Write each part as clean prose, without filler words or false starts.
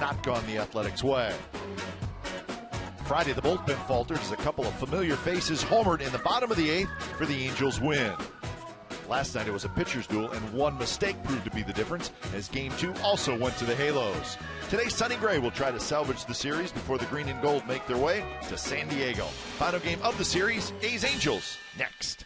not gone the Athletics' way. Friday, the bullpen faltered as a couple of familiar faces homered in the bottom of the 8th for the Angels' win. Last night it was a pitcher's duel, and one mistake proved to be the difference, as Game 2 also went to the Halos. Today, Sonny Gray will try to salvage the series before the green and gold make their way to San Diego. Final game of the series, A's-Angels, next.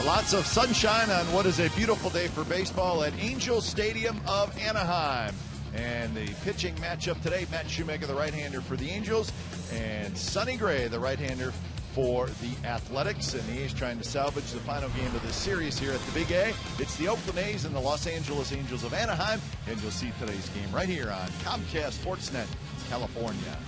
Lots of sunshine on what is a beautiful day for baseball at Angels Stadium of Anaheim. And the pitching matchup today, Matt Shoemaker, the right-hander for the Angels, and Sonny Gray, the right-hander for the Athletics. And the A's trying to salvage the final game of this series here at the Big A. It's the Oakland A's and the Los Angeles Angels of Anaheim. And you'll see today's game right here on Comcast Sportsnet, California.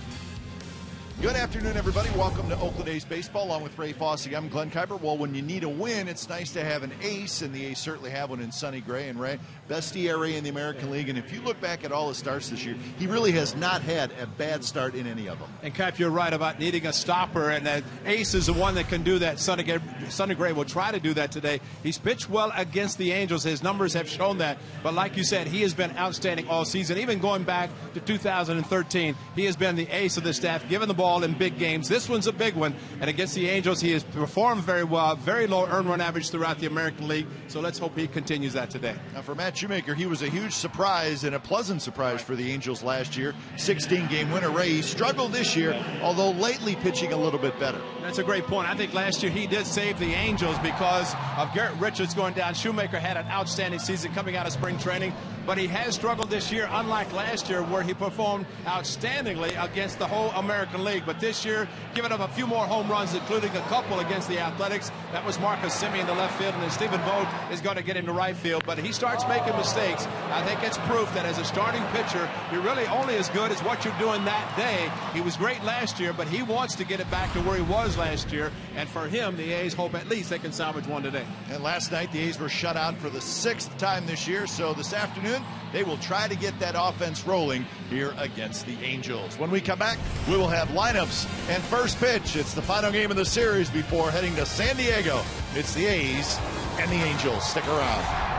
Good afternoon, everybody. Welcome to Oakland A's Baseball, along with Ray Fosse. I'm Glenn Kuiper. Well, when you need a win, it's nice to have an ace, and the A's certainly have one in Sonny Gray. And Ray, best ERA in the American League, and if you look back at all his starts this year, he really has not had a bad start in any of them. And Kuiper, you're right about needing a stopper, and that ace is the one that can do that. Sonny Gray will try to do that today. He's pitched well against the Angels. His numbers have shown that. But like you said, he has been outstanding all season. Even going back to 2013, he has been the ace of the staff, given the ball in big games. This one's a big one, and against the Angels, he has performed very well. Very low earned run average throughout the American League, so let's hope he continues that today. Now for Matt Shoemaker, he was a huge surprise and a pleasant surprise for the Angels last year. 16-game winner. Ray, he struggled this year, although lately pitching a little bit better. That's a great point. I think last year he did save the Angels because of Garrett Richards going down. Shoemaker had an outstanding season coming out of spring training, but he has struggled this year, unlike last year where he performed outstandingly against the whole American League. But this year, giving up a few more home runs, including a couple against the Athletics. That was Marcus Semien in the left field, and then Stephen Vogt is going to get into right field. But he starts making mistakes. I think it's proof that as a starting pitcher, you're really only as good as what you're doing that day. He was great last year, but he wants to get it back to where he was last year. And for him, the A's hope at least they can salvage one today. And last night, the A's were shut out for the 6th time this year. So this afternoon, they will try to get that offense rolling here against the Angels. When we come back, we will have lineups and first pitch. It's the final game of the series before heading to San Diego. It's the A's and the Angels. Stick around.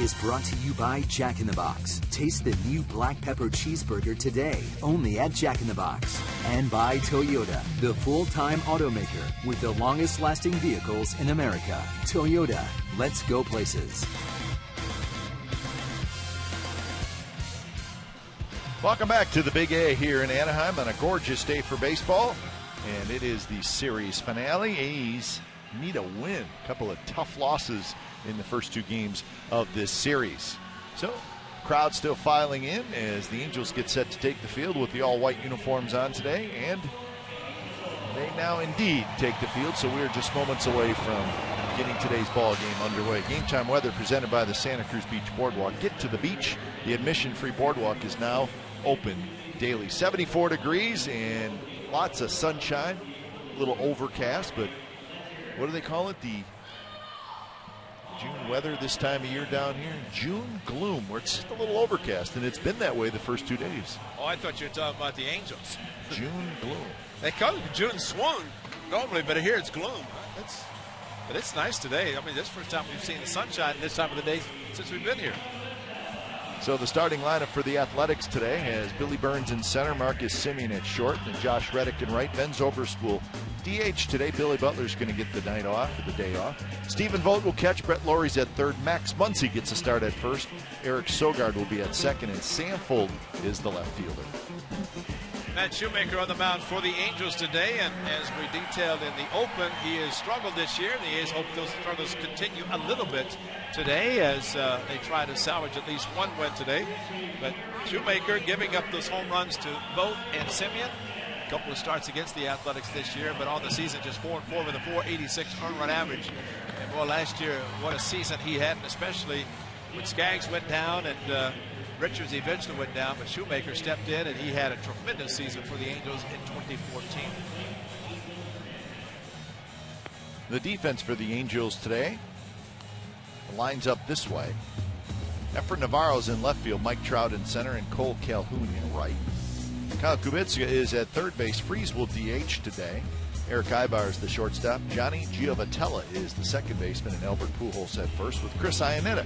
is brought to you by Jack in the Box. Taste the new black pepper cheeseburger today, only at Jack in the Box. And by Toyota, the full-time automaker with the longest-lasting vehicles in America. Toyota, let's go places. Welcome back to the Big A here in Anaheim on a gorgeous day for baseball. And it is the series finale. A's need a win. A couple of tough losses in the first two games of this series. So, crowd still filing in as the Angels get set to take the field with the all-white uniforms on today. And they now indeed take the field. So we are just moments away from getting today's ball game underway. Game time weather presented by the Santa Cruz Beach Boardwalk. Get to the beach. The admission-free boardwalk is now open daily. 74 degrees and lots of sunshine. A little overcast, but what do they call it? The June weather this time of year down here. June gloom, where it's just a little overcast, and it's been that way the first 2 days. Oh, I thought you were talking about the Angels. June gloom. They call it June swoon normally, but here it's gloom. But it's nice today. I mean, this is the first time we've seen the sunshine this time of the day since we've been here. So the starting lineup for the Athletics today has Billy Burns in center, Marcus Semien at short, and Josh Reddick in right. Ben Zobrist will DH today. Billy Butler's going to get the night off, or the day off. Stephen Vogt will catch. Brett Lawrie's at third. Max Muncy gets a start at first. Eric Sogard will be at second, and Samfold is the left fielder. Matt Shoemaker on the mound for the Angels today, and as we detailed in the open, he has struggled this year. The A's hope those struggles continue a little bit today as they try to salvage at least one win today. But Shoemaker giving up those home runs to Vogt and Semien. A couple of starts against the Athletics this year, but on the season just 4-4 with a .486 earned run average. And boy, last year, what a season he had, and especially when Skaggs went down and Richards eventually went down, but Shoemaker stepped in, and he had a tremendous season for the Angels in 2014. The defense for the Angels today lines up this way. Efren Navarro's in left field, Mike Trout in center, and Cole Calhoun in right. Kyle Kubitska is at third base. Freeze will DH today. Eric Ibar is the shortstop. Johnny Giovatella is the second baseman, and Albert Pujols at first, with Chris Iannetta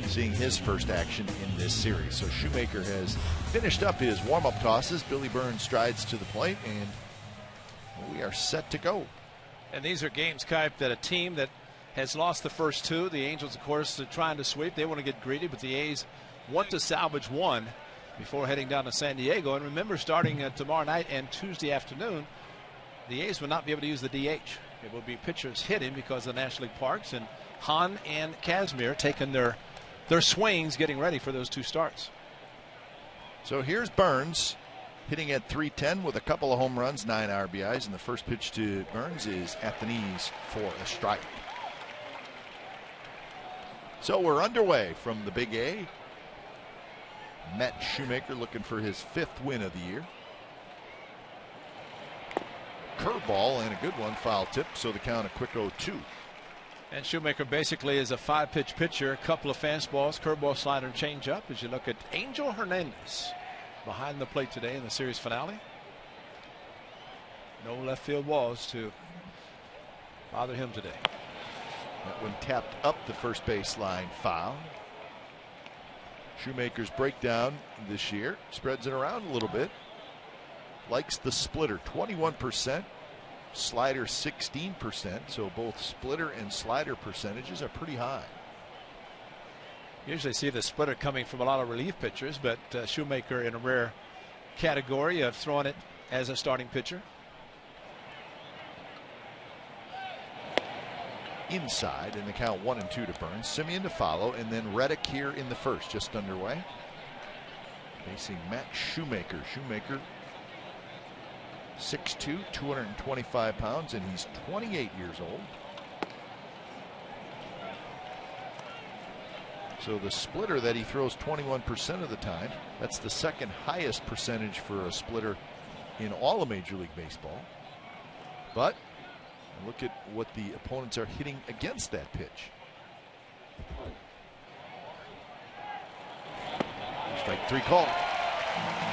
seeing his first action in this series. So Shoemaker has finished up his warm-up tosses. Billy Burns strides to the plate, and we are set to go. And these are games, Kipe, that a team that has lost the first two, the Angels, of course, are trying to sweep. They want to get greedy, but the A's want to salvage one before heading down to San Diego. And remember, starting tomorrow night and Tuesday afternoon, the A's will not be able to use the DH. It will be pitchers hitting because of the National League parks, and Hahn and Kazmir taking their swings, getting ready for those two starts. So here's Burns hitting at .310 with a couple of home runs, 9 RBIs, and the first pitch to Burns is at the knees for a strike. So we're underway from the Big A. Matt Shoemaker looking for his 5th win of the year. Curveball and a good one, foul tip, so the count a quick 0-2. And Shoemaker basically is a 5-pitch pitcher, a couple of fastballs, curveball, slider, and changeup. As you look at Angel Hernandez behind the plate today in the series finale. No left field walls to bother him today. That one tapped up the first base line, foul. Shoemaker's breakdown this year spreads it around a little bit. Likes the splitter, 21%. Slider 16%, so both splitter and slider percentages are pretty high. Usually see the splitter coming from a lot of relief pitchers, but Shoemaker in a rare category of throwing it as a starting pitcher. Inside, and the count 1-2 to Burns. Semien to follow, and then Reddick here in the first, just underway. Facing Matt Shoemaker. Shoemaker 6'2", 225 pounds, and he's 28 years old. So the splitter that he throws 21% of the time, that's the second highest percentage for a splitter in all of Major League Baseball. But look at what the opponents are hitting against that pitch. Strike 3 call.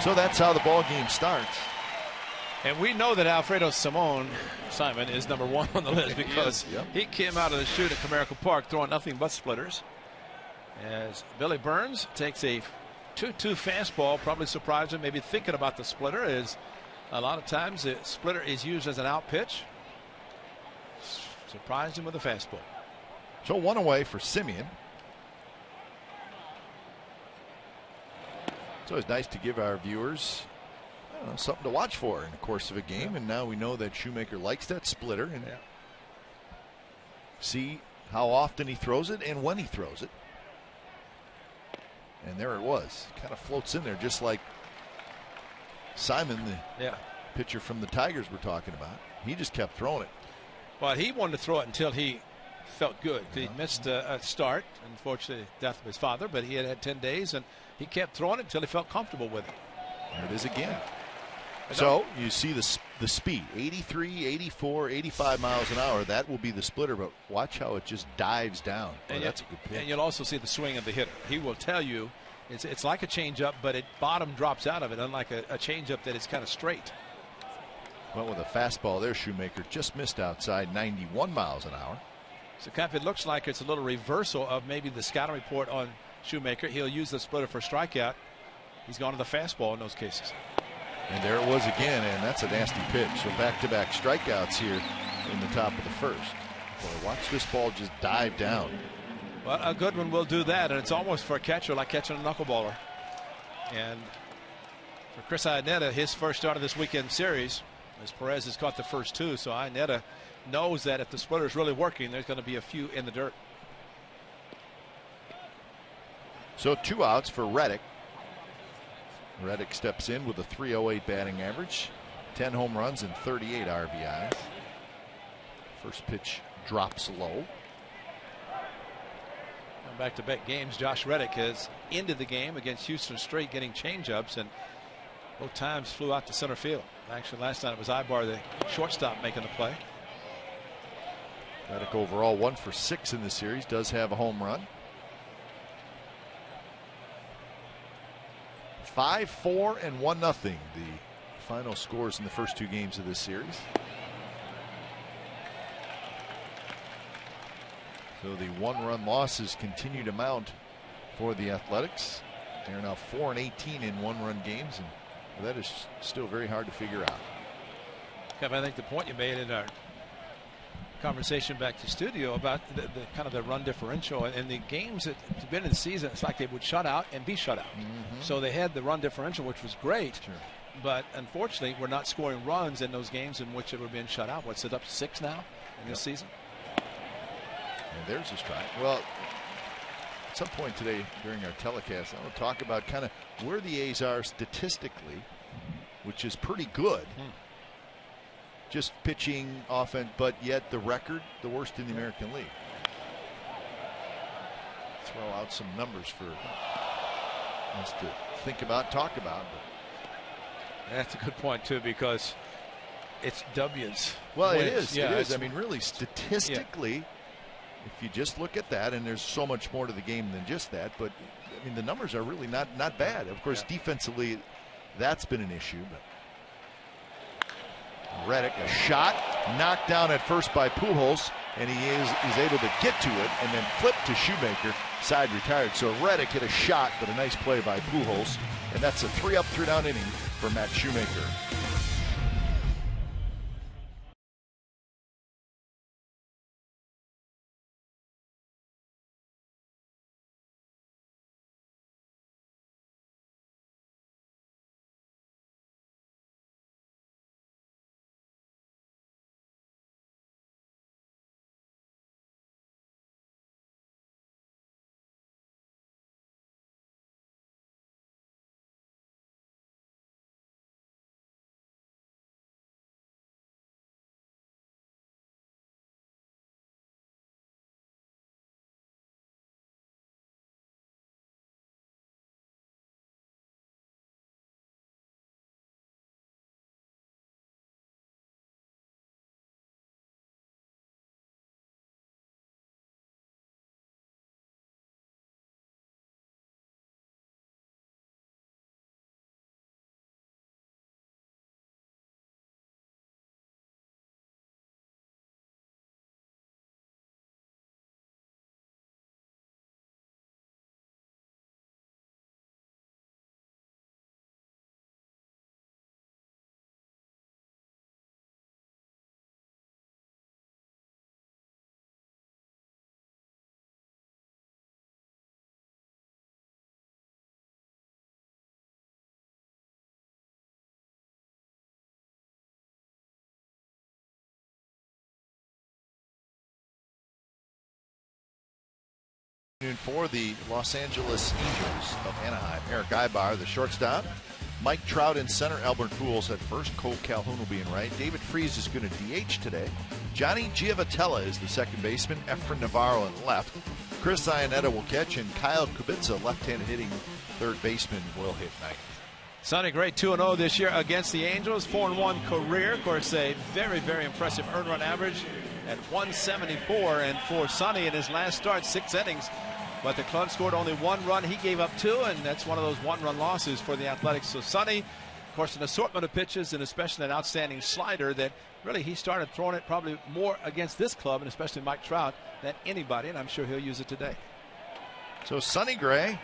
So that's how the ball game starts. And we know that Alfredo Simon is number 1 on the list because he came out of the chute at Comerica Park throwing nothing but splitters. As Billy Burns takes a 2-2 fastball, probably surprised him, maybe thinking about the splitter. Is a lot of times the splitter is used as an out pitch. Surprised him with a fastball. So 1 away for Simeon. It's always nice to give our viewers something to watch for in the course of a game. Yeah. And now we know that Shoemaker likes that splitter, and see how often he throws it and when he throws it. And there it was. Kind of floats in there just like Simon, the pitcher from the Tigers we're talking about. He just kept throwing it. But he wanted to throw it until he felt good. He missed a start, unfortunately, death of his father, but he had 10 days, and he kept throwing it until he felt comfortable with it. There it is again. So you see the speed, 83, 84, 85 miles an hour. That will be the splitter, but watch how it just dives down. Oh, that's a good pitch. And you'll also see the swing of the hitter. He will tell you it's like a changeup, but it bottom drops out of it, unlike a changeup that is kind of straight. Well, with a fastball there, Shoemaker just missed outside 91 miles an hour. So it looks like it's a little reversal of maybe the scouting report on Shoemaker. He'll use the splitter for strikeout. He's gone to the fastball in those cases. And there it was again, and that's a nasty pitch. So back-to-back strikeouts here in the top of the first. Boy, watch this ball just dive down. Well, a good one will do that, and it's almost for a catcher like catching a knuckleballer. And for Chris Iannetta, his first start of this weekend series, as Perez has caught the first 2, so Iannetta knows that if the splitter is really working, there's going to be a few in the dirt. So 2 outs for Reddick. Reddick steps in with a .308 batting average, 10 home runs and 38 RBIs. First pitch drops low. Back-to-back games, Josh Reddick has ended the game against Houston straight, getting changeups, and both times flew out to center field. Actually, last time it was Ibar, the shortstop, making the play. Reddick overall 1 for 6 in the series, does have a home run. 5-4 and 1-0 the final scores in the first 2 games of this series. So the 1-run losses continue to mount for the Athletics. They're now 4-18 in 1-run games, and that is still very hard to figure out. Kevin, I think the point you made in our conversation back to studio about the kind of the run differential and the games that have been in the season, it's like they would shut out and be shut out. So they had the run differential, which was great. Sure. But unfortunately, we're not scoring runs in those games in which it were being shut out. What's it, up to 6 now in this season? And there's a strike. Well, at some point today during our telecast, I want to talk about kind of where the A's are statistically, which is pretty good. Just pitching, offense, but yet the record, the worst in the American League. Throw out some numbers for us to think about, talk about. But that's a good point too, because it's W's. Well, it is. Yeah, it is. I mean, really, statistically, if you just look at that, and there's so much more to the game than just that, but I mean, the numbers are really not bad. Of course, defensively, that's been an issue, but. Reddick, a shot knocked down at first by Pujols, and he is able to get to it and then flip to Shoemaker, side retired. So Reddick hit a shot, but a nice play by Pujols, and that's a 3-up, 3-down inning for Matt Shoemaker. for the Los Angeles Angels of Anaheim. Eric Ibar, the shortstop. Mike Trout in center. Albert Pujols at first. Cole Calhoun will be in right. David Freese is going to DH today. Johnny Giavotella is the second baseman. Efren Navarro in left. Chris Iannetta will catch, and Kyle Kubica, left-handed hitting third baseman, will hit ninth. Sonny Gray 2-0 this year against the Angels. 4-1 career. Of course, a very, very impressive earned run average at 174. And for Sonny in his last start, 6 innings. But the club scored only 1 run. He gave up 2, and that's one of those 1-run losses for the Athletics. So Sonny, of course, an assortment of pitches, and especially an outstanding slider that really he started throwing it probably more against this club, and especially Mike Trout, than anybody, and I'm sure he'll use it today. So Sonny Gray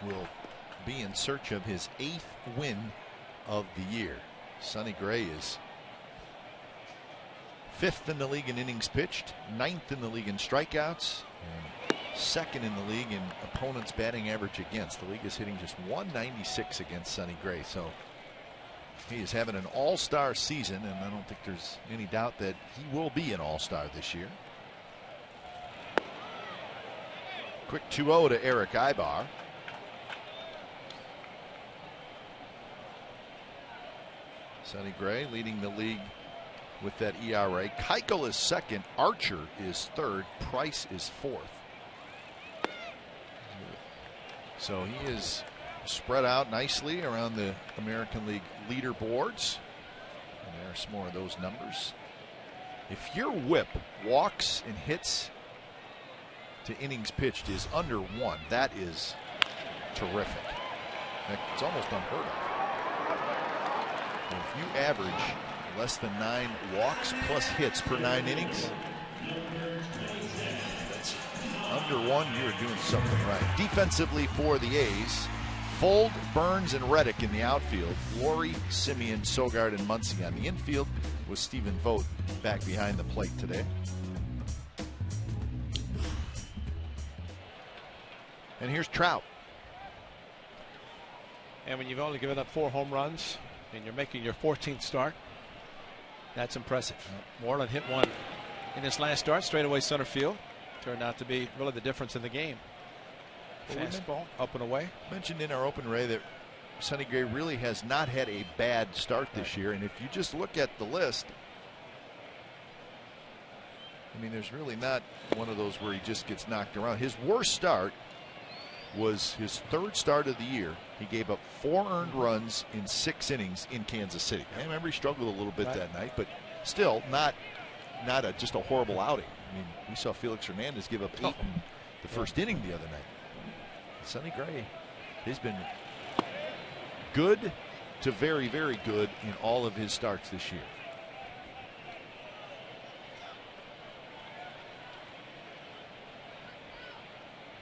will be in search of his 8th win of the year. Sonny Gray is 5th in the league in innings pitched, 9th in the league in strikeouts, and 2nd in the league in opponents' batting average against. The league is hitting just 196 against Sonny Gray. So he is having an all-star season, and I don't think there's any doubt that he will be an all-star this year. Quick 2-0 to Eric Ibar. Sonny Gray leading the league with that ERA. Keuchel is second. Archer is third. Price is fourth. So he is spread out nicely around the American League leaderboards. And there are some more of those numbers. If your whip, walks and hits to innings pitched, is under 1, that is terrific. It's almost unheard of. If you average less than 9 walks plus hits per 9 innings, that's under 1, you're doing something right. Defensively for the A's, Fold, Burns, and Reddick in the outfield. Laurie, Simeon, Sogard, and Muncy on the infield, with Stephen Vogt back behind the plate today. And here's Trout. And when you've only given up 4 home runs and you're making your 14th start, that's impressive. Moreland hit one in his last start, straightaway center field. Turned out to be really the difference in the game. Fastball up and away. Mentioned in our open, Ray, that Sonny Gray really has not had a bad start this year. And if you just look at the list, I mean, there's really not one of those where he just gets knocked around. His worst start was his 3rd start of the year. He gave up 4 earned runs in 6 innings in Kansas City. I remember he struggled a little bit that night, but still not just a horrible outing. I mean, we saw Felix Hernandez give up 8 in the first inning the other night. Sonny Gray has been good to very, very good in all of his starts this year.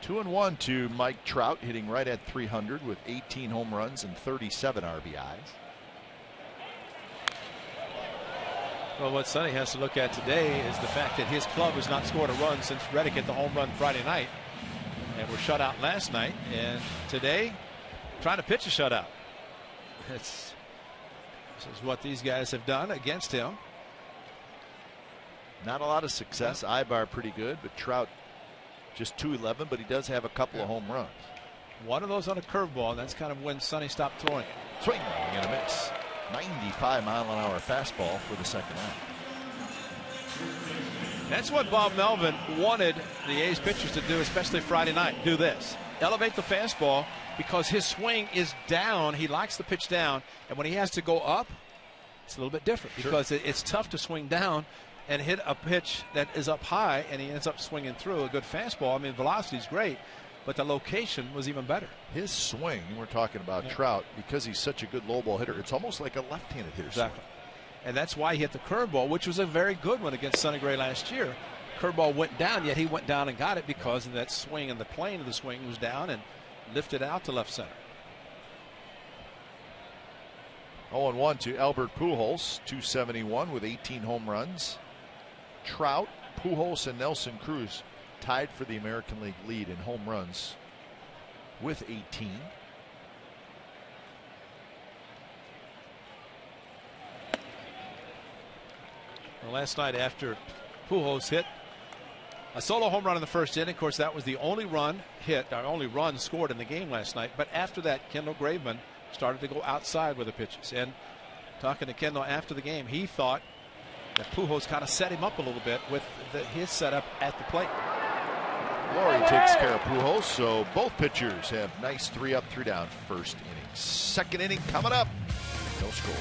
Two and 1 to Mike Trout, hitting right at 300 with 18 home runs and 37 RBIs. Well, what Sonny has to look at today is the fact that his club has not scored a run since Reddick hit the home run Friday night, and were shut out last night. And today, trying to pitch a shutout. This is what these guys have done against him. Not a lot of success. Ibar pretty good, but Trout just 211, but he does have a couple of home runs. One of those on a curveball, and that's kind of when Sonny stopped throwing it. Swing and a miss. 95-mile-an-hour fastball for the second out. That's what Bob Melvin wanted the A's pitchers to do, especially Friday night. Do this. Elevate the fastball, because his swing is down. He likes the pitch down, and when he has to go up, it's a little bit different, because it's tough to swing down and hit a pitch that is up high, and he ends up swinging through a good fastball. I mean, velocity's great, but the location was even better. His swing, we're talking about Trout, because he's such a good low ball hitter, it's almost like a left-handed hitter. Exactly. And that's why he hit the curveball, which was a very good one against Sonny Gray last year. Curveball went down, yet he went down and got it because of that swing, and the plane of the swing was down and lifted out to left center. 0-1 to Albert Pujols, 271 with 18 home runs. Trout, Pujols, and Nelson Cruz tied for the American League lead in home runs with 18. Well, last night, after Pujols hit A solo home run in the first inning. Of course, that was the only run hit, or only run scored in the game last night. But after that, Kendall Graveman started to go outside with the pitches. And talking to Kendall after the game, he thought that Pujols kind of set him up a little bit with his setup at the plate. Laurie takes care of Pujols, so both pitchers have nice 3 up, 3 down first inning. Second inning coming up. No score.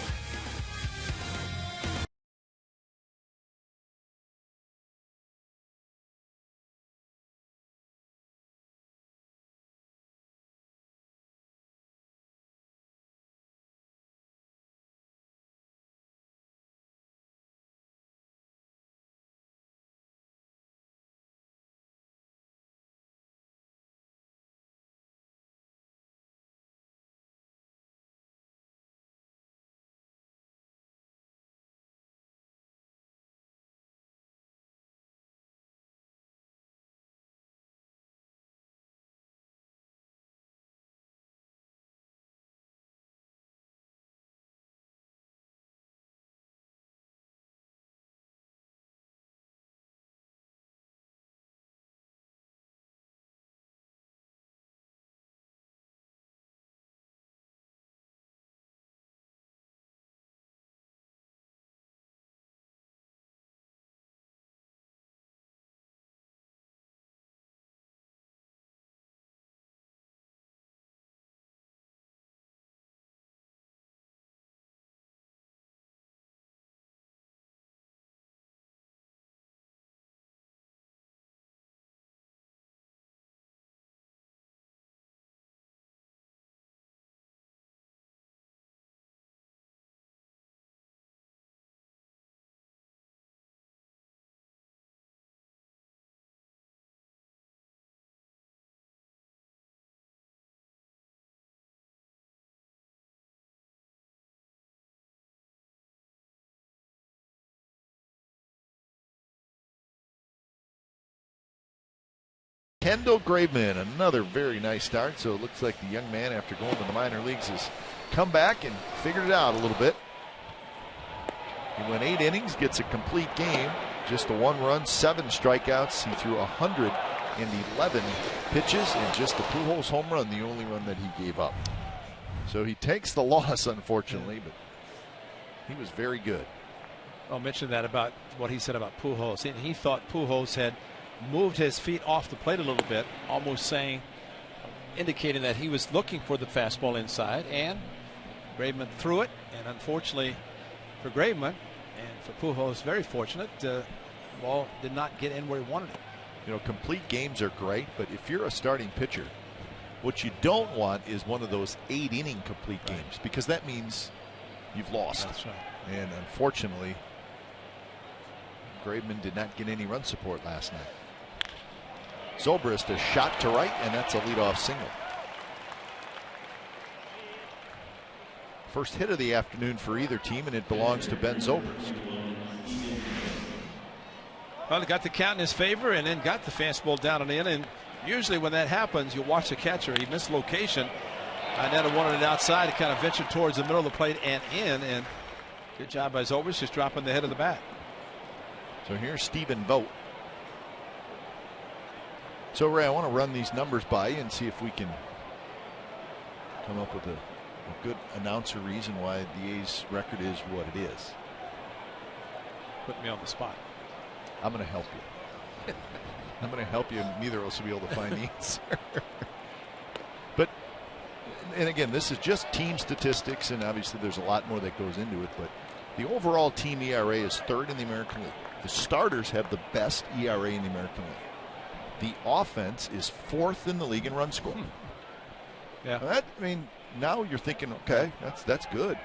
Kendall Graveman, another very nice start. So it looks like the young man, after going to the minor leagues, has come back and figured it out a little bit. He went 8 innings, gets a complete game, just a 1 run, 7 strikeouts. He threw 111 pitches and just a Pujols home run, the only run that he gave up. So he takes the loss, unfortunately, but he was very good. I'll mention that about what he said about Pujols. He thought Pujols had moved his feet off the plate a little bit, almost indicating that he was looking for the fastball inside, and Graveman threw it, and unfortunately for Graveman and for Pujols, very fortunate, the ball did not get in where he wanted it. You know, complete games are great, but if you're a starting pitcher, what you don't want is one of those 8-inning complete games, because that means you've lost. That's right. And unfortunately, Graveman did not get any run support last night. Zobrist a shot to right, and that's a leadoff single. First hit of the afternoon for either team, and it belongs to Ben Zobrist. Well, he got the count in his favor and then got the fastball down and in. And usually when that happens, you watch the catcher. He missed location. And then wanted it outside. He kind of ventured towards the middle of the plate and in. And good job by Zobrist, just dropping the head of the bat. So here's Stephen Vogt. So, Ray, I want to run these numbers by you and see if we can come up with a good announcer reason why the A's record is what it is. Put me on the spot. I'm going to help you. I'm going to help you, and neither of us will be able to find the answer. But, and again, this is just team statistics, and obviously there's a lot more that goes into it, but the overall team ERA is 3rd in the American League. The starters have the best ERA in the American League. The offense is 4th in the league in run score. Yeah. That, I mean, now you're thinking, okay, that's good.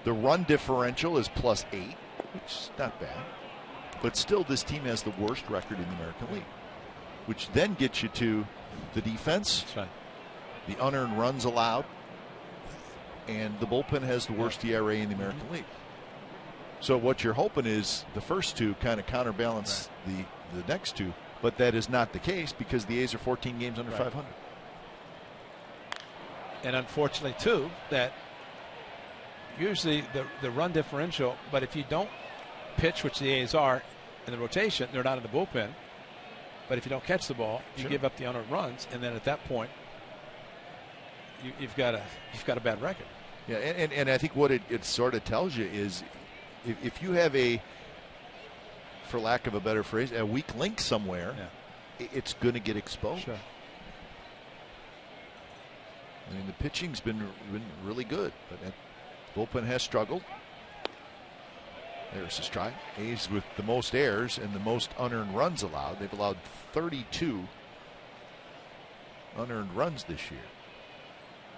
The run differential is +8, which is not bad. But still, this team has the worst record in the American League, which then gets you to the defense, That's right, the unearned runs allowed, and the bullpen has the worst ERA in the American League. So what you're hoping is the first two kind of counterbalance the next two, but that is not the case because the A's are 14 games under 500. And unfortunately, too, that usually the run differential, but if you don't pitch, which the A's are, in the rotation, they're not in the bullpen. But if you don't catch the ball, you give up the unearned runs, and then at that point, you've got a bad record. Yeah, and I think what it sort of tells you is if you have for lack of a better phrase, a weak link somewhere, it's going to get exposed. Sure. I mean, the pitching's been really good, but that bullpen has struggled. There's a strike. A's with the most errors and the most unearned runs allowed. They've allowed 32 unearned runs this year.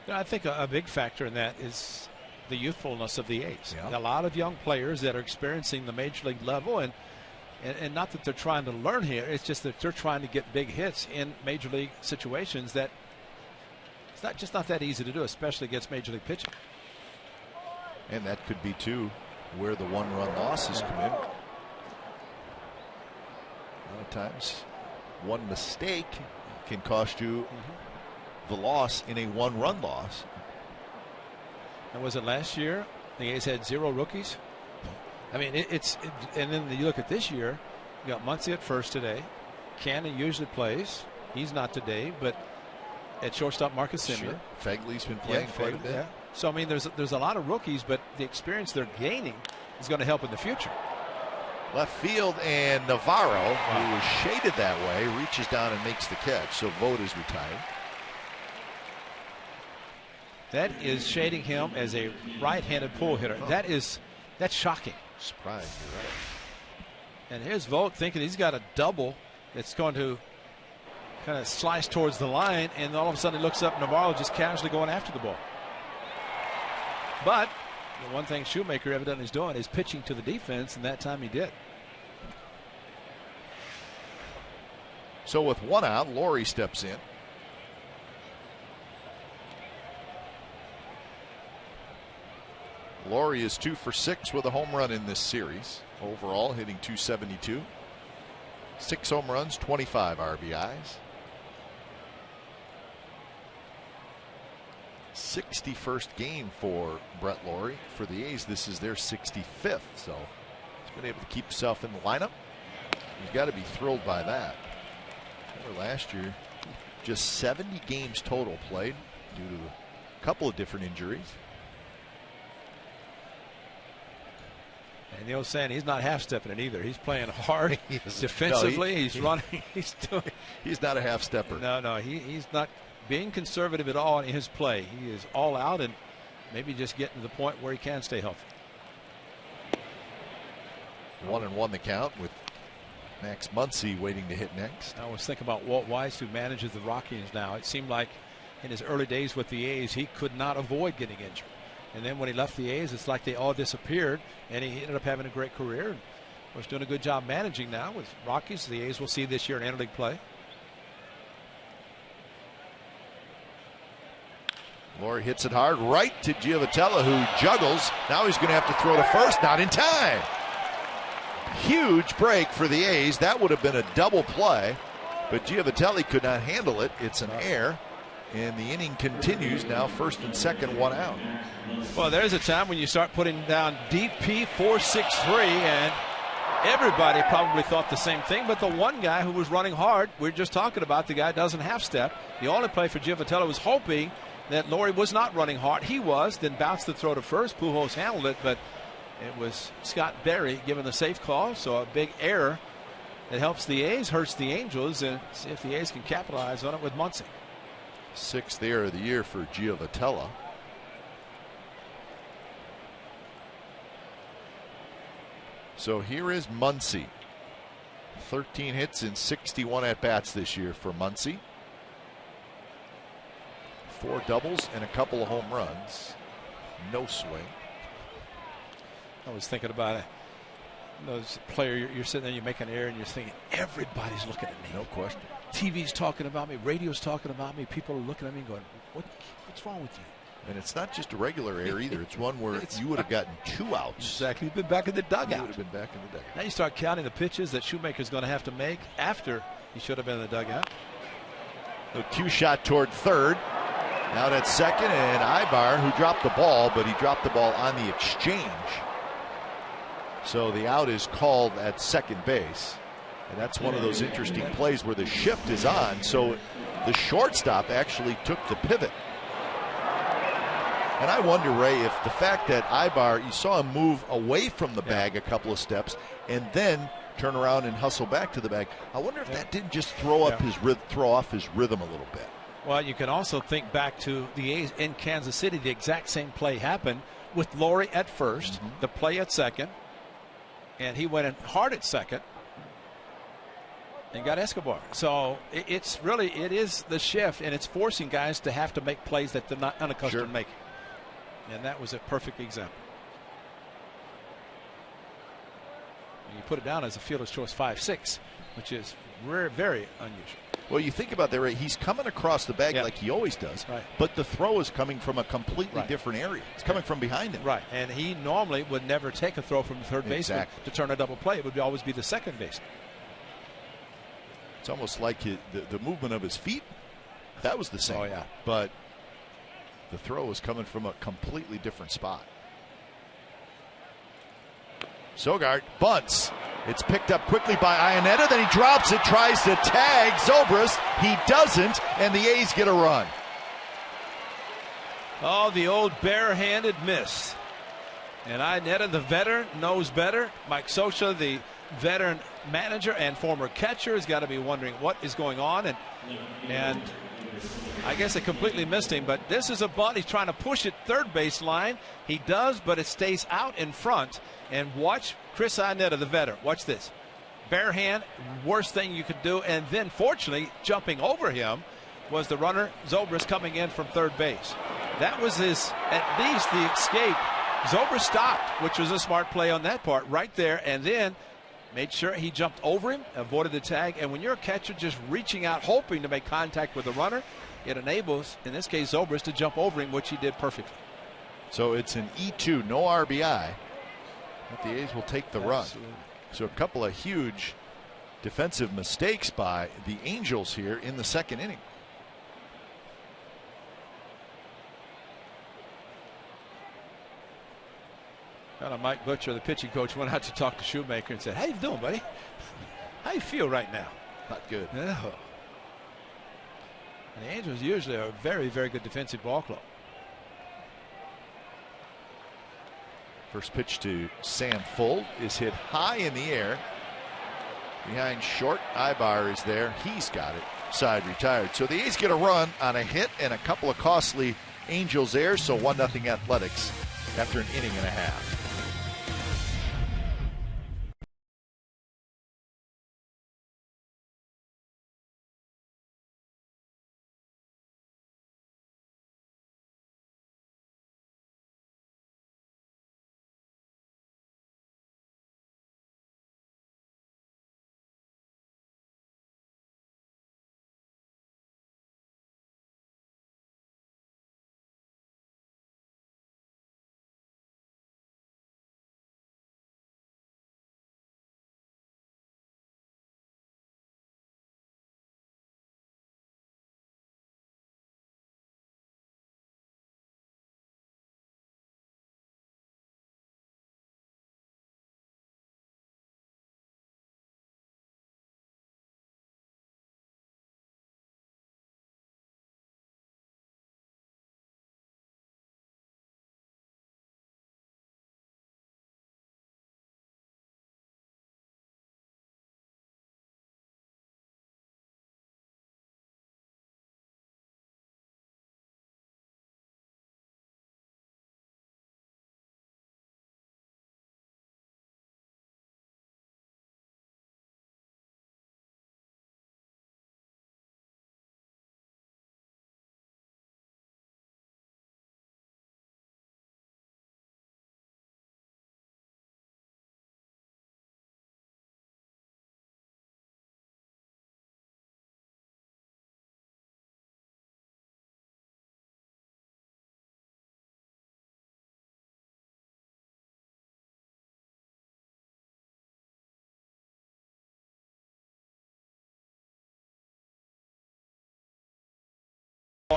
I think a big factor in that is the youthfulness of the A's. Yeah. A lot of young players that are experiencing the major league level, and not that they're trying to learn here, it's just that they're trying to get big hits in major league situations that it's not that easy to do, especially against major league pitching. And that could be too where the one-run losses come in. A lot of times one mistake can cost you the loss in a one-run loss. And was it last year the A's had 0 rookies? I mean, and then you look at this year, you got Muncy at first today. Cannon usually plays. He's not today, but at shortstop, Marcus Semien. Sure. Fegley's been playing quite a bit. Yeah. So I mean, there's a lot of rookies, but the experience they're gaining is going to help in the future. Left field, and Navarro, who was shaded that way, reaches down and makes the catch. So Vogt is retired. That is shading him as a right-handed pull hitter. That's shocking. Surprise, you're right. And here's Vogt thinking he's got a double that's going to kind of slice towards the line, and all of a sudden he looks up, Navarro just casually going after the ball. But the one thing Shoemaker evidently is doing is pitching to the defense, and that time he did. So with one out, Laurie steps in. Laurie is 2 for 6 with a home run in this series. Overall, hitting .272. 6 home runs, 25 RBIs. 61st game for Brett Laurie. For the A's, this is their 65th. So he's been able to keep himself in the lineup. He's got to be thrilled by that. Remember last year, just 70 games total played due to a couple of different injuries. And Neil's saying he's not half-stepping it either. He's playing hard defensively. He's running. He's not a half-stepper. No, he's not being conservative at all in his play. He is all out and maybe just getting to the point where he can stay healthy. 1-1 the count with Max Muncy waiting to hit next. I was thinking about Walt Weiss, who manages the Rockies now. It seemed like in his early days with the A's, he could not avoid getting injured. And then when he left the A's, it's like they all disappeared, and he ended up having a great career. And was doing a good job managing now with Rockies. The A's will see this year in interleague play. Laurie hits it hard right to Giovatello, who juggles. Now he's going to have to throw to first, not in time. Huge break for the A's. That would have been a double play, but Giovatelli could not handle it. It's an error, and the inning continues now. First and second, 1 out. Well, there's a time when you start putting down DP 4-6-3, and everybody probably thought the same thing, but the one guy who was running hard, we're just talking about, the guy doesn't half-step. The only play for Giovatello was hoping that Laurie was not running hard. He was, then bounced the throw to first. Pujols handled it, but it was Scott Berry giving the safe call, so a big error that helps the A's, hurts the Angels, and see if the A's can capitalize on it with Muncy. 6th error of the year for Giovatello. So here is Muncy. 13 hits in 61 at-bats this year for Muncy. 4 doubles and a couple of home runs. No swing. I was thinking about it. Those player, you're sitting there, you make an error, and you're thinking, everybody's looking at me. No question. TV's talking about me, radio's talking about me, people are looking at me and going, what's wrong with you? And it's not just a regular error either. It's one where you would have gotten 2 outs. Exactly. You've been back in the dugout. You would have been back in the dugout. Now you start counting the pitches that Shoemaker's going to have to make after he should have been in the dugout. A cue shot toward third. Out at second, and Ibar, who dropped the ball, but he dropped the ball on the exchange. So the out is called at second base. And that's one of those interesting plays where the shift is on. So the shortstop actually took the pivot. And I wonder, Ray, if the fact that Ibar, you saw him move away from the bag a couple of steps and then turn around and hustle back to the bag. I wonder if that didn't just throw off his rhythm a little bit. Well, you can also think back to the A's in Kansas City. The exact same play happened with Laurie at first, the play at second, and he went in hard at second and got Escobar. So it is the shift, and it's forcing guys to have to make plays that they're not unaccustomed to making. And that was a perfect example. And you put it down as a fielder's choice 5-6, which is very unusual. Well, you think about that, Ray. He's coming across the bag like he always does, but the throw is coming from a completely different area. It's coming from behind him. Right, and he normally would never take a throw from the third baseman to turn a double play. It would always be the second baseman. It's almost like the movement of his feet. That was the same. Oh, yeah. But the throw is coming from a completely different spot. Sogard bunts. It's picked up quickly by Iannetta. Then he drops it, tries to tag Zobrist. He doesn't, and the A's get a run. Oh, the old barehanded miss. And Iannetta, the veteran, knows better. Mike Scioscia, the veteran manager and former catcher, has got to be wondering what is going on. And I guess it completely missed him, but this is a bunt. He's trying to push it third base line. He does, but it stays out in front. And watch Chris Iannetta, the veteran. Watch this. Bare hand, worst thing you could do. And then, fortunately, jumping over him was the runner, Zobrist, coming in from third base. That was at least the escape. Zobrist stopped, which was a smart play on that part right there, and then made sure he jumped over him, avoided the tag. And when you're a catcher just reaching out, hoping to make contact with the runner, it enables, in this case, Zobrist to jump over him, which he did perfectly. So it's an E2, no RBI. But the A's will take the run. So a couple of huge defensive mistakes by the Angels here in the second inning. Mike Butcher, the pitching coach, went out to talk to Shoemaker and said, "How you doing, buddy? How you feel right now?" Not good. No. And the Angels usually are a very good defensive ball club. First pitch to Sam Fuld is hit high in the air. Behind short, Ibar is there. He's got it. Side retired. So the A's get a run on a hit and a couple of costly Angels errors. So 1-0 Athletics after an inning and a half.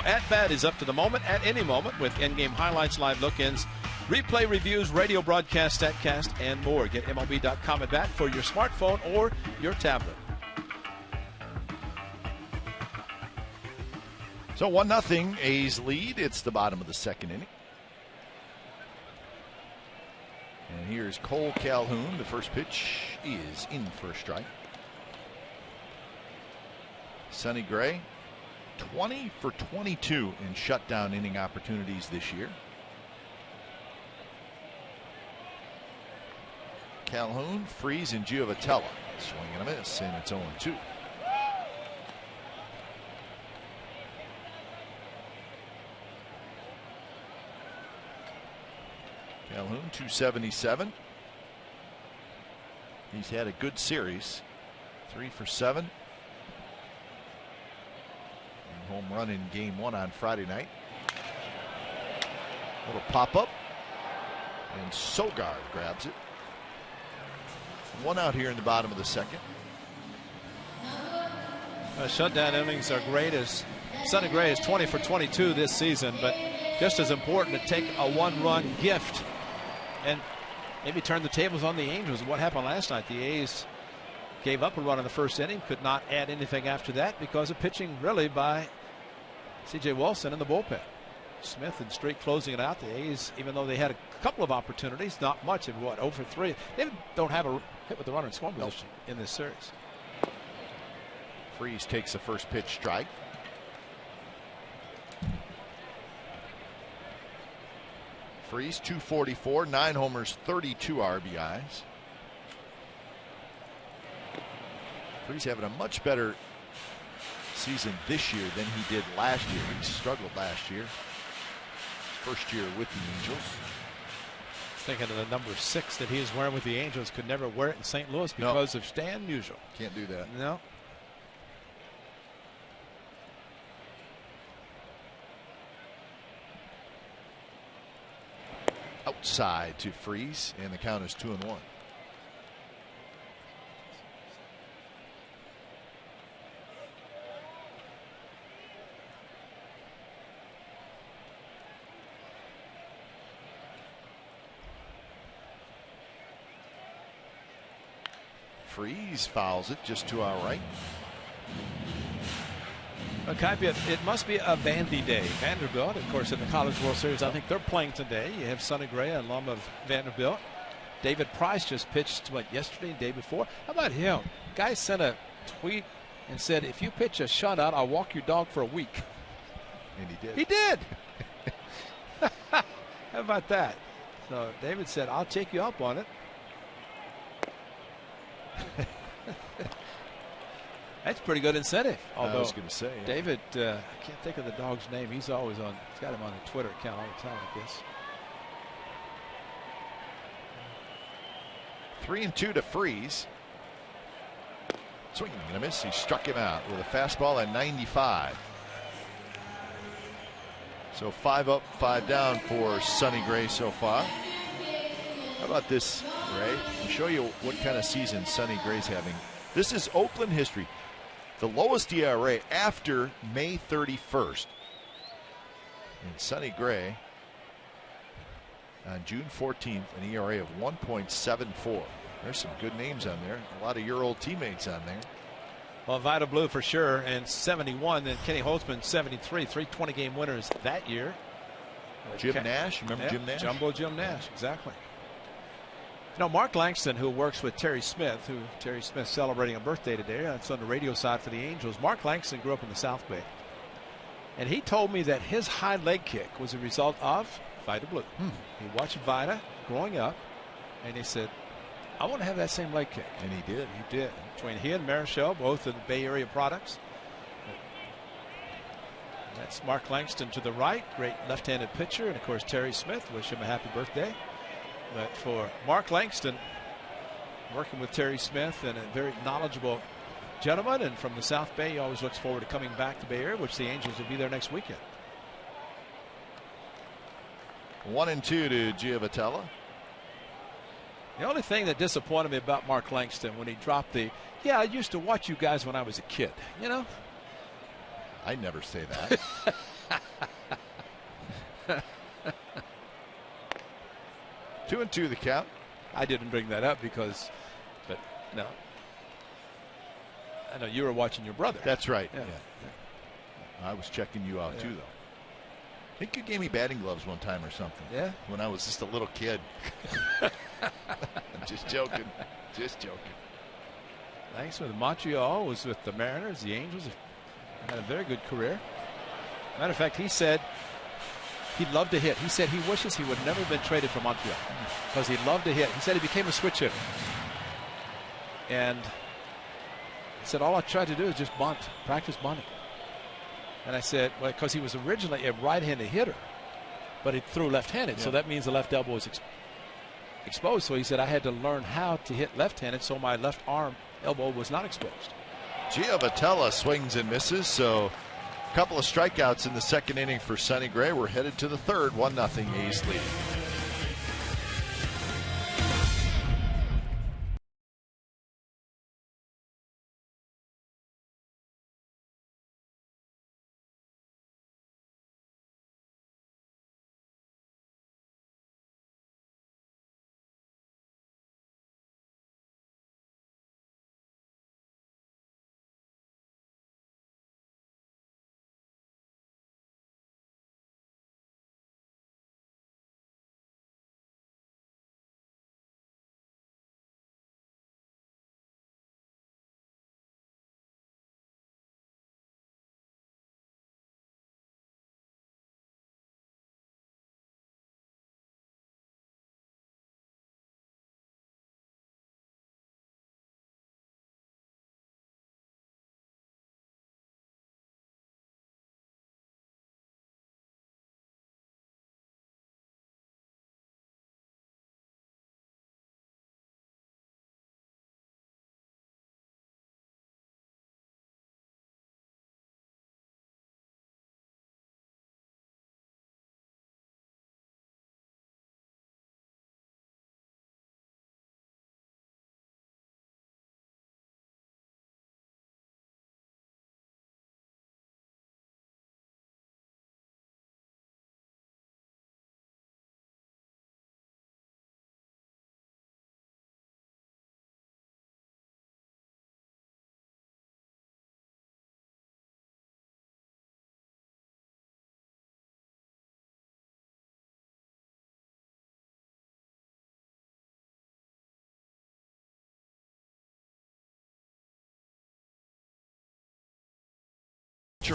At bat is up to the moment, at any moment, with in-game highlights, live look-ins, Replay reviews, radio broadcast, statcast, and more. Get MLB.com and bat for your smartphone or your tablet. So 1-0 A's lead. It's the bottom of the second inning. And here's Cole Calhoun. The first pitch is in for a strike. Sonny Gray, 20 for 22 in shutdown inning opportunities this year. Calhoun, Freese, and Giovitella. Swing and a miss, and it's 0-2. Calhoun, 277. He's had a good series. 3 for 7. And home run in game 1 on Friday night. Little pop up. And Sogard grabs it. 1 out here in the bottom of the second. Shutdown innings are great. As Sonny Gray is 20 for 22 this season, but just as important to take a 1-run gift and maybe turn the tables on the Angels. What happened last night? The A's gave up a run in the first inning, could not add anything after that because of pitching really by C.J. Wilson in the bullpen. Smith and Street closing it out. The A's, even though they had a couple of opportunities, not much, of what, 0 for 3. They don't have a hit with the runner in scoring position in this series. Freese takes the first pitch strike. Freese, 244, 9 homers, 32 RBIs. Freese having a much better season this year than he did last year. He struggled last year. First year with the Angels. Thinking of the number 6 that he is wearing with the Angels. Could never wear it in St. Louis because of Stan Musial. Can't do that. No. Outside to Freese, and the count is 2-1. Freese fouls it just to our right. It must be a Vandy day. Vanderbilt, of course, in the College World Series, I think they're playing today. You have Sonny Gray, an alum of Vanderbilt. David Price just pitched, yesterday, the day before. How about him? Guy sent a tweet and said, if you pitch a shutout, I'll walk your dog for a week. And he did. He did. How about that? So David said, I'll take you up on it. That's pretty good incentive. Although I was going to say, yeah. David, I can't think of the dog's name. He's always on. He's got him on the Twitter account all the time, I guess. 3-2 to Freese. Swinging and a miss. He struck him out with a fastball at 95. So 5 up, 5 down for Sonny Gray so far. How about this, Ray? I'll show you what kind of season Sonny Gray's having. This is Oakland history. The lowest ERA after May 31st. And Sonny Gray on June 14th, an ERA of 1.74. There's some good names on there. A lot of your old teammates on there. Well, Vida Blue for sure, and 71. Then Kenny Holtzman, 73. 3 20-game winners that year. Jim Nash. Remember Jim Nash? Jumbo Jim Nash, exactly. You know, Mark Langston, who works with Terry Smith, Terry Smith's celebrating a birthday today. That's on the radio side for the Angels. Mark Langston grew up in the South Bay. And he told me that his high leg kick was a result of Vida Blue. He watched Vida growing up, and he said, I want to have that same leg kick. And he did. He did. Between he and Marichal, both of the Bay Area products. That's Mark Langston to the right. Great left-handed pitcher. And, of course, Terry Smith. Wish him a happy birthday. But for Mark Langston, working with Terry Smith, and a very knowledgeable gentleman, and from the South Bay, he always looks forward to coming back to Bay Area, which the Angels will be there next weekend. 1-2 to Giovitella. The only thing that disappointed me about Mark Langston when he dropped I used to watch you guys when I was a kid, you know? I never say that. 2-2 the count. I didn't bring that up because, but no. I know you were watching your brother. That's right. Yeah. I was checking you out too, though. I think you gave me batting gloves one time or something. Yeah. When I was just a little kid. I'm just joking. Just joking. Thanks. With Montreal, was with the Mariners, the Angels. Had a very good career. Matter of fact, he said he'd love to hit. He said he wishes he would never have been traded from Montreal because he loved to hit. He said he became a switch hitter. And he said, all I tried to do is just bunt, practice bunting. And I said, well, because he was originally a right-handed hitter, but he threw left-handed, so that means the left elbow was exposed. So he said, I had to learn how to hit left-handed so my left arm elbow was not exposed. Giovanella swings and misses, so a couple of strikeouts in the second inning for Sonny Gray. We're headed to the third, 1-0 A's lead.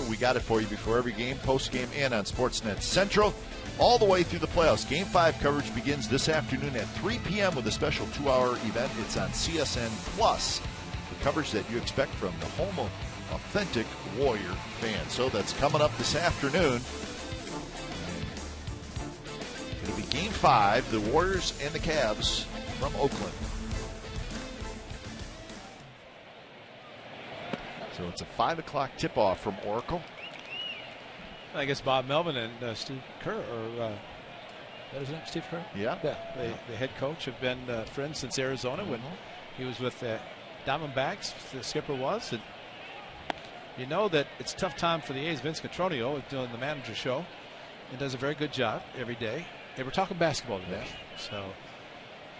We got it for you before every game, post-game, and on Sportsnet Central, all the way through the playoffs. Game 5 coverage begins this afternoon at 3 p.m. with a special 2-hour event. It's on CSN Plus, the coverage that you expect from the home of authentic Warrior fans. So that's coming up this afternoon. It'll be Game 5, the Warriors and the Cavs from Oakland. So it's a 5 o'clock tip-off from Oracle. I guess Bob Melvin and Steve Kerr, or that is it, Steve Kerr? Yeah. The head coach have been friends since Arizona when he was with the Diamondbacks. The skipper was. And you know that it's a tough time for the A's. Vince Cotroneo is doing the manager show and does a very good job every day. They were talking basketball today. So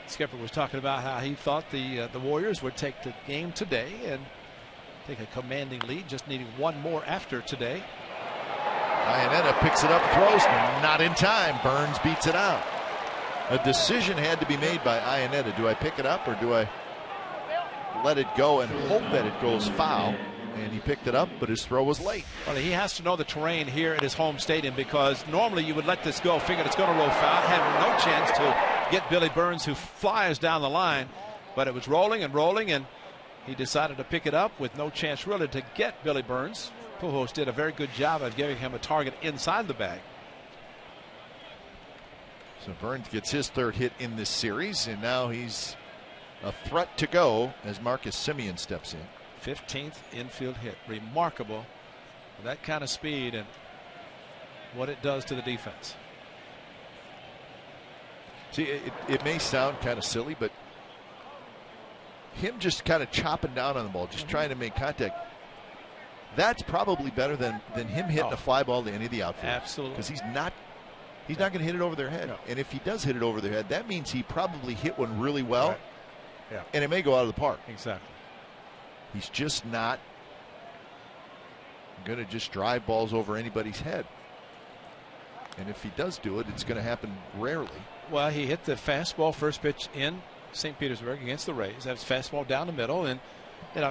skipper was talking about how he thought the Warriors would take the game today and take a commanding lead, just needing one more after today. Iannetta picks it up, throws, not in time. Burns beats it out. A decision had to be made by Iannetta. Do I pick it up or do I let it go and hope that it goes foul? And he picked it up, but his throw was late. Well, he has to know the terrain here at his home stadium, because normally you would let this go, figured it's going to roll foul, had no chance to get Billy Burns, who flies down the line. But it was rolling and rolling, and he decided to pick it up with no chance really to get Billy Burns. Pujols did a very good job of giving him a target inside the bag. So Burns gets his third hit in this series, and now he's a threat to go as Marcus Semien steps in. 15th infield hit. Remarkable. That kind of speed and what it does to the defense. See, it may sound kind of silly, but him just kind of chopping down on the ball, just trying to make contact, that's probably better than him hitting a fly ball to any of the outfielders. Absolutely. Because he's not He's not going to hit it over their head. No. And if he does hit it over their head, that means he probably hit one really well. Right. Yeah. And it may go out of the park. Exactly. He's just not going to just drive balls over anybody's head. And if he does do it, it's going to happen rarely. Well, he hit the fastball first pitch in St. Petersburg against the Rays. That's fastball down the middle, and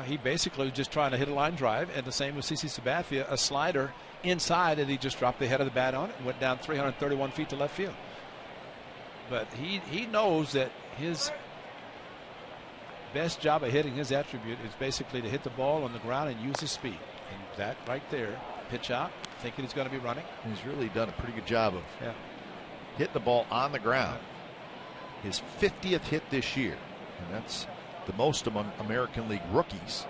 he basically was just trying to hit a line drive. And the same with CC Sabathia, a slider inside, and he just dropped the head of the bat on it and went down 331 feet to left field. But he knows that his best job of hitting, his attribute, is basically to hit the ball on the ground and use his speed. And that right there, pitch out, thinking he's going to be running. He's really done a pretty good job of hitting the ball on the ground. His 50th hit this year, and that's the most among American League rookies.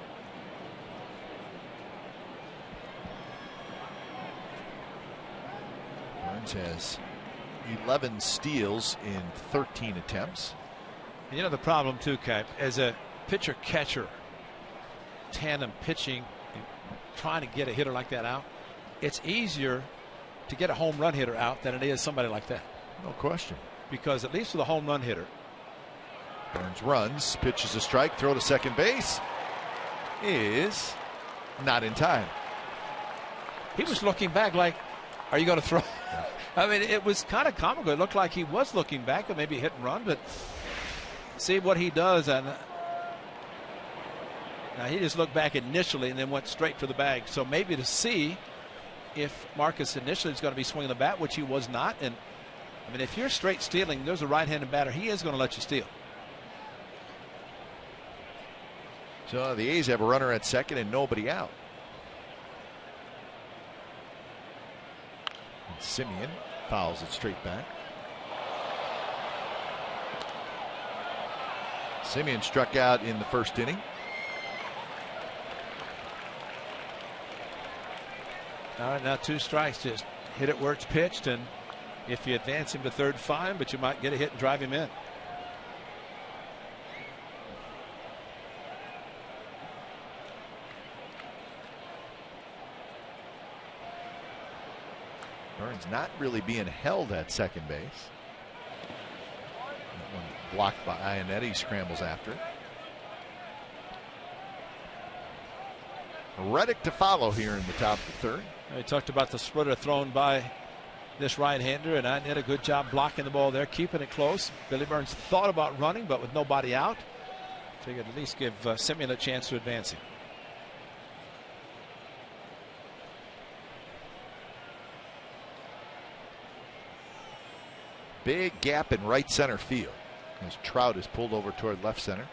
Burns has 11 steals in 13 attempts. And you know the problem too, Cap, as a pitcher catcher tandem pitching and trying to get a hitter like that out, it's easier to get a home run hitter out than it is somebody like that. No question. Because at least with a home run hitter, Burns runs, pitches a strike, throw to second base is not in time. he was looking back like, are you going to throw? I mean, it was kind of comical. It looked like he was looking back and maybe hit and run, but see what he does. And now he just looked back initially and then went straight for the bag. So maybe to see if Marcus initially is going to be swinging the bat, which he was not. And I mean, if you're straight stealing, there's a right-handed batter, he is going to let you steal. So the A's have a runner at second and nobody out. And Simeon fouls it straight back. Simeon struck out in the first inning. All right, now 2 strikes. Just hit it where it's pitched, and if you advance him to third, fine, but you might get a hit and drive him in. Burns not really being held at second base. That one blocked by Ionetti, scrambles after it. Reddick to follow here in the top of the third. We talked about the splitter thrown by this right-hander, and I did a good job blocking the ball there, keeping it close. Billy Burns thought about running, but with nobody out, figured at least give Simeon a chance to advance him. Big gap in right center field as Trout is pulled over toward left center.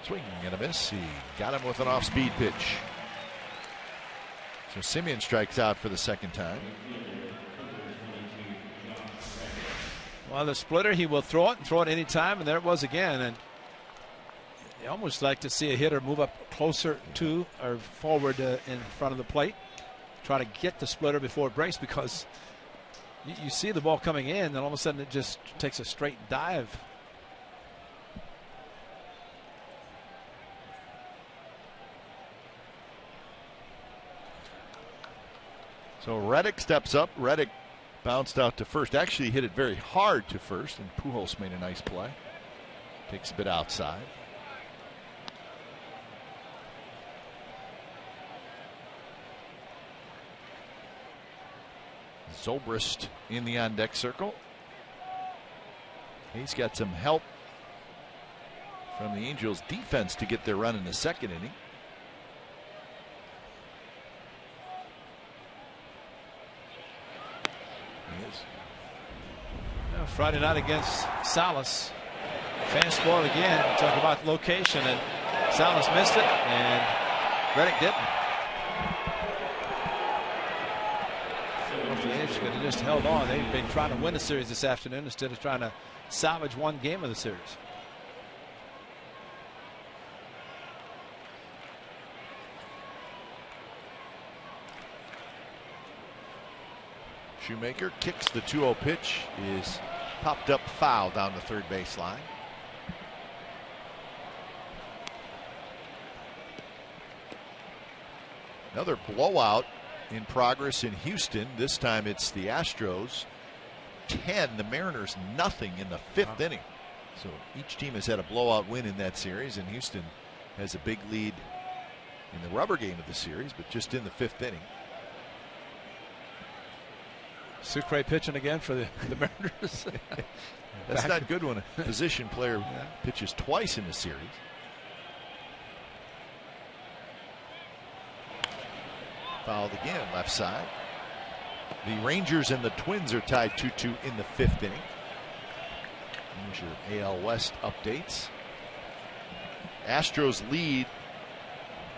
Swinging and a miss. He got him with an off-speed pitch. So Simeon strikes out for the second time. Well, the splitter, he will throw it and throw it anytime, and there it was again. And you almost like to see a hitter move up closer to or forward in front of the plate. Try to get the splitter before it breaks, because you see the ball coming in, and all of a sudden it just takes a straight dive. So Reddick steps up. Reddick bounced out to first. Actually hit it very hard to first, and Pujols made a nice play. Takes a bit outside. Zobrist in the on-deck circle. He's got some help from the Angels defense to get their run in the second inning. Friday night against Salas. Fastball again. Talk about location, and Salas missed it, and Reddick didn't. If the A's could have just held on, they've been trying to win the series this afternoon instead of trying to salvage one game of the series. Shoemaker kicks the 2-0 pitch, is popped up foul down the third base line. Another blowout in progress in Houston. This time it's the Astros 10, the Mariners nothing in the 5th inning. So each team has had a blowout win in that series, and Houston has a big lead in the rubber game of the series, but just in the 5th inning. Sucre pitching again for the Mariners. That's not good when a position player pitches twice in the series. Fouled again, left side. The Rangers and the Twins are tied 2-2 in the 5th inning. Here's your AL West updates. Astros lead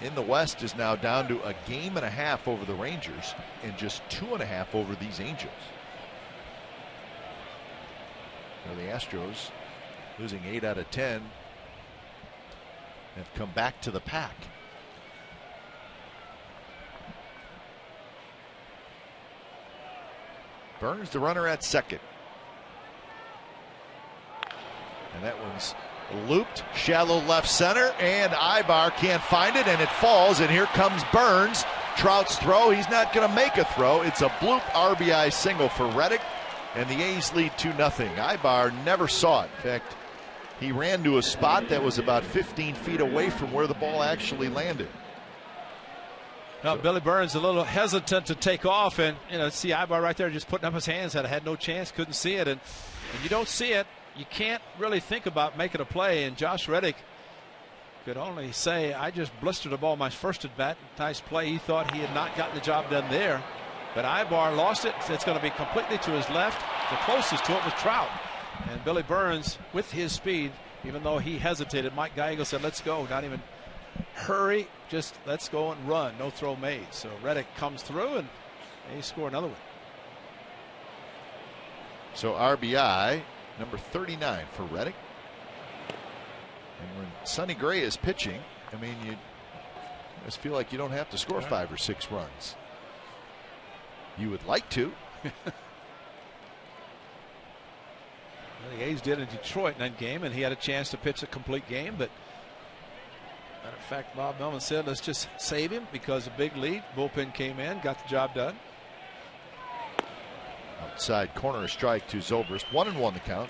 in the West is now down to a game and a half over the Rangers and just 2.5 over these Angels. Now the Astros, losing 8 out of 10, have come back to the pack. Burns the runner at second. And that one's looped, shallow left center, and Ibar can't find it, and it falls, and here comes Burns. Trout's throw, he's not going to make a throw. It's a bloop RBI single for Reddick, and the A's lead 2-0. Ibar never saw it. In fact, he ran to a spot that was about 15 feet away from where the ball actually landed. Now, Billy Burns a little hesitant to take off, and see Ibar right there just putting up his hands. Had no chance, couldn't see it, and you don't see it, you can't really think about making a play. And Josh Reddick could only say, I just blistered the ball my first at bat. Nice play. He thought he had not gotten the job done there, but Ibar lost it. It's going to be completely to his left. The closest to it was Trout, and Billy Burns with his speed, even though he hesitated, Mike Gallego said, let's go, not even hurry, just let's go and run. No throw made. So Reddick comes through, and they score another one. So RBI number 39 for Reddick. And when Sonny Gray is pitching, I mean, you just feel like you don't have to score 5 or 6 runs. You would like to. The A's did in Detroit in that game, and he had a chance to pitch a complete game, but matter of fact, Bob Melvin said, let's just save him because a big lead. Bullpen came in, got the job done. Outside corner, a strike to Zobrist. 1-1 the count.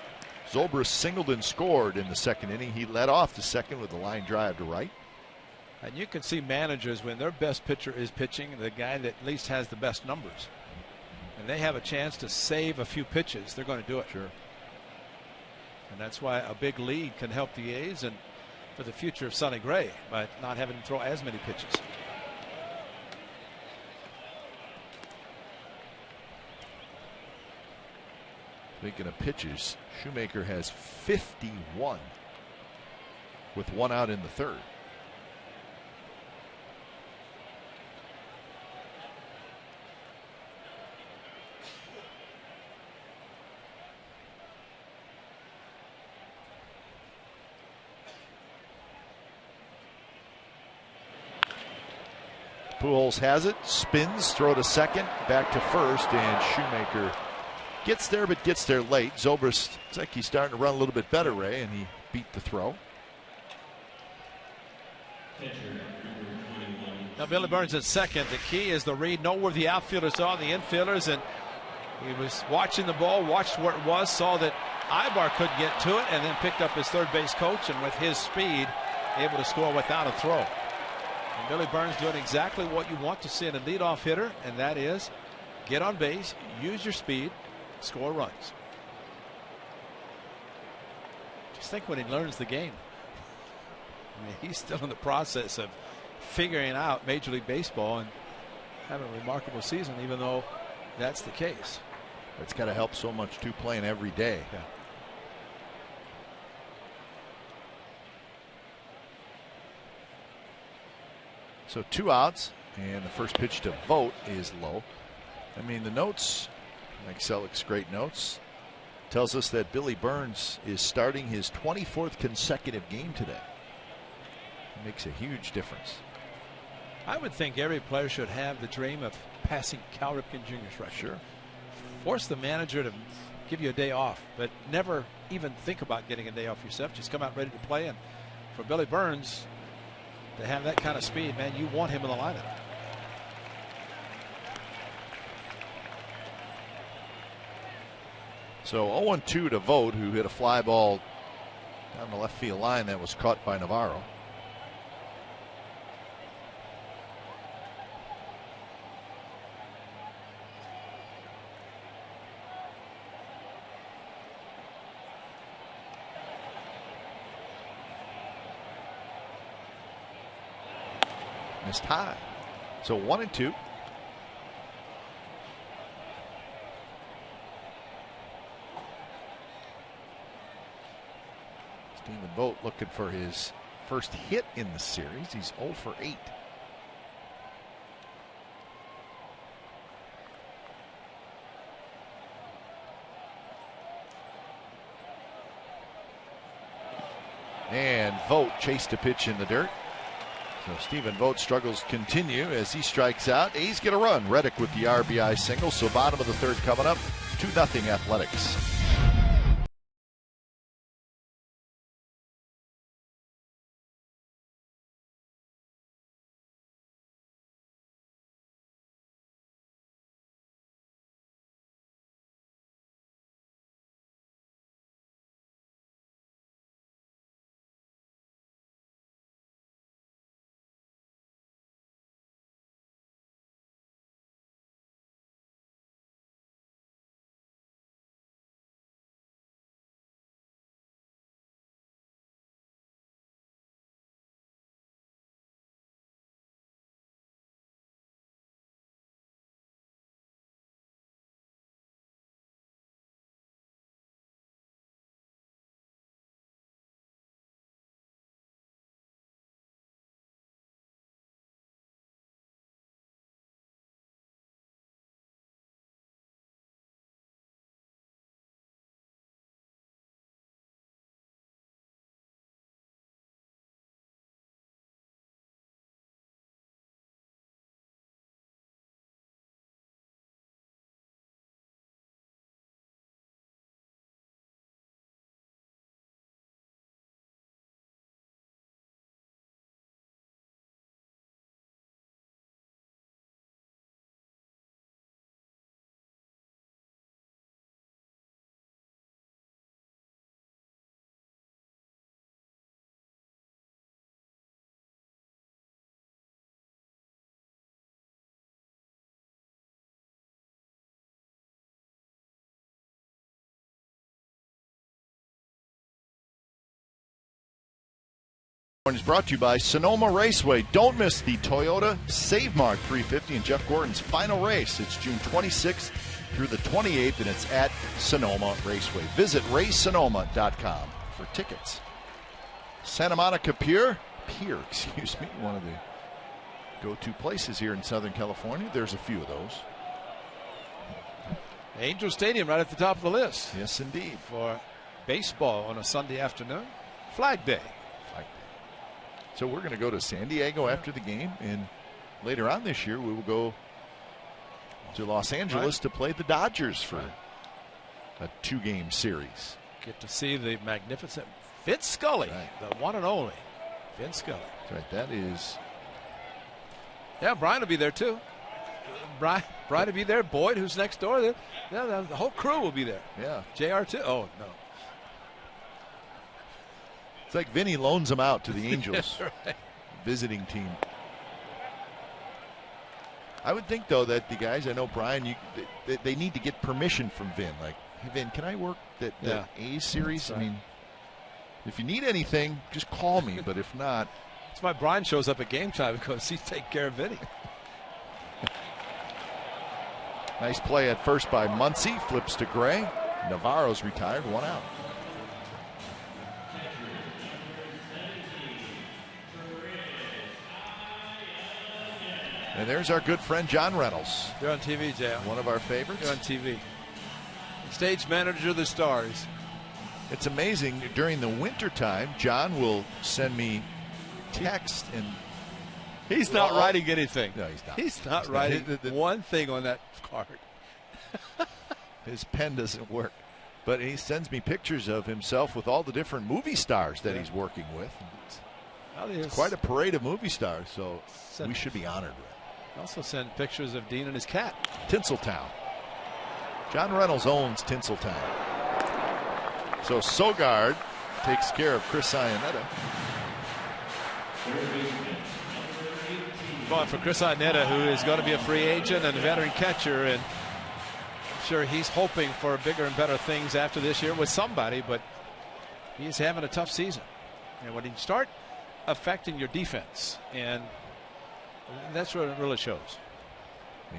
Zobrist singled and scored in the 2nd inning. He led off the 2nd with a line drive to right. And you can see managers, when their best pitcher is pitching, the guy that at least has the best numbers, and they have a chance to save a few pitches, they're going to do it. Sure. And that's why a big lead can help the A's and for the future of Sonny Gray by not having to throw as many pitches. Speaking of pitches, Shoemaker has 51 with 1 out in the 3rd. Pujols has it, spins, throw to second, back to first, and Shoemaker gets there, but gets there late. Zobrist, it's like he's starting to run a little bit better, Ray, and he beat the throw. Now Billy Burns at second. The key is the read, know where the outfielders are, the infielders, and he was watching the ball, watched where it was, saw that Ibar couldn't get to it, and then picked up his third base coach, and with his speed, able to score without a throw. And Billy Burns doing exactly what you want to see in a leadoff hitter, and that is get on base, use your speed, score runs. Just think when he learns the game. I mean, he's still in the process of figuring out Major League Baseball and having a remarkable season, even though that's the case. It's got to help so much too, playing every day. Yeah. So 2 outs, and the first pitch to Vogt is low. I mean, the notes, Mike Selleck's great notes, tells us that Billy Burns is starting his 24th consecutive game today. It makes a huge difference. I would think every player should have the dream of passing Cal Ripken Jr.'s record. Sure. Force the manager to give you a day off, but never even think about getting a day off yourself. Just come out ready to play. And for Billy Burns to have that kind of speed, man, you want him in the lineup. So 0-2 to Vogt, who hit a fly ball down the left field line that was caught by Navarro. Missed high. So 1-2. Steven Vogt looking for his first hit in the series. He's 0 for 8. And Vogt chased a pitch in the dirt. So Steven Vogt's struggles continue as he strikes out. A's get a run. Reddick with the RBI single. So bottom of the third coming up. 2-0 Athletics. Is brought to you by Sonoma Raceway. Don't miss the Toyota Save Mark 350 and Jeff Gordon's final race. It's June 26th through the 28th, and it's at Sonoma Raceway. Visit racesonoma.com for tickets. Santa Monica Pier, one of the go-to places here in Southern California. There's a few of those. Angel Stadium right at the top of the list. Yes, indeed. For baseball on a Sunday afternoon. Flag Day. So we're going to go to San Diego after the game, and later on this year we will go to Los Angeles to play the Dodgers for a 2-game series. Get to see the magnificent Vince Scully, the one and only Vince Scully. That's right. That is. Yeah, Brian will be there too. Brian will be there. Boyd, who's next door. The whole crew will be there. Yeah. JR too. Oh no. It's like Vinny loans them out to the Angels right. visiting team. I would think, though, that the guys, I know Brian, they need to get permission from Vin. Like, hey, Vin, can I work that A's series? Right. I mean, if you need anything, just call me. But if not. That's why Brian shows up at game time, because he's taking care of Vinny. Nice play at first by Muncy. Flips to Gray. Navarro's retired. 1 out. And there's our good friend John Reynolds. You're on TV, Jay. One of our favorites. You're on TV. Stage manager of the Stars. It's amazing. During the wintertime, John will send me text, and he's not writing anything. No, he's not. He's not writing one thing on that card. His pen doesn't work. But he sends me pictures of himself with all the different movie stars that he's working with. It's quite a parade of movie stars, so we should be honored with it. Also send pictures of Dean and his cat. Tinseltown. John Reynolds owns Tinseltown. So Sogard takes care of Chris Iannetta. Going for Chris Iannetta, who is going to be a free agent and a veteran catcher, and I'm sure he's hoping for bigger and better things after this year with somebody, but he's having a tough season. And when you start affecting your defense, and that's what it really shows.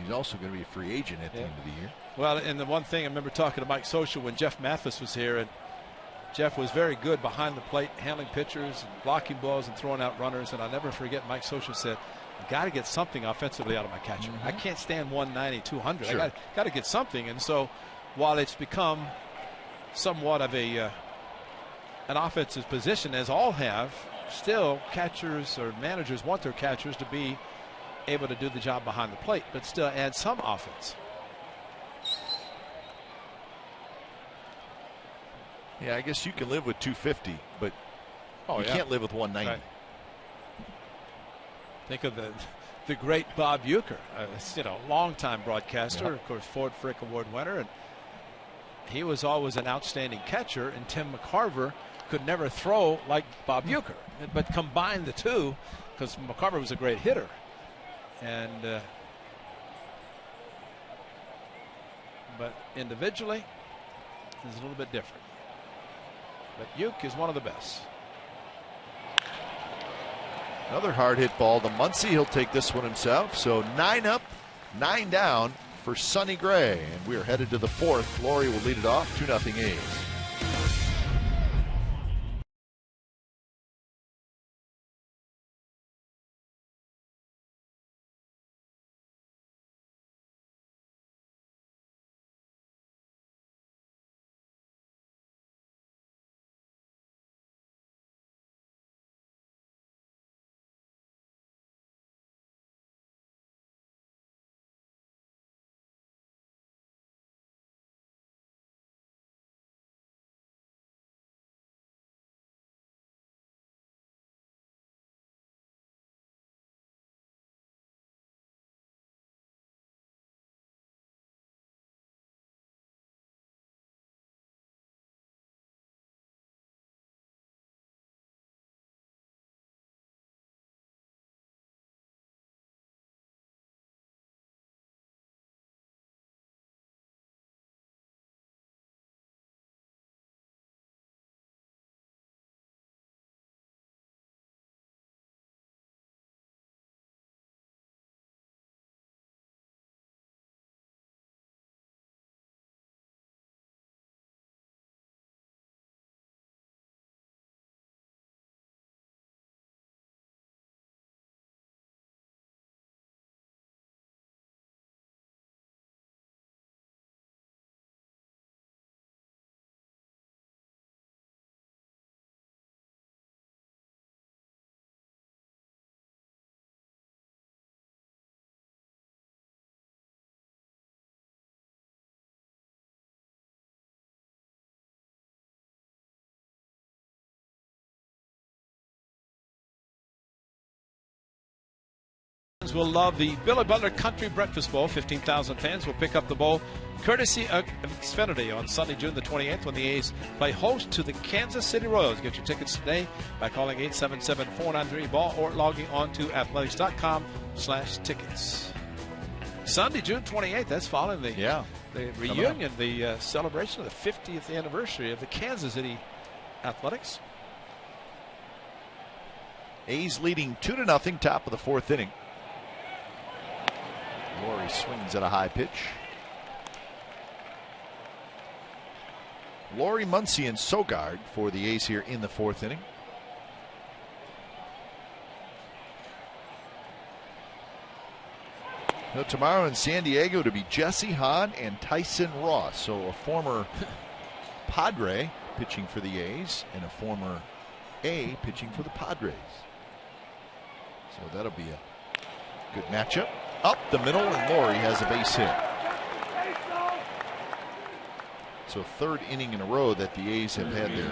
He's also going to be a free agent at the end of the year. Well, and the one thing I remember talking to Mike Social when Jeff Mathis was here, and Jeff was very good behind the plate, handling pitchers, and blocking balls, and throwing out runners. And I'll never forget Mike Social said, "I got to get something offensively out of my catcher. I can't stand 190, 200. Sure. I got to get something." And so, while it's become somewhat of an offensive position, as all have, still catchers or managers want their catchers to be able to do the job behind the plate, but still add some offense. Yeah, I guess you can live with 250, but you can't live with 190. Right. Think of the great Bob Uecker, longtime broadcaster, of course, Ford Frick Award winner, and he was always an outstanding catcher. And Tim McCarver could never throw like Bob Uecker, but combine the two, because McCarver was a great hitter, and but individually, it's a little bit different. But Ueck is one of the best. Another hard hit ball to Muncy. He'll take this one himself. So 9 up, 9 down for Sonny Gray. And we're headed to the 4th. Laurie will lead it off, 2-0 A's. Will love the Billy Butler Country Breakfast Bowl. 15,000 fans will pick up the bowl courtesy of Xfinity on Sunday, June the 28th, when the A's play host to the Kansas City Royals. Get your tickets today by calling 877-493-BALL or logging on to athletics.com/tickets. Sunday, June 28th, that's following the reunion, the celebration of the 50th anniversary of the Kansas City Athletics. A's leading 2-0, top of the 4th inning. Laurie swings at a high pitch. Laurie, Muncy, and Sogard for the A's here in the 4th inning. Now, tomorrow in San Diego to be Jesse Hahn and Tyson Ross. So a former Padre pitching for the A's and a former A pitching for the Padres. So that'll be a good matchup. Up the middle, and Laurie has a base hit. So 3rd inning in a row that the A's have had their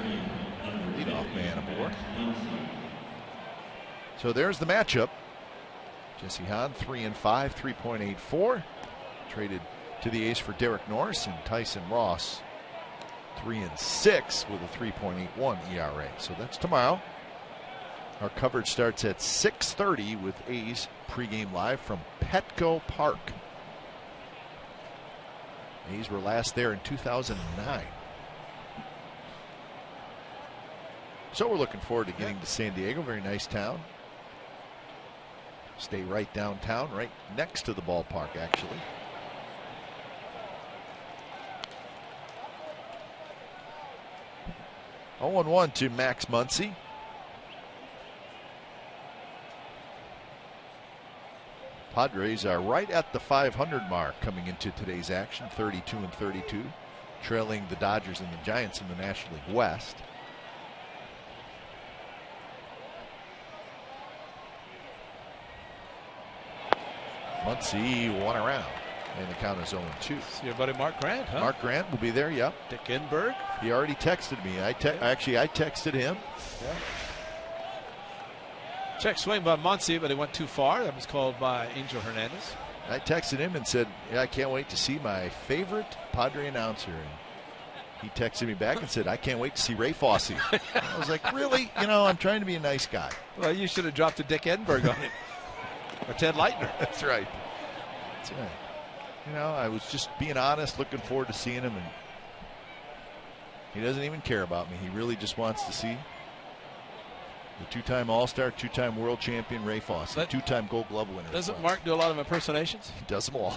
leadoff man aboard. So there's the matchup. Jesse Hahn, 3-5, 3.84. Traded to the A's for Derek Norris, and Tyson Ross 3-6 with a 3.81 ERA. So that's tomorrow. Our coverage starts at 6:30 with A's pregame live from Petco Park. A's were last there in 2009. So we're looking forward to getting to San Diego. Very nice town. Stay right downtown, right next to the ballpark, actually. Oh, 0-1 to Max Muncy. Padres are right at the 500 mark coming into today's action, 32-32, trailing the Dodgers and the Giants in the National League West. Muncy one around, and the count is 0-2. See your buddy Mark Grant, huh? Mark Grant will be there, yep. Dick Enberg. He already texted me. I texted him. Yeah. Check swing by Muncy, but he went too far. That was called by Angel Hernandez. I texted him and said, yeah, I can't wait to see my favorite Padre announcer. And he texted me back and said, I can't wait to see Ray Fosse. I was like, really? You know, I'm trying to be a nice guy. Well, you should have dropped a Dick Enberg on him. Or Ted Leitner. That's right. That's right. You know, I was just being honest, looking forward to seeing him. And he doesn't even care about me. He really just wants to see the two-time All-Star, two-time world champion Ray Fosse, two-time Gold Glove winner. Doesn't Mark do a lot of impersonations? He does them all.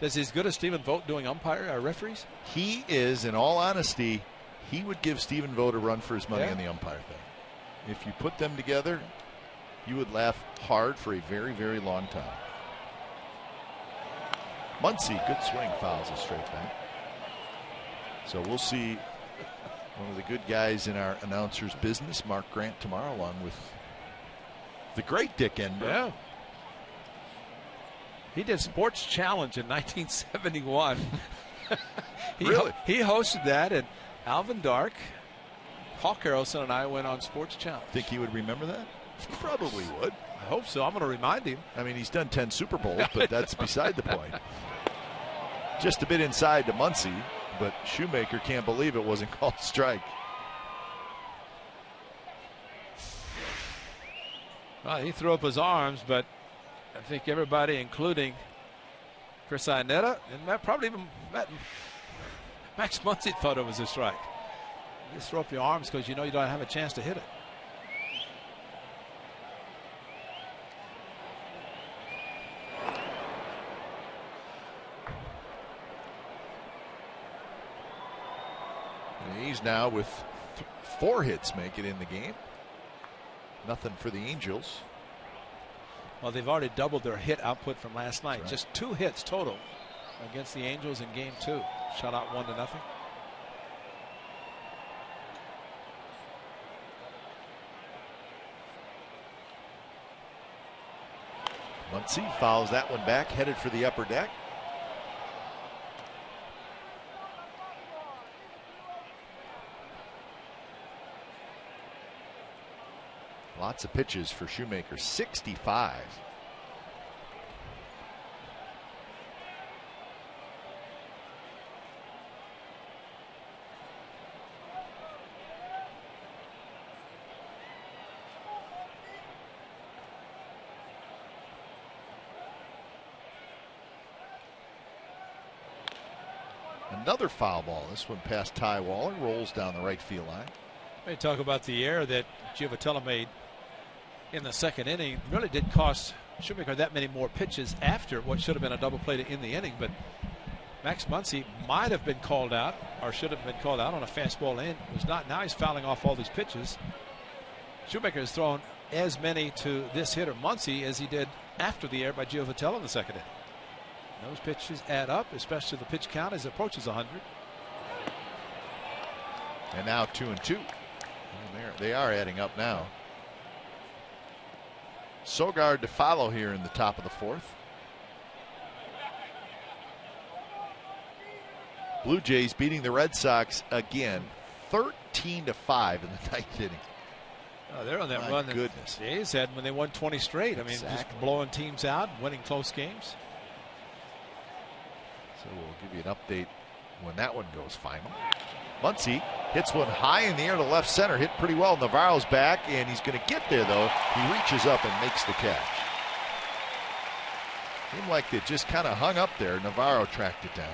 Does he as good as Stephen Vogt doing umpire or referees? He is, in all honesty, he would give Stephen Vogt a run for his money on the umpire thing. If you put them together, you would laugh hard for a very, very long time. Muncy, good swing, fouls it straight back. So we'll see one of the good guys in our announcer's business, Mark Grant, tomorrow, along with the great Dick Enberg. Yeah. He did Sports Challenge in 1971. Really? He hosted that, and Alvin Dark, Hawk Harrelson, and I went on Sports Challenge. Think he would remember that? He probably would. I hope so. I'm going to remind him. I mean, he's done 10 Super Bowls, but that's beside the point. Just a bit inside to Muncy, but Shoemaker can't believe it wasn't called strike. Well, he threw up his arms, but I think everybody, including Chris Iannetta, and probably even Max Muncy, thought it was a strike. You just throw up your arms because you know you don't have a chance to hit it. He's now with 4 hits make it in the game. Nothing for the Angels. Well, they've already doubled their hit output from last night. Right. Just 2 hits total against the Angels in game 2. Shut out 1-0. Muncy fouls that one back, headed for the upper deck. Lots of pitches for Shoemaker, 65. Another foul ball. This one past Ty Waller, rolls down the right field line. Let me talk about the error that Giovatello made in the second inning. Really did cost Shoemaker that many more pitches after what should have been a double play in the inning. But Max Muncy might have been called out, or should have been called out on a fastball in. Was not. Now he's fouling off all these pitches. Shoemaker has thrown as many to this hitter Muncy as he did after the error by Giovatello in the second inning. Those pitches add up, especially the pitch count as it approaches 100. And now 2-2. They are adding up now. Sogard to follow here in the top of the 4th. Blue Jays beating the Red Sox again, 13-5 in the 9th inning. Oh, they're on that My run. goodness. The A's had when they won 20 straight. I mean, just blowing teams out, winning close games. So we'll give you an update when that one goes final. Muncy hits one high in the air to left center, hit pretty well. Navarro's back, and he's going to get there, though. He reaches up and makes the catch. Seemed like it just kind of hung up there. Navarro tracked it down.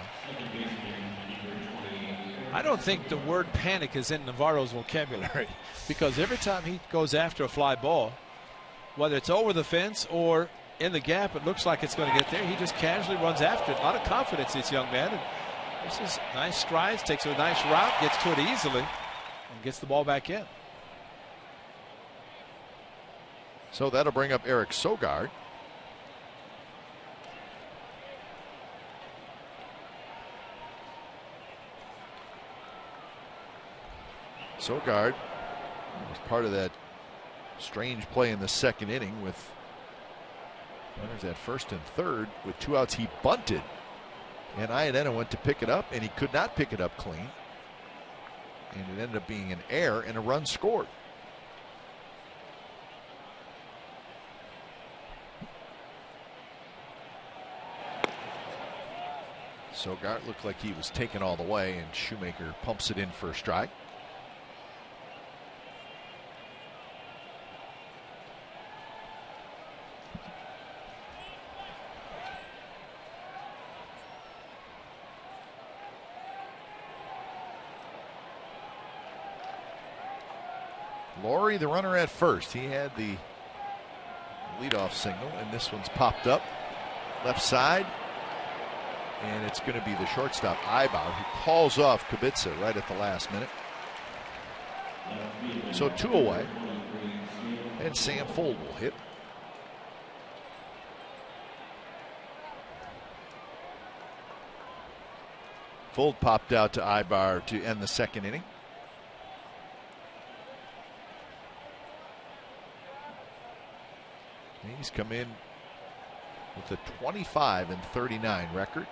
I don't think the word panic is in Navarro's vocabulary, because every time he goes after a fly ball, whether it's over the fence or in the gap, it looks like it's going to get there. He just casually runs after it. A lot of confidence, this young man. And this is nice strides, takes a nice route, gets to it easily, and gets the ball back in. So that'll bring up Eric Sogard. Sogard was part of that strange play in the second inning with runners at first and third. With 2 outs, he bunted, and Iannetta went to pick it up, and he could not pick it up clean, and it ended up being an error and a run scored. Sogard looked like he was taken all the way, and Shoemaker pumps it in for a strike. Laurie, the runner at first. He had the leadoff signal, and this one's popped up left side, and it's going to be the shortstop Ibar, who calls off Kubica right at the last minute. So 2 away, and Sam Fuld will hit. Fuld popped out to Ibar to end the second inning. He's come in with a 25-39 record,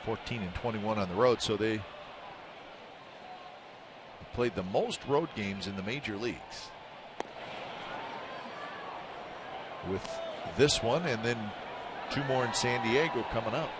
14-21 on the road. So they played the most road games in the major leagues, with this one and then 2 more in San Diego coming up.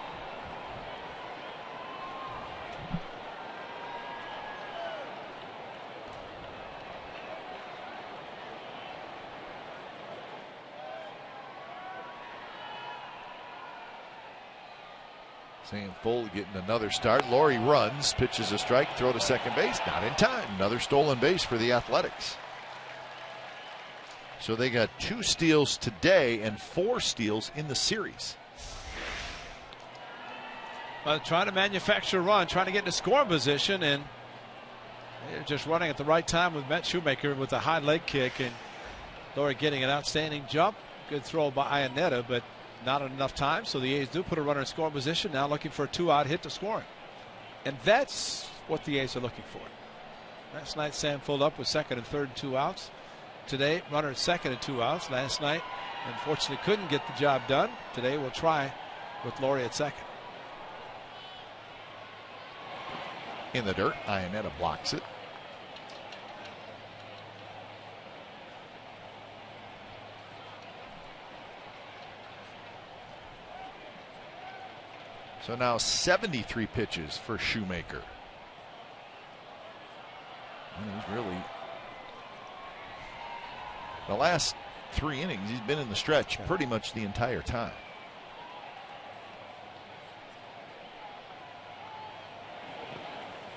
Sam Fuld getting another start. Laurie runs, pitches a strike, throw to second base, not in time. Another stolen base for the Athletics. So they got 2 steals today and 4 steals in the series. Well, trying to manufacture a run, trying to get into scoring position, and they're just running at the right time with Matt Shoemaker with a high leg kick, and Laurie getting an outstanding jump. Good throw by Iannetta, but not enough time, so the A's do put a runner in scoring position, now looking for a 2-out hit to score. And that's what the A's are looking for. Last night, Sam Fuld up with second and third and 2 outs. Today, runner at second and 2 outs. Last night, unfortunately, couldn't get the job done. Today, we'll try with Laurie at second. In the dirt, Iannetta blocks it. So now 73 pitches for Shoemaker. And he's really, the last 3 innings, he's been in the stretch pretty much the entire time.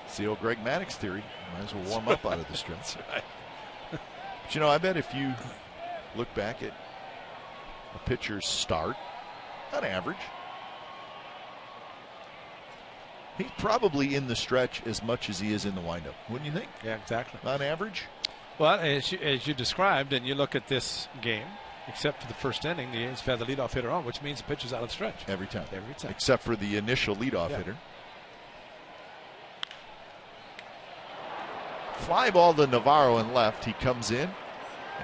It's the old Greg Maddux theory. Might as well warm up out of the stretch. Right. But you know, I bet if you look back at a pitcher's start, on average, he's probably in the stretch as much as he is in the windup, wouldn't you think? Yeah, exactly. On average? Well, as you described, and you look at this game, except for the first inning, the A's have had the leadoff hitter on, which means the pitcher's out of the stretch. Every time. Every time. Except for the initial leadoff hitter. Fly ball to Navarro in left. He comes in,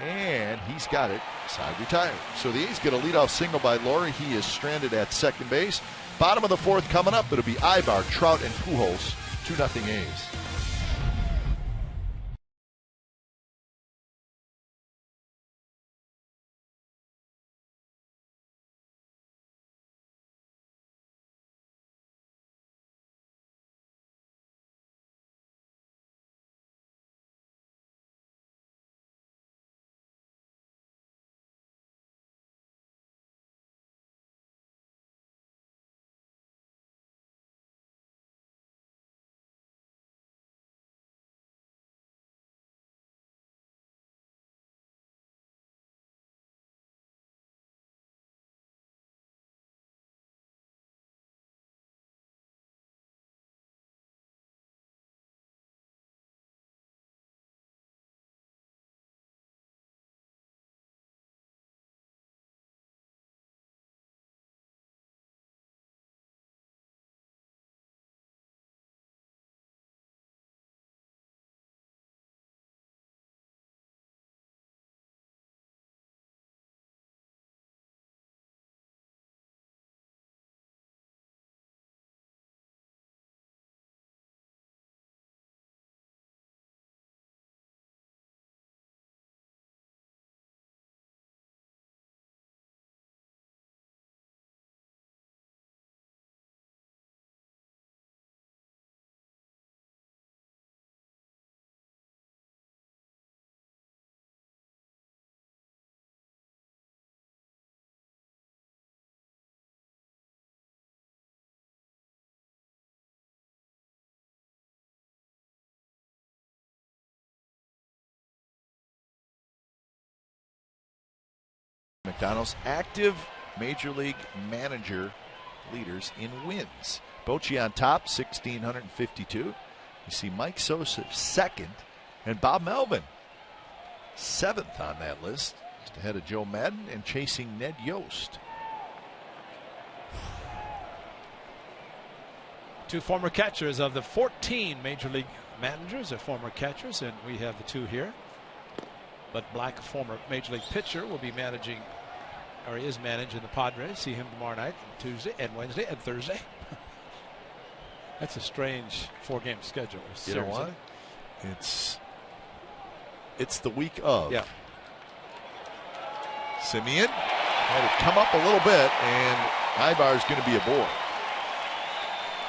and he's got it. Side retired. So the A's get a leadoff single by Laurie. He is stranded at second base. Bottom of the 4th coming up. It'll be Ibar, Trout, and Pujols. 2-0 A's. McDonald's active Major League Manager leaders in wins. Bochy on top, 1,652. You see Mike Sosa second, and Bob Melvin seventh on that list, just ahead of Joe Madden and chasing Ned Yost. Two former catchers of the 14 Major League managers are former catchers, and we have the two here. But Black, a former Major League pitcher, will be managing, or he is managing the Padres. See him tomorrow night, Tuesday and Wednesday and Thursday. That's a strange 4-game schedule. You know what? It's the week of. Yeah. Simeon had it come up a little bit, and Ibar's going to be aboard.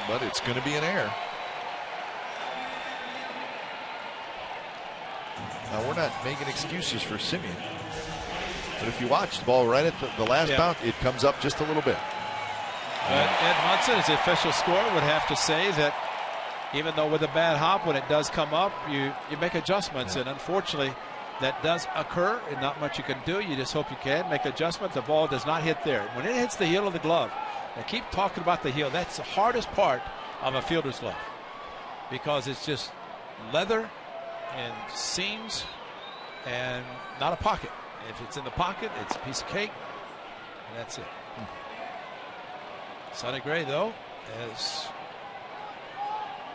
But it's going to be an error. Now, we're not making excuses for Simeon. But if you watch the ball right at the last bounce, it comes up just a little bit. Ed Munson, as the official scorer, would have to say that even though with a bad hop, when it does come up, you make adjustments. And unfortunately, that does occur, and not much you can do. You just hope you can make adjustment. The ball does not hit there. When it hits the heel of the glove, I keep talking about the heel. That's the hardest part of a fielder's glove, because it's just leather and seams and not a pocket. If it's in the pocket, it's a piece of cake, and that's it. Sonny Gray, though, has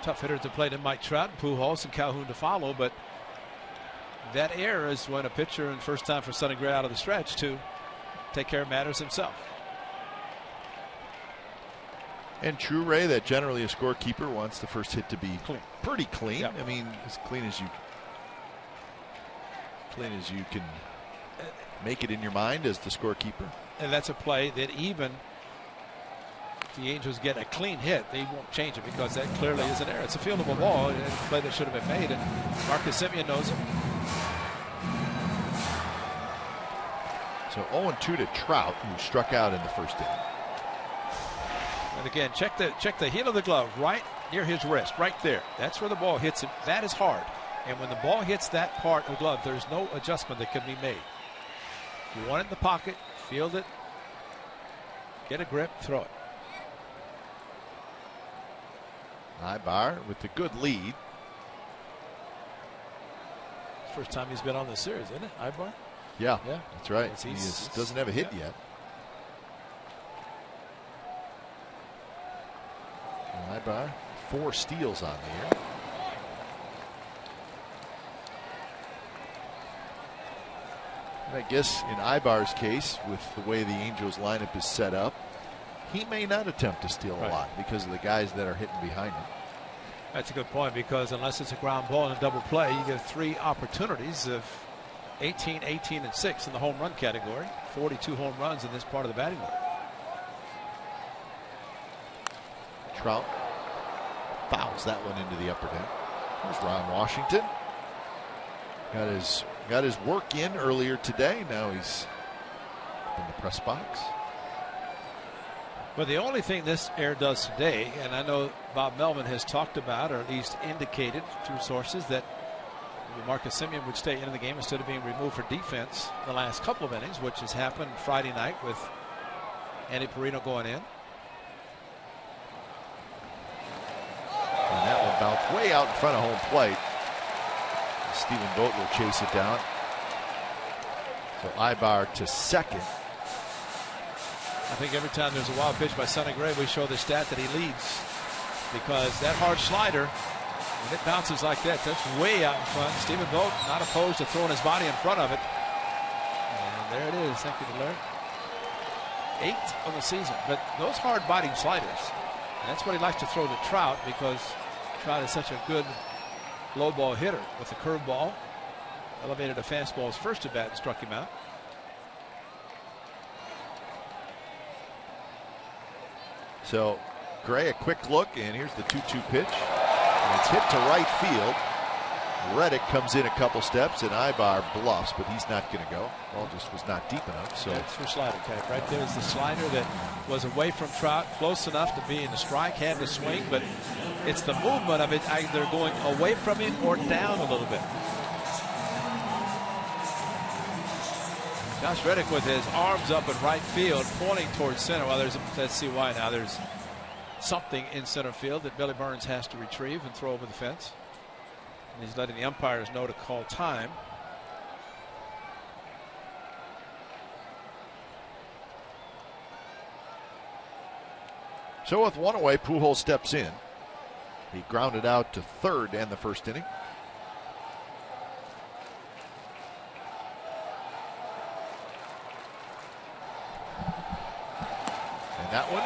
tough hitters to play than Mike Trout, Pujols, and Calhoun to follow, but that error is when a pitcher, and first time for Sonny Gray out of the stretch, to take care of matters himself. And true, Ray, that generally a scorekeeper wants the first hit to be pretty clean. Yep. I mean, as clean as you can make it in your mind as the scorekeeper. And that's a play that even if the Angels get a clean hit, they won't change it, because that clearly is an error. It's a fieldable ball, and it's a play that should have been made, and Marcus Semien knows it. So 0-2 to Trout, who struck out in the first inning. And again, check the heel of the glove right near his wrist, right there. That's where the ball hits him. That is hard. And when the ball hits that part of the glove, there's no adjustment that can be made. You want it in the pocket, field it, get a grip, throw it. Ibar with a good lead. First time he's been on the series, isn't it, Ibar? Yeah, that's right. He doesn't have a hit yet. Ibar, 4 steals on the year. And I guess in Ibar's case, with the way the Angels lineup is set up, he may not attempt to steal a lot because of the guys that are hitting behind him. That's a good point, because unless it's a ground ball and a double play, you get 3 opportunities of 18, 18, and 6 in the home run category. 42 home runs in this part of the batting order. Trout fouls that one into the upper deck. There's Ron Washington. Got his work in earlier today. Now he's in the press box. But the only thing this error does today, and I know Bob Melvin has talked about, or at least indicated through sources, that Marcus Semien would stay in the game instead of being removed for defense the last couple of innings, which has happened Friday night with Andy Perino going in. And that one bounced way out in front of home plate. Stephen Vogt will chase it down. So Ibar to second. I think every time there's a wild pitch by Sonny Gray, we show the stat that he leads, because that hard slider, when it bounces like that, that's way out in front. Stephen Vogt not opposed to throwing his body in front of it. And there it is. Thank you, Larry. 8th of the season. But those hard biting sliders, that's what he likes to throw to Trout, because Trout is such a good low ball hitter with the curve ball. Elevated a fastball his first at bat and struck him out. So Gray, a quick look, and here's the 2-2 pitch. And it's hit to right field. Reddick comes in a couple steps, and Ibar bluffs, but he's not going to go. Ball just was not deep enough. So that's for slider type. Right there's the slider that was away from Trout, close enough to be in the strike, had to swing, but it's the movement of it either going away from him or down a little bit. Josh Reddick with his arms up in right field, pointing towards center. Well, let's see why now. There's something in center field that Billy Burns has to retrieve and throw over the fence. And he's letting the umpires know to call time. So with one away, Pujols steps in. He grounded out to third in the first inning. And that one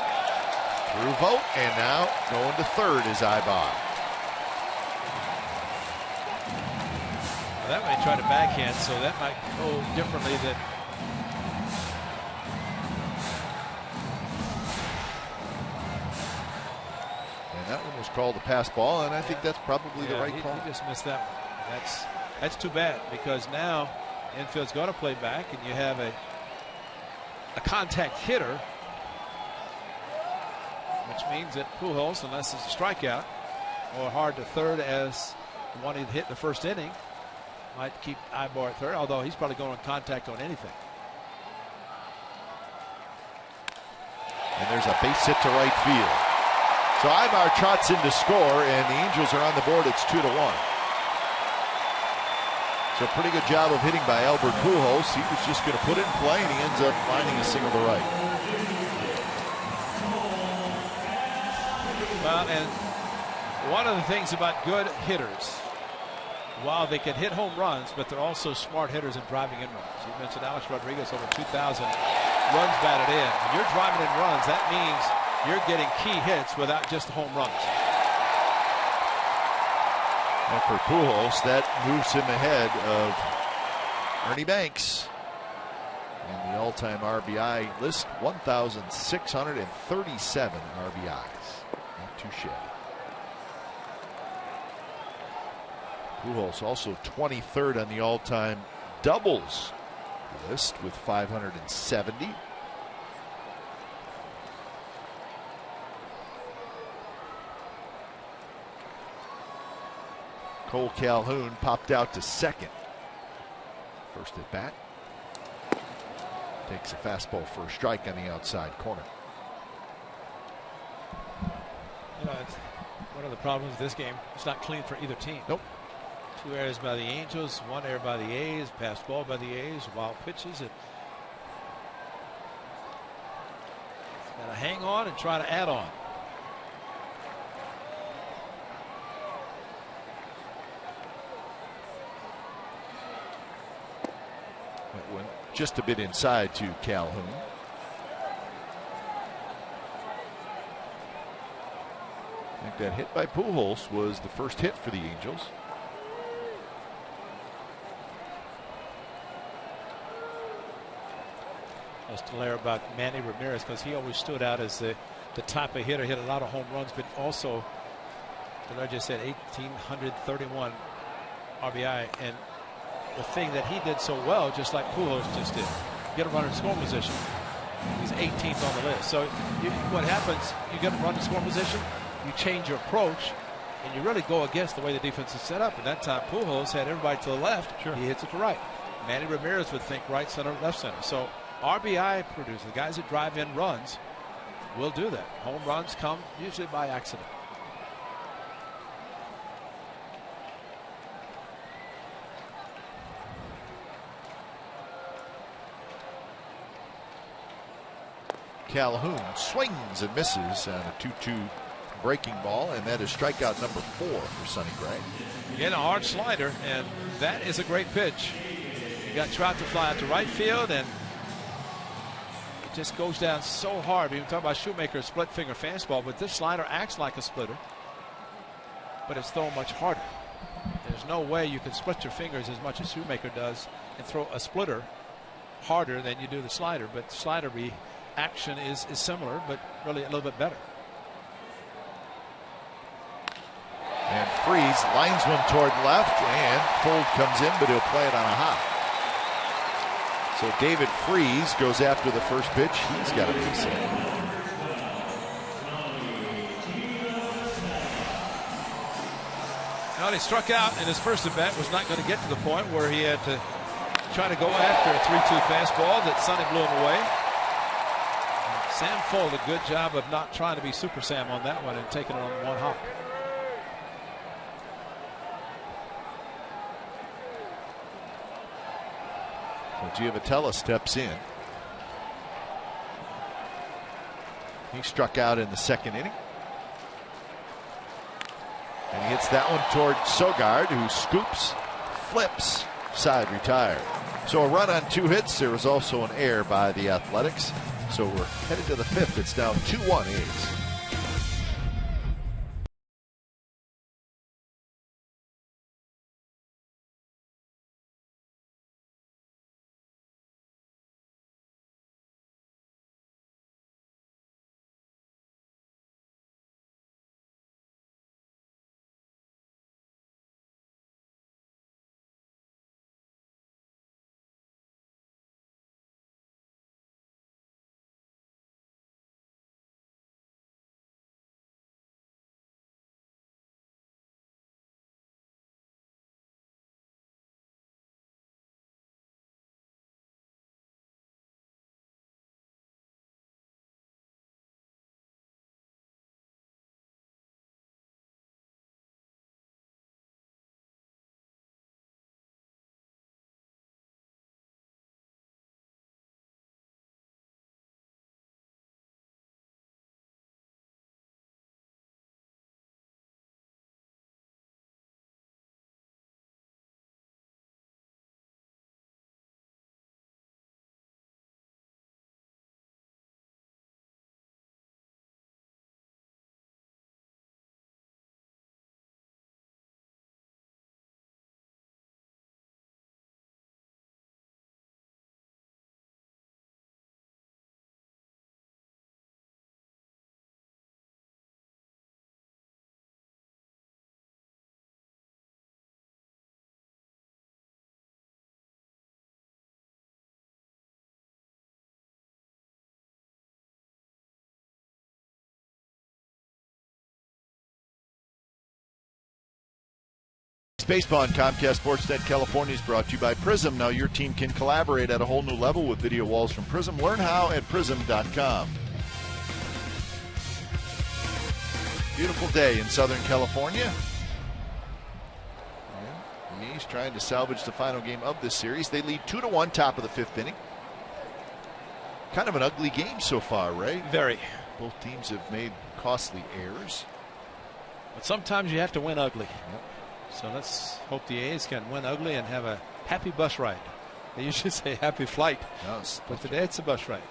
through Vogt, and now going to third is Ibar. Well, that way he tried to backhand, so that might go differently than. That one was called a pass ball, and I think that's probably the right call. He just missed that one. That's too bad, because now infield's going to play back, and you have a contact hitter, which means that Pujols, unless it's a strikeout or hard to third as the one he hit in the first inning, might keep Ibar at third, although he's probably going on contact on anything. And there's a base hit to right field. So Ibar trots in to score, and the Angels are on the board. It's 2-1. So pretty good job of hitting by Albert Pujols. He was just going to put it in play, and he ends up finding a single to right. Well, and one of the things about good hitters, while they can hit home runs, but they're also smart hitters in driving in runs. You mentioned Alex Rodriguez, over 2,000 runs batted in. When you're driving in runs, that means you're getting key hits without just home runs. And for Pujols, that moves him ahead of Ernie Banks in the all-time RBI list, 1,637 RBIs. Not too shabby. Pujols also 23rd on the all-time doubles list with 570. Cole Calhoun popped out to second. First at bat. Takes a fastball for a strike on the outside corner. You know, one of the problems with this game, it's not clean for either team. Nope. 2 errors by the Angels, 1 error by the A's, passed ball by the A's, wild pitches. Got to hang on and try to add on. That went just a bit inside to Calhoun. I think that hit by Pujols was the first hit for the Angels. Just to layer about Manny Ramirez, because he always stood out as the type of hitter, hit a lot of home runs, but also, as I just said, 1,831 RBI. And the thing that he did so well, just like Pujols just did, get a runner in scoring position. He's 18th on the list. So what happens, you get a runner in scoring position, you change your approach, and you really go against the way the defense is set up. And that time Pujols had everybody to the left. Sure. He hits it to right. Manny Ramirez would think right center, left center. So RBI producers, the guys that drive in runs, will do that. Home runs come usually by accident. Calhoun swings and misses on a 2-2 breaking ball, and that is strikeout number 4 for Sonny Gray. Again, a hard slider, and that is a great pitch. You got Trout to fly out to right field, and it just goes down so hard. We were talking about Shoemaker's split finger fastball, but this slider acts like a splitter, but it's thrown much harder. There's no way you can split your fingers as much as Shoemaker does and throw a splitter harder than you do the slider, but the slider action is similar, but really a little bit better. And Freese lines one toward left, and Fold comes in, but he'll play it on a hop. So David Freese goes after the first pitch. He's got a base hit. Well, he struck out in his first at bat, was not going to get to the point where he had to Trying to go after a 3-2 fastball that Sonny blew him away. Sam Fuld, a good job of not trying to be Super Sam on that one and taking it on one hop. So Giovitella steps in. He struck out in the second inning. And he hits that one toward Sogard, who scoops, flips, side retired. So a run on 2 hits. There was also an error by the Athletics. So we're headed to the 5th. It's now 2-1 A's. Baseball on Comcast Sportsnet California is brought to you by Prism. Now your team can collaborate at a whole new level with video walls from Prism. Learn how at Prism.com. Beautiful day in Southern California. And he's trying to salvage the final game of this series. They lead 2-1, top of the 5th inning. Kind of an ugly game so far, Ray. Very. Both teams have made costly errors. But sometimes you have to win ugly. Yep. So let's hope the A's can win ugly and have a happy bus ride. They usually say happy flight, but today it's a bus ride.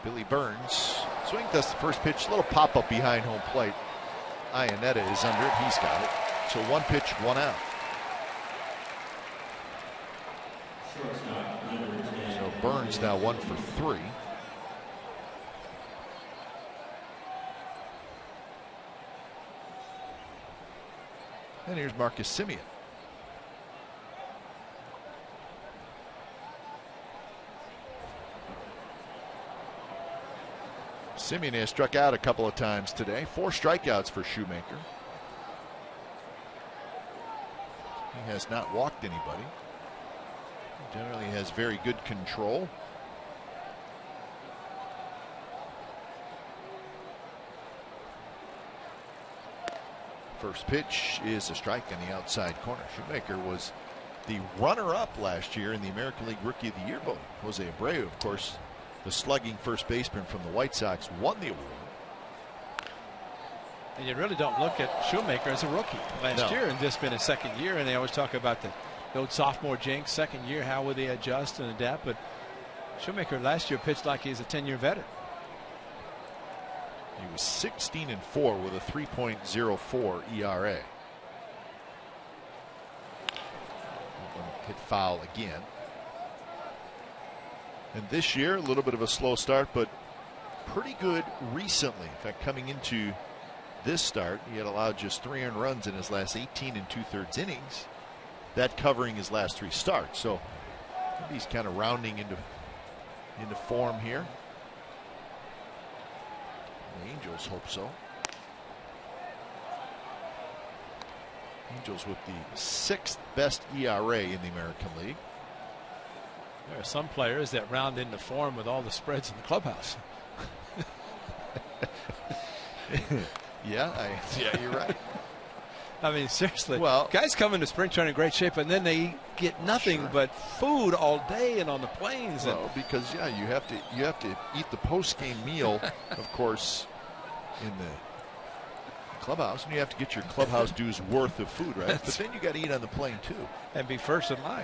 Billy Burns swing does the first pitch, a little pop up behind home plate. Iannetta is under it. He's got it. So 1 pitch, 1 out. So Burns now 1 for 3. And here's Marcus Semien. Semien has struck out a couple of times today. 4 strikeouts for Shoemaker. He has not walked anybody. He generally has very good control. First pitch is a strike on the outside corner. Shoemaker was the runner-up last year in the American League Rookie of the Year vote. Jose Abreu, of course, the slugging first baseman from the White Sox, won the award. And you really don't look at Shoemaker as a rookie last year, and just been his second year. And they always talk about the old sophomore jinx, second year, how would they adjust and adapt? But Shoemaker last year pitched like he's a 10-year veteran. He was 16-4 with a 3.04 ERA. Hit foul again. And this year, a little bit of a slow start, but pretty good recently. In fact, coming into this start, he had allowed just 3 earned runs in his last 18 2/3 innings. That covering his last 3 starts. So maybe he's kind of rounding into form here. The Angels hope so. Angels with the 6th best ERA in the American League. There are some players that round into form with all the spreads in the clubhouse. Yeah, you're right. I mean, seriously. Well, guys come into spring training in great shape, and then they get nothing but food all day and on the planes. Well, because you have to eat the post-game meal, of course, in the clubhouse, and you have to get your clubhouse dues worth of food, right? But then you got to eat on the plane too, and be first in line.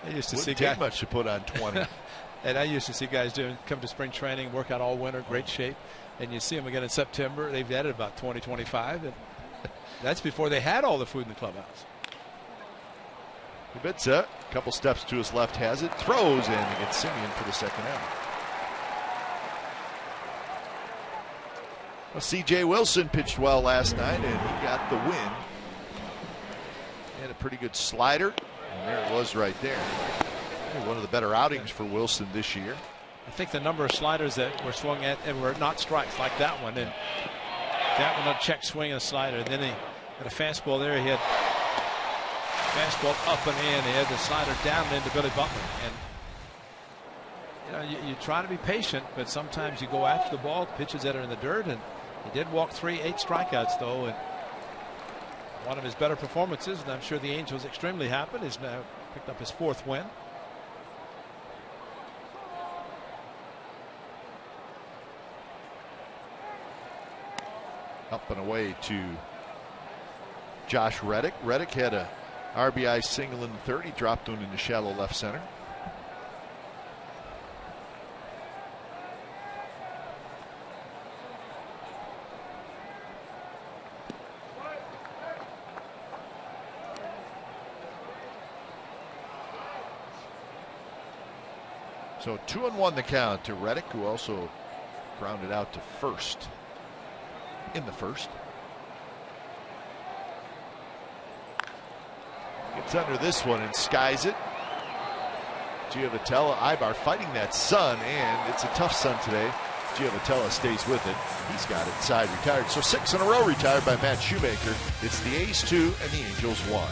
I used to see guys much to put on 20. And I used to see guys come to spring training, work out all winter, great shape. And you see them again in September. They've added about 20, 25. And that's before they had all the food in the clubhouse. Kubica, a couple steps to his left, has it, throws, and he gets Semien for the second out. Well, C.J. Wilson pitched well last night, and he got the win. He had a pretty good slider, and there it was right there. One of the better outings for Wilson this year. I think the number of sliders that were swung at and were not strikes like that one, and that one a check swing and a slider. And then he had a fastball there. He had fastball up and in. He had the slider down and into Billy Butler. And you try to be patient, but sometimes you go after the ball, pitches that are in the dirt. And he did walk 8 strikeouts though, and one of his better performances. And I'm sure the Angels extremely happy. He's now picked up his 4th win. Up and away to Josh Reddick. Reddick had a RBI single in the 3rd. He dropped one into shallow left center. So 2-1 the count to Reddick, who also grounded out to first in the 1st. Gets under this one and skies it. Giovatello, Ibar fighting that sun, and it's a tough sun today. Giovatello stays with it. He's got it side retired. So 6 in a row retired by Matt Shoemaker. It's the A's 2 and the Angels 1.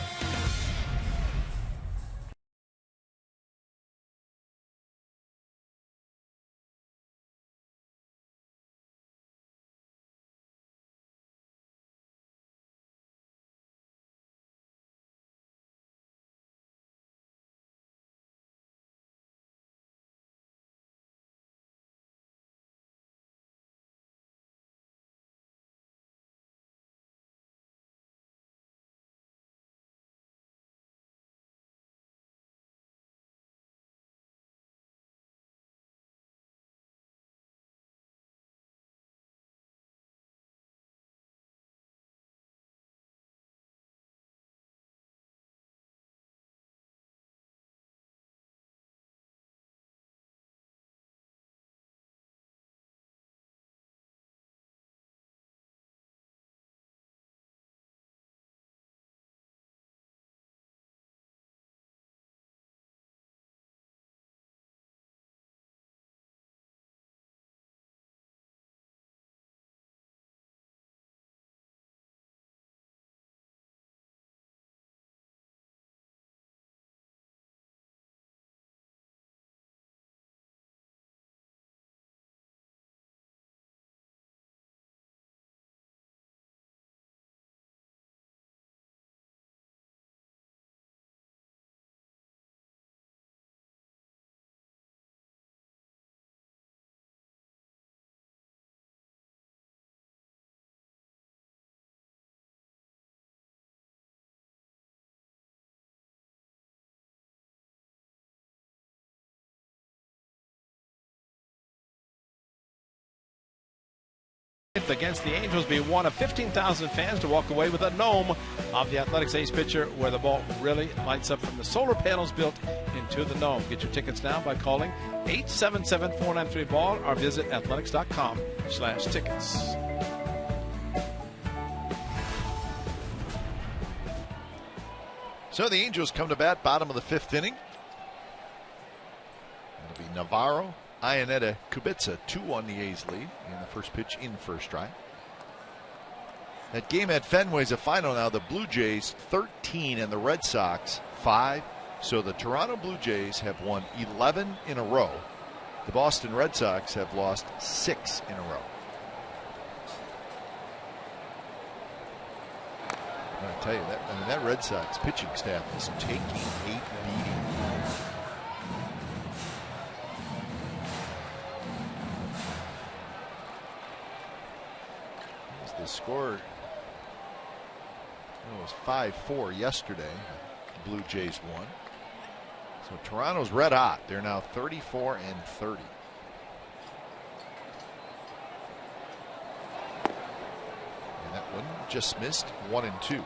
Against the Angels, be one of 15,000 fans to walk away with a gnome of the Athletics A's pitcher, where the ball really lights up from the solar panels built into the gnome. Get your tickets now by calling 877-493-BALL or visit athletics.com/tickets. So the Angels come to bat, bottom of the 5th inning. It'll be Navarro, Iannetta, Kubica, 2-1 the A's lead, and the first pitch in first strike. That game at Fenway's a final now. The Blue Jays 13 and the Red Sox 5. So the Toronto Blue Jays have won 11 in a row. The Boston Red Sox have lost 6 in a row. I tell you that, I mean, that Red Sox pitching staff is taking a beating. The score, it was 5-4 yesterday. The Blue Jays won. So Toronto's red hot. They're now 34 and 30. And that one just missed 1 and 2.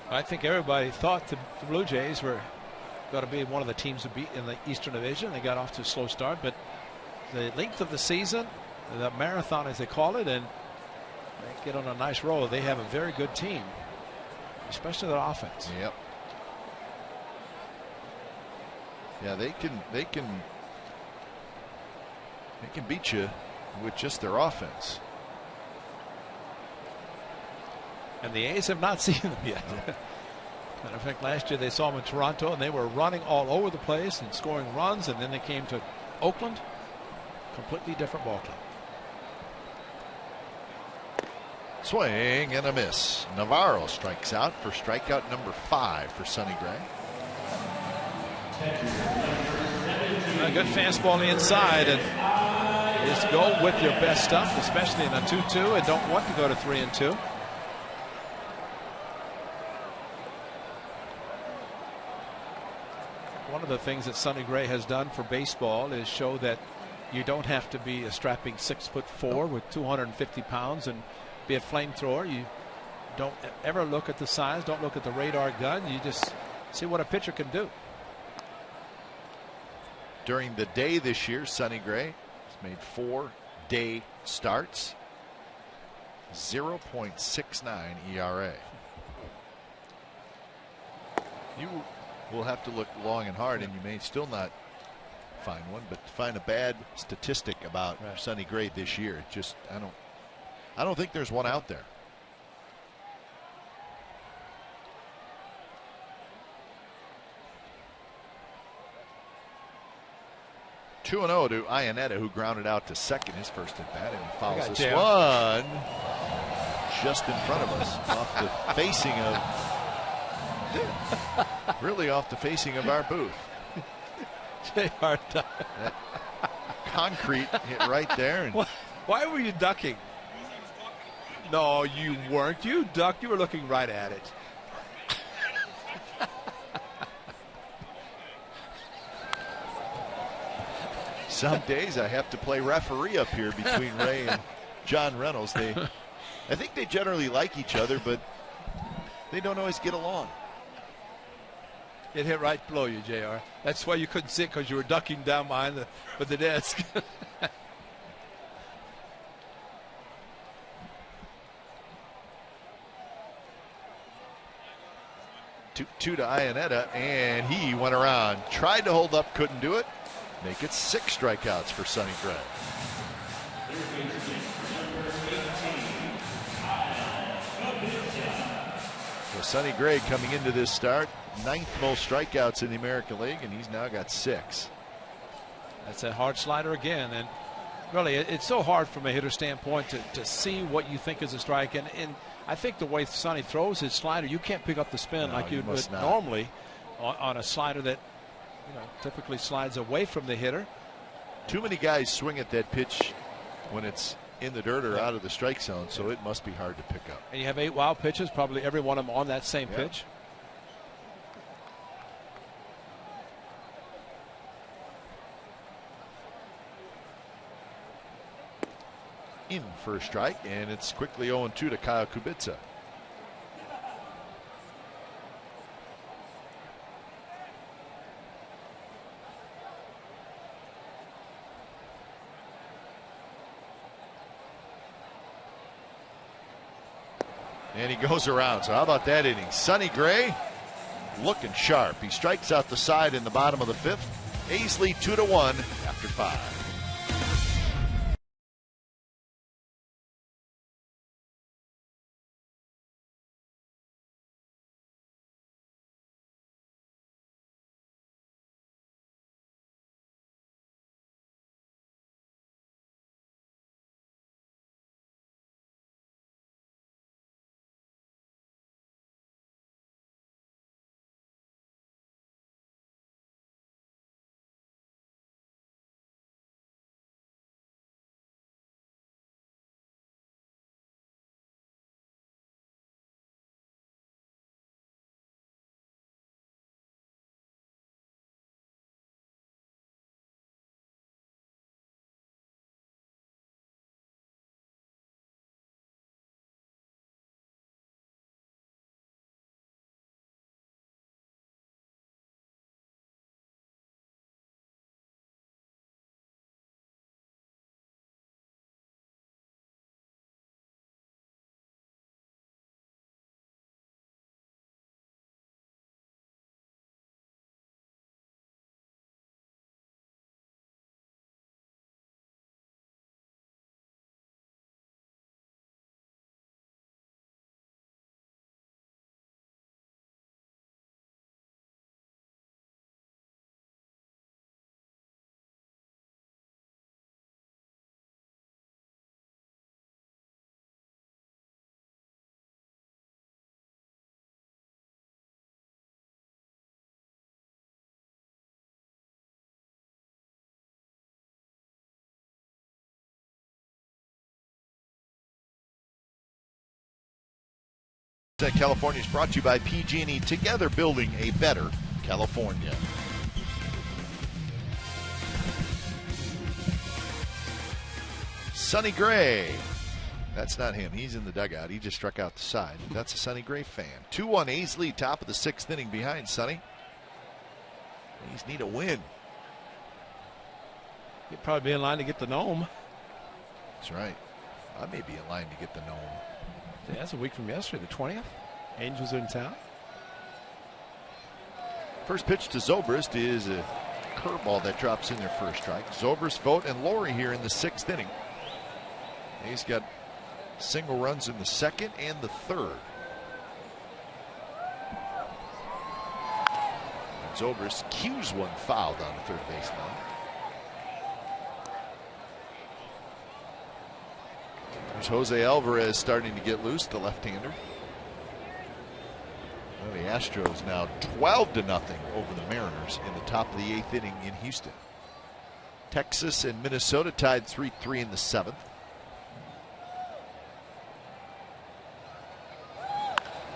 I think everybody thought the Blue Jays were going to be one of the teams to beat in the Eastern Division. They got off to a slow start, but the length of the season, the marathon as they call it, and they get on a nice roll. They have a very good team, especially their offense. Yep. Yeah, they can beat you with just their offense. And the A's have not seen them yet. Matter of fact, last year they saw them in Toronto and they were running all over the place and scoring runs, and then they came to Oakland, completely different ball club. Swing and a miss. Navarro strikes out for strikeout number 5 for Sonny Gray. A good fastball on the inside, and just go with your best stuff, especially in a 2-2, and don't want to go to 3-2. One of the things that Sonny Gray has done for baseball is show that you don't have to be a strapping 6'4" with 250 pounds and be a flamethrower. You don't ever look at the size, don't look at the radar gun. You just see what a pitcher can do. During the day this year, Sonny Gray has made 4 day starts. 0.69 ERA. You will have to look long and hard, and you may still not find one, but to find a bad statistic about Sonny Gray this year, just I don't think there's one out there. Two and 0 to Iannetta, who grounded out to second his first at bat, and he fouls this one just in front of us, off the facing of, really off the facing of our booth. That concrete hit right there. And why were you ducking? No, you weren't. You ducked. You were looking right at it. Some days I have to play referee up here between Ray and John Reynolds. I think they generally like each other, but they don't always get along. It hit right below you, JR. That's why you couldn't see it, because you were ducking down behind the desk. 2 to Iannetta, and he went around, tried to hold up, couldn't do it. Make it 6 strikeouts for Sonny Gray. So Sonny Gray coming into this start, 9th most strikeouts in the American League, and he's now got 6. That's a hard slider again, and really it's so hard from a hitter standpoint to see what you think is a strike, and I think the way Sonny throws his slider, you can't pick up the spin like you would normally on a slider that typically slides away from the hitter. Too many guys swing at that pitch when it's in the dirt or out of the strike zone, so it must be hard to pick up. And you have 8 wild pitches, probably every one of them on that same pitch. In for a strike, and it's quickly 0-2 to Kyle Kubica. And he goes around. So how about that inning? Sonny Gray looking sharp. He strikes out the side in the bottom of the 5th. A's lead 2-1 after 5. California is brought to you by PG&E. Together building a better California. Sonny Gray. That's not him. He's in the dugout. He just struck out the side. That's a Sonny Gray fan. 2-1 A's lead, top of the 6th inning behind Sonny. A's need a win. He'd probably be in line to get the gnome. That's right. I may be in line to get the gnome. Yeah, that's a week from yesterday, the 20th. Angels are in town. First pitch to Zobrist is a curveball that drops in their first strike. Zobrist, Vogt, and Laurie here in the 6th inning. He's got single runs in the 2nd and the 3rd. And Zobrist cues one fouled on the third base line. There's Jose Alvarez starting to get loose, the left-hander. Well, the Astros now 12-0 over the Mariners in the top of the 8th inning in Houston. Texas and Minnesota tied 3-3 in the 7th.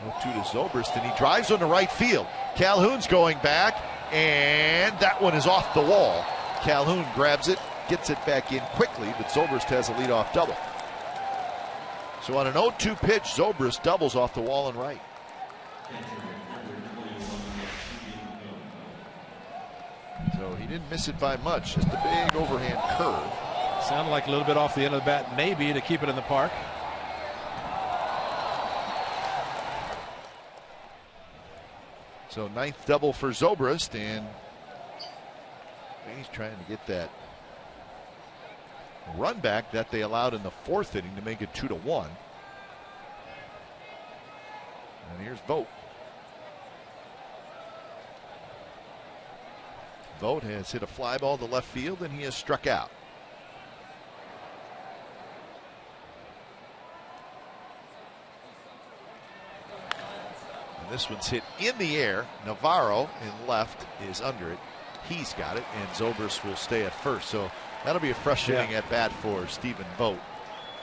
0-2 to Zobrist, and he drives on the right field. Calhoun's going back, and that one is off the wall. Calhoun grabs it, gets it back in quickly, but Zobrist has a leadoff double. So on an 0-2 pitch, Zobrist doubles off the wall and right. So he didn't miss it by much, just a big overhand curve. Sounded like a little bit off the end of the bat, maybe, to keep it in the park. So 9th double for Zobrist, and he's trying to get that run back that they allowed in the 4th inning to make it 2-1. And here's Vogt. Vogt has hit a fly ball to left field, and he has struck out. And this one's hit in the air. Navarro in left is under it. He's got it, and Zobrist will stay at first. So that'll be a frustrating at bat for Stephen Vogt.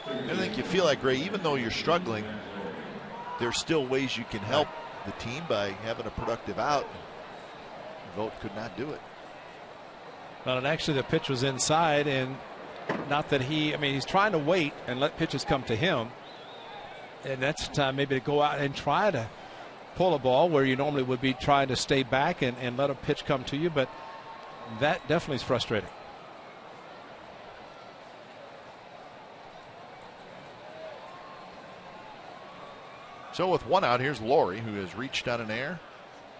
I think you feel like, Ray, even though you're struggling, there's still ways you can help the team by having a productive out. Vogt could not do it. Well, and actually the pitch was inside, and not that he's trying to wait and let pitches come to him. And that's the time maybe to go out and try to pull a ball where you normally would be trying to stay back and let a pitch come to you. But that definitely is frustrating. So with one out, here's Laurie, who has reached on an air,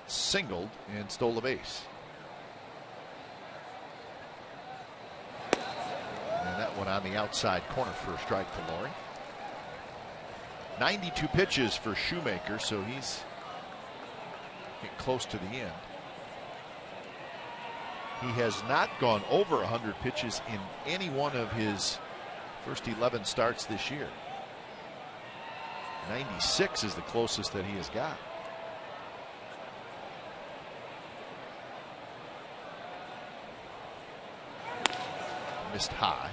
singled, and stole the base. And that one on the outside corner for a strike to Laurie. 92 pitches for Shoemaker, so he's getting close to the end. He has not gone over 100 pitches in any one of his first 11 starts this year. 96 is the closest that he has got. Missed high.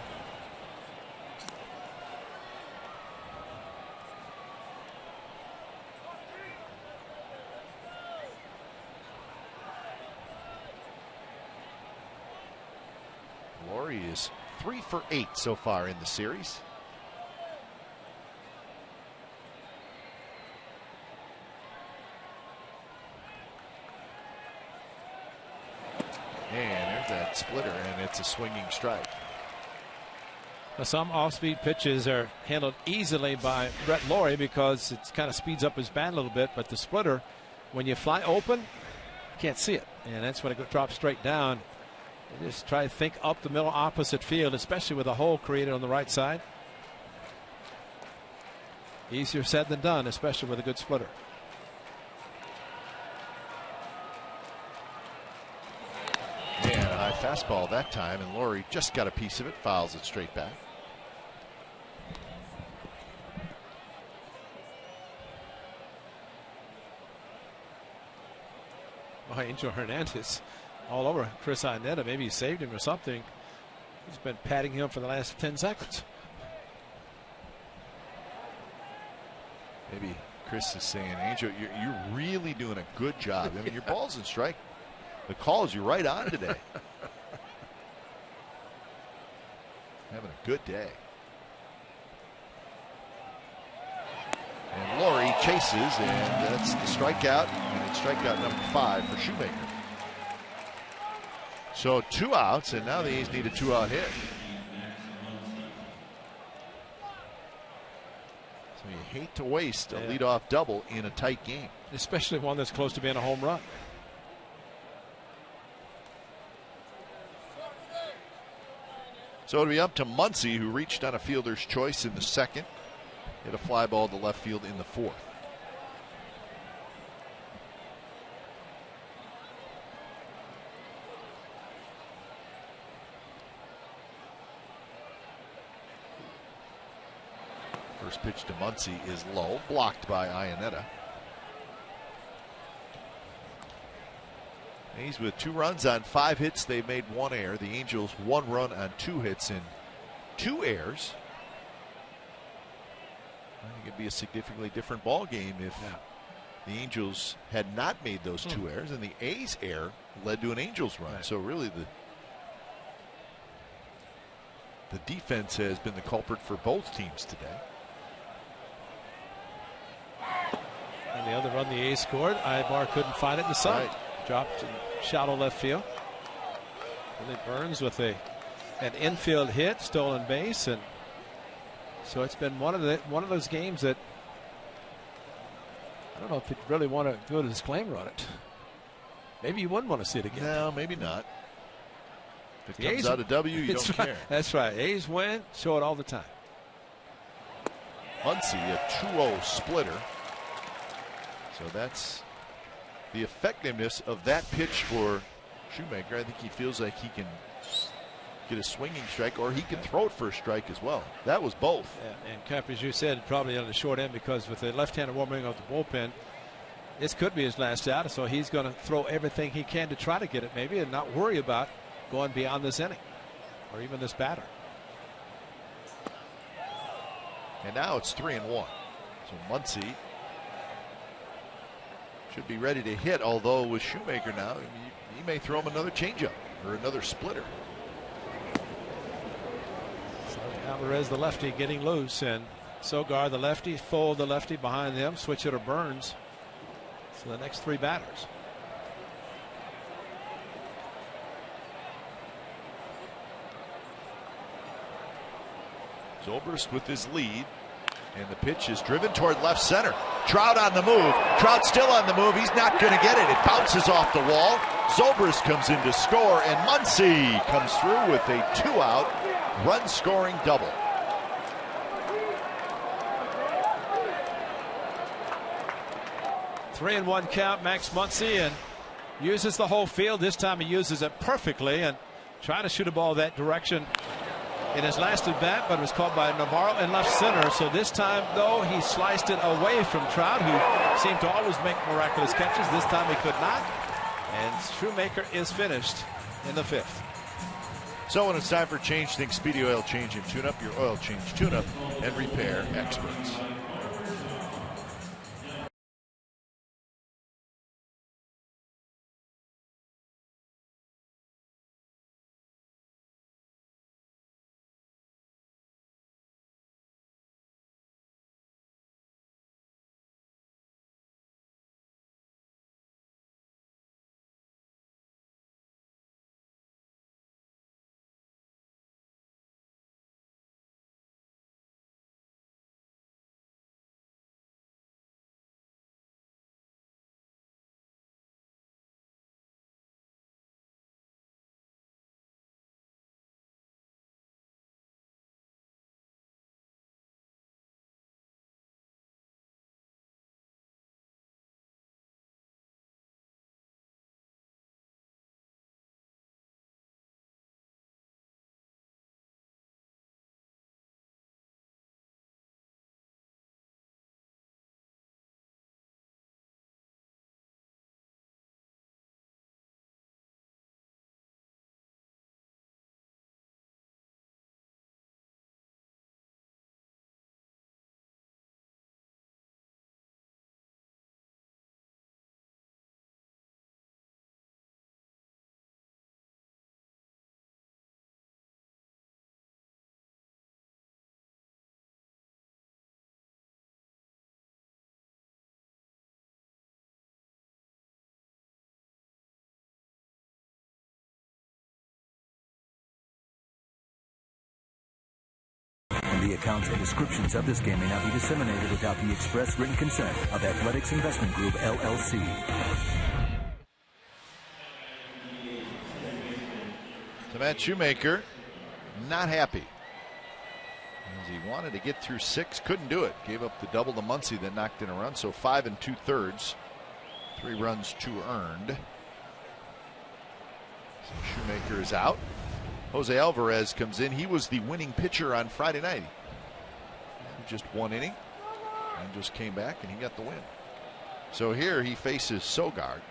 Laurie is 3 for 8 so far in the series. And there's that splitter, and it's a swinging strike. Some off-speed pitches are handled easily by Brett Laurie because it kind of speeds up his bat a little bit. But the splitter, when you fly open, you can't see it. And that's when it drops straight down. You just try to think up the middle opposite field, especially with a hole created on the right side. Easier said than done, especially with a good splitter. And a high fastball that time, and Laurie just got a piece of it, fouls it straight back. Oh, Angel Hernandez all over Chris Iannetta. Maybe he saved him or something. He's been patting him for the last 10 seconds. Maybe Chris is saying, Angel, you're really doing a good job. I mean, your ball's in strike. The calls you're right on today. Having a good day. And Laurie chases, and that's the strikeout. And it's strikeout number 5 for Shoemaker. So 2 outs, and now the A's need a 2-out hit. So you hate to waste a leadoff double in a tight game. Especially one that's close to being a home run. So it'll be up to Muncy, who reached on a fielder's choice in the second. Hit a fly ball to left field in the fourth. First pitch to Muncy is low, blocked by Iannetta. A's with 2 runs on 5 hits. They've made 1 error. The Angels 1 run on 2 hits and 2 errors. I think it'd be a significantly different ball game if the Angels had not made those 2 errors, and the A's error led to an Angels run. So really the defense has been the culprit for both teams today. And the other run the A's scored, Ibar couldn't find it in the sun. Right. Dropped in shallow left field. Billy Burns with an infield hit, stolen base, and so it's been one of those games that I don't know if you'd really want to do a disclaimer on it. Maybe you wouldn't want to see it again. No, maybe not. If it comes out a W, you don't care. That's right. A's win, show it all the time. Muncy, a 2-0 splitter. So that's the effectiveness of that pitch for Shoemaker. I think he feels like he can get a swinging strike, or he can throw it for a strike as well. That was both. Yeah, and Cap, as you said, probably on the short end, because with the left-hander warming up the bullpen, this could be his last out. So he's going to throw everything he can to try to get it, maybe, and not worry about going beyond this inning or even this batter. And now it's 3-1. So Muncy should be ready to hit, although with Shoemaker now, he may throw him another changeup or another splitter. So Alvarez, the lefty, getting loose, and Sogar, the lefty, fold the lefty behind them. Switch hitter Burns. So the next 3 batters. Zobrist with his lead, and the pitch is driven toward left center. Trout on the move. Trout still on the move. He's not going to get it. It bounces off the wall. Zobrist comes in to score, and Muncy comes through with a 2-out run-scoring double. Three and 1 count. Max Muncy, and uses the whole field. This time he uses it perfectly and trying to shoot a ball that direction in his last at bat, but it was caught by Navarro in left center. So this time, though, he sliced it away from Trout, who seemed to always make miraculous catches. This time he could not, and Shoemaker is finished in the 5th. So when it's time for Change Things, Speedy Oil Change and Tune Up, your oil change, tune up, and repair experts. The accounts and descriptions of this game may not be disseminated without the express written consent of Athletics Investment Group, LLC. So Matt Shoemaker not happy. As he wanted to get through 6, couldn't do it. Gave up the double to Muncy that knocked in a run. So 5 2/3. 3 runs, 2 earned. So Shoemaker is out. Jose Alvarez comes in. He was the winning pitcher on Friday night. Just 1 inning and just came back and he got the win. So here he faces Sogard.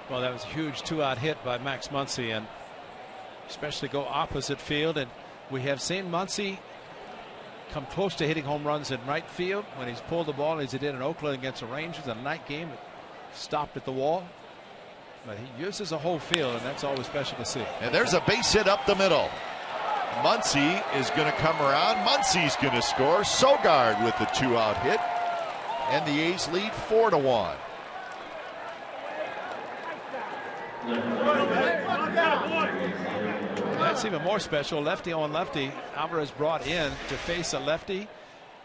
Well, that was a huge 2-out hit by Max Muncy, and especially go opposite field. And we have seen Muncy come close to hitting home runs in right field when he's pulled the ball, as he did in Oakland against the Rangers in a night game. It stopped at the wall. But he uses the whole field, and that's always special to see. And there's a base hit up the middle. Muncy is going to come around. Muncy's going to score. Sogard with the 2-out hit. And the A's lead 4-1. That's even more special. Lefty on lefty. Alvarez brought in to face a lefty.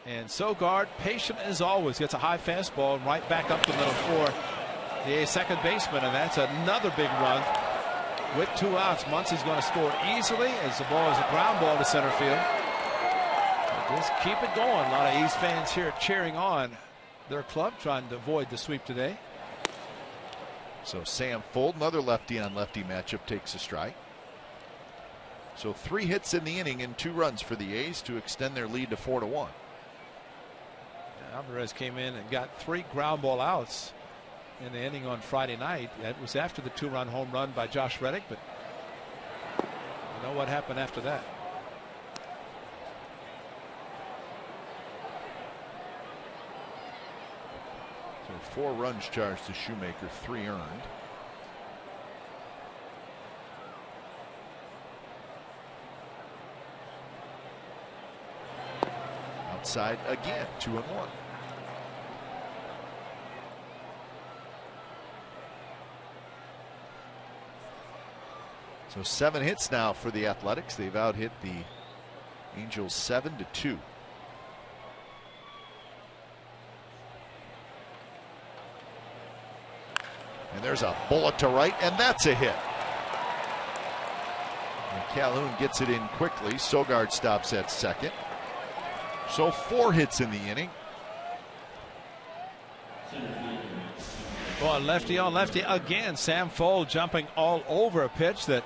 And Sogard, patient as always, gets a high fastball right back up the middle for the A's second baseman. And that's another big run. With 2 outs, Muncy's going to score easily as the ball is a ground ball to center field. Just keep it going. A lot of A's fans here cheering on their club, trying to avoid the sweep today. So Sam Fuld, another lefty on lefty matchup, takes a strike. So 3 hits in the inning and 2 runs for the A's to extend their lead to 4-1. Alvarez came in and got 3 ground ball outs in the inning on Friday night. That was after the 2-run home run by Josh Reddick, but you know what happened after that. So 4 runs charged to Shoemaker, 3 earned. Outside again, 2-1. So 7 hits now for the Athletics. They've out-hit the Angels 7-2. And there's a bullet to right, and that's a hit. And Calhoun gets it in quickly. Sogard stops at second. So 4 hits in the inning. Well, lefty on lefty again. Sam Fuld jumping all over a pitch that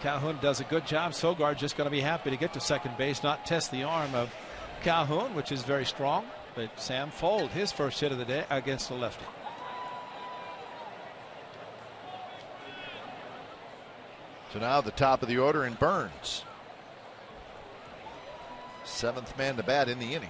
Calhoun does a good job. Sogard just going to be happy to get to second base, not test the arm of Calhoun, which is very strong. But Sam Fuld, his first hit of the day against the lefty. So now the top of the order in Burns. 7th man to bat in the inning.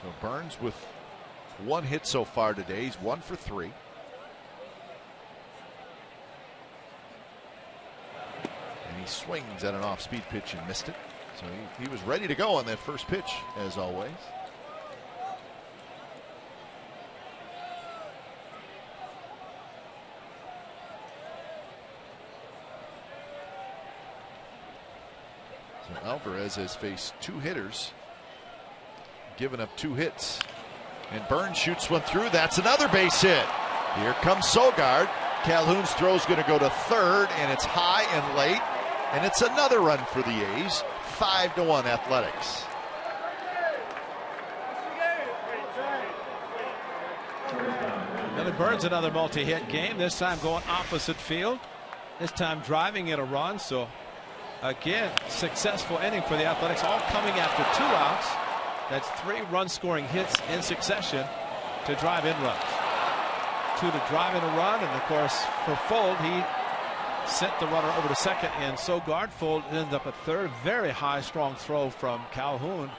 So Burns with 1 hit so far today. He's 1 for 3. And he swings at an off-speed pitch and missed it. So he was ready to go on that first pitch, as always. So Alvarez has faced 2 hitters, given up 2 hits. And Burns shoots one through. That's another base hit. Here comes Sogard. Calhoun's throw is going to go to third, and it's high and late. And it's another run for the A's. 5-1 Athletics. Billy Burns, another multi-hit game. This time going opposite field. This time driving in a run. So again, successful inning for the Athletics, all coming after 2 outs. That's 3 run-scoring hits in succession to drive in runs. 2 to drive in a run, and of course for Fuld, he sent the runner over to second, and Sogard. Fuld ends up at third. Very high, strong throw from Calhoun.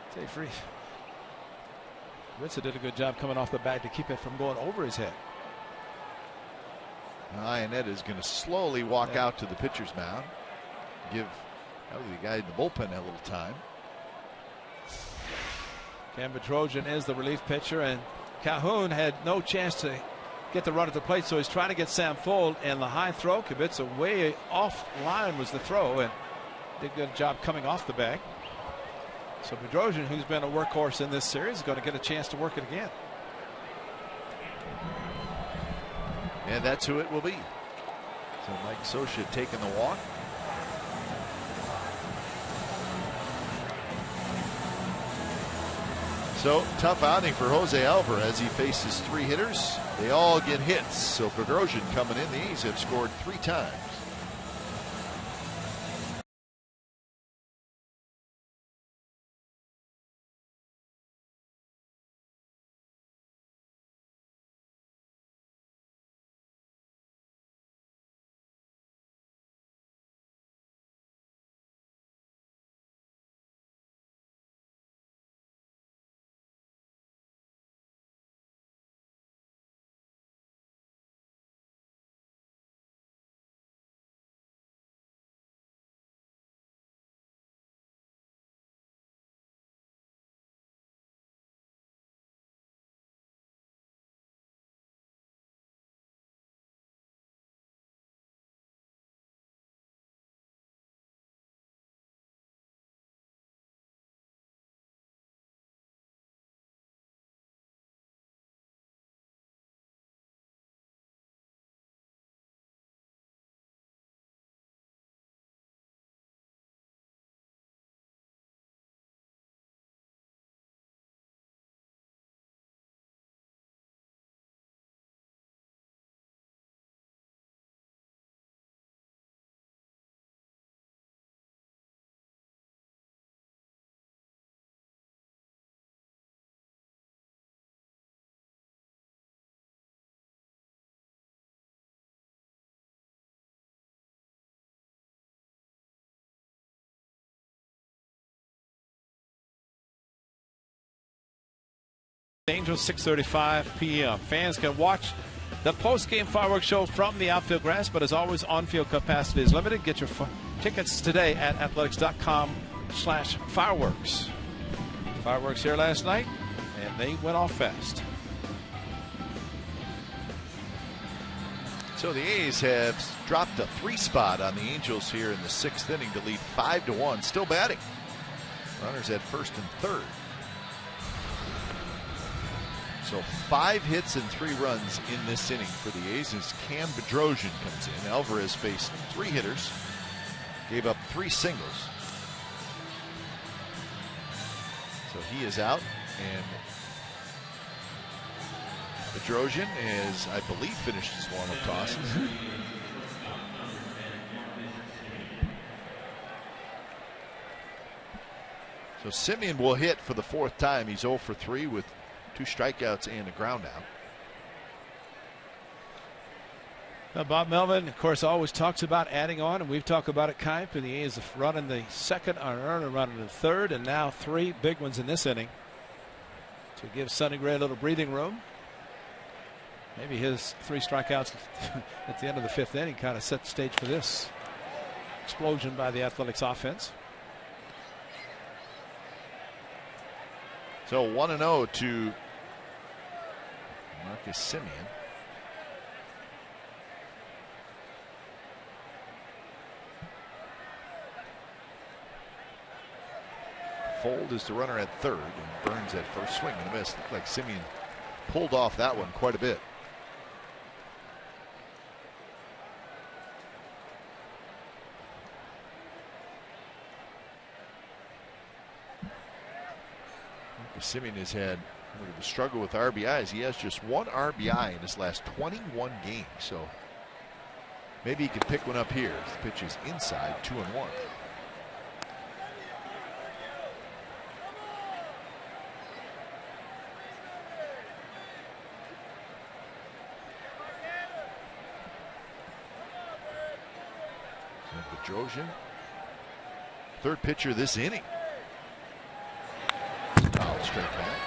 Stay free. Ritza did a good job coming off the bag to keep it from going over his head. Ionetta is going to slowly walk out to the pitcher's mound. Give The guy in the bullpen had a little time. Cam Bedrosian is the relief pitcher, and Calhoun had no chance to get the run at the plate, so he's trying to get Sam Fuld, and the high throw commits a way off line was the throw, and did a good job coming off the bag. So Bedrosian, who's been a workhorse in this series, is going to get a chance to work it again. And that's who it will be. So Mike Scioscia taking the walk. So tough outing for Jose Alvarez. He faces 3 hitters. They all get hits. So Bedrosian coming in. The A's have scored 3 times. Angels, 6:35 p.m. Fans can watch the post-game fireworks show from the outfield grass, but as always, on-field capacity is limited. Get your tickets today at athletics.com/fireworks. Fireworks here last night, and they went off fast. So the A's have dropped a 3 spot on the Angels here in the 6th inning to lead 5-1. Still batting. Runners at first and third. So 5 hits and 3 runs in this inning for the A's as Cam Bedrosian comes in. Alvarez faced 3 hitters, gave up 3 singles. So he is out, and Bedrosian has, I believe, finished his warm-up tosses. So Semien will hit for the 4th time. He's 0 for 3 with 2 strikeouts and a ground out. Bob Melvin, of course, always talks about adding on, and we've talked about it, Kipe, and the A's run in the 2nd, and run in the 3rd, and now 3 big ones in this inning to give Sonny Gray a little breathing room. Maybe his 3 strikeouts at the end of the 5th inning kind of set the stage for this explosion by the Athletics offense. So 1-0 to Marcus Semien. Fuld is the runner at 3rd, and Burns at first. Swing and a miss. Looked like Semien pulled off that one quite a bit. Semien has had a bit of a struggle with RBIs. He has just 1 RBI in his last 21 games. So maybe he could pick one up here. The pitch is inside, 2-1. So Bedrosian, 3rd pitcher this inning. Straight back.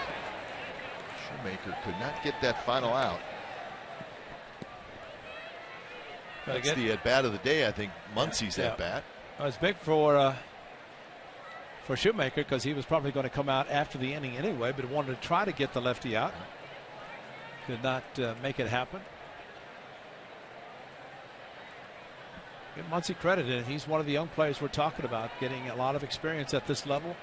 Shoemaker could not get that final out. That's the at bat of the day, I think. Muncie's at bat. It's big for for Shoemaker because he was probably going to come out after the inning anyway, but wanted to try to get the lefty out. Could not make it happen. Give Muncy credit, and he's one of the young players we're talking about, getting a lot of experience at this level.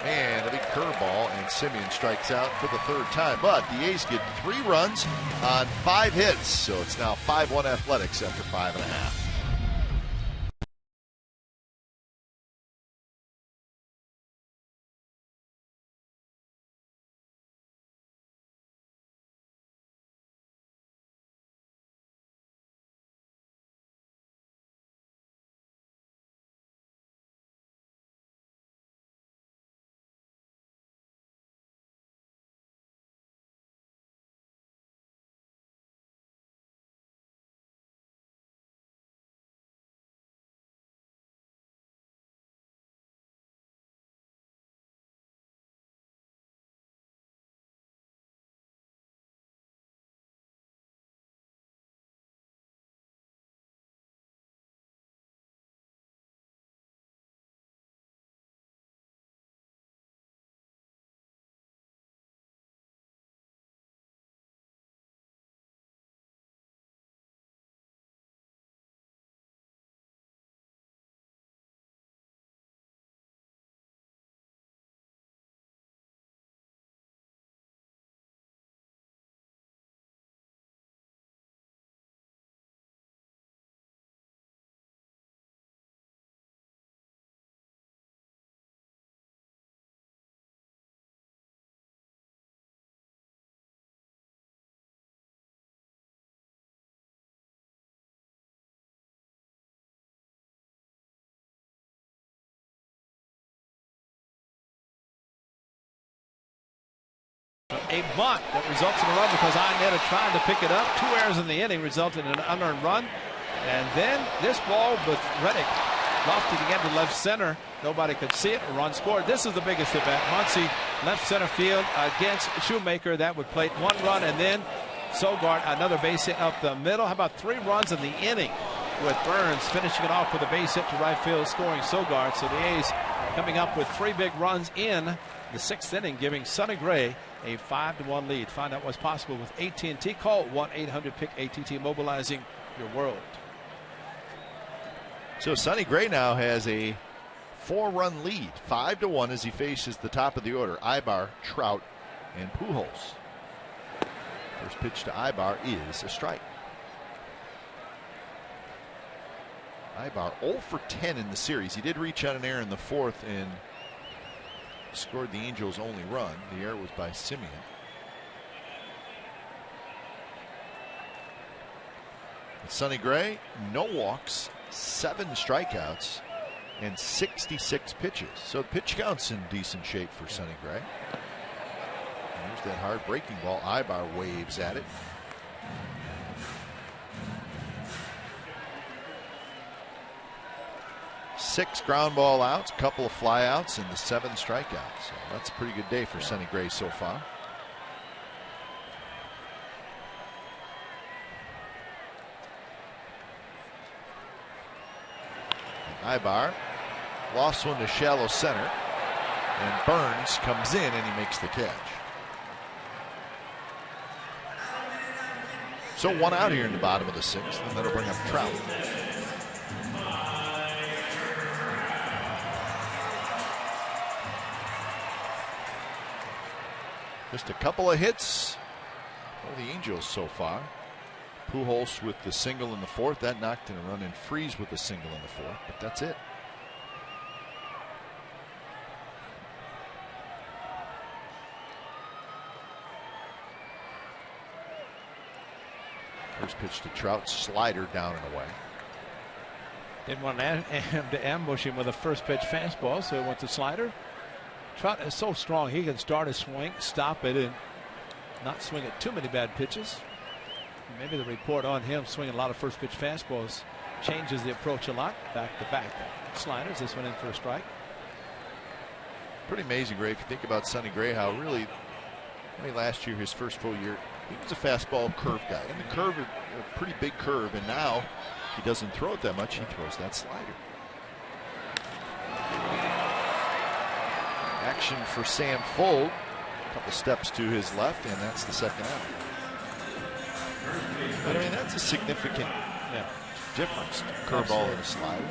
And a big curveball, and Semien strikes out for the third time. But the A's get 3 runs on 5 hits, so it's now 5-1 Athletics after 5.5. A bunt that results in a run because Inetta trying to pick it up. 2 errors in the inning resulted in an unearned run. And then this ball with Reddick lofted again to left center. Nobody could see it. A run scored. This is the biggest at bat. Muncy left center field against Shoemaker. That would plate 1 run, and then Sogard another base hit up the middle. How about 3 runs in the inning with Burns finishing it off with a base hit to right field, scoring Sogard. So the A's coming up with 3 big runs in the 6th inning, giving Sonny Gray a 5-1 lead. Find out what's possible with AT&T. Call 1-800-PICK-ATT, mobilizing your world. So Sonny Gray now has a 4-run lead, 5-1 as he faces the top of the order: Ibar, Trout, and Pujols. First pitch to Ibar is a strike. Ibar 0 for 10 in the series. He did reach on an error in the 4th and scored the Angels' only run. The error was by Semien. Sonny Gray, no walks, 7 strikeouts, and 66 pitches. So pitch count's in decent shape for Sonny Gray. There's that hard breaking ball. Ibar waves at it. Six ground ball outs, a couple of fly outs, and the 7 strikeouts. So that's a pretty good day for Sonny Gray so far. Ibar lost one to shallow center, and Burns comes in and he makes the catch. So 1 out here in the bottom of the 6th, and that'll bring up Trout. Just a couple of hits for the Angels so far. Pujols with the single in the 4th. That knocked in a run, and Freeze with the single in the 4th. But that's it. First pitch to Trout, slider down and away. Didn't want to ambush him with a first pitch fastball, so he went to slider. Trout is so strong, he can start a swing, stop it, and not swing at too many bad pitches. Maybe the report on him swinging a lot of first pitch fastballs changes the approach a lot. Back to back sliders. This one in for a strike. Pretty amazing, Ray, if you think about Sonny Gray, how really, last year, his first full year, he was a fastball curve guy. And the curve, a pretty big curve, and now he doesn't throw it that much. He throws that slider. Action for Sam Fuld. A couple steps to his left, and that's the second out. But I mean, that's a significant difference. Curveball and a slider.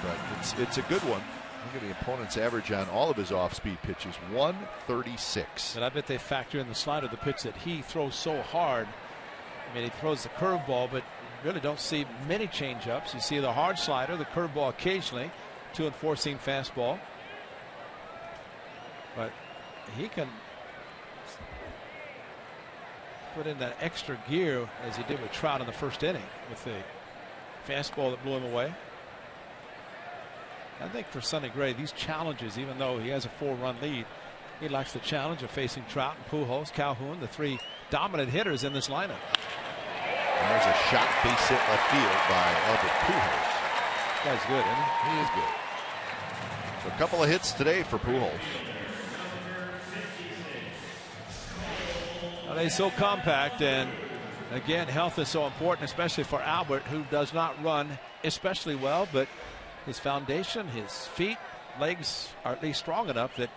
But it's a good one. Look at the opponent's average on all of his off-speed pitches, 136. And I bet they factor in the slider, the pitch that he throws so hard. I mean, he throws the curveball, but you really don't see many change-ups. You see the hard slider, the curveball occasionally, 2 and 4 seam fastball. But he can put in that extra gear as he did with Trout in the first inning with the fastball that blew him away. I think for Sonny Gray, these challenges, even though he has a 4-run lead, he likes the challenge of facing Trout and Pujols, Calhoun, the 3 dominant hitters in this lineup. And there's a shot base hit left field by Albert Pujols. This guy's good, isn't he? He is good. So a couple of hits today for Pujols. Well, they're so compact, and again, health is so important, especially for Albert, who does not run especially well, but his foundation, his feet, legs are at least strong enough that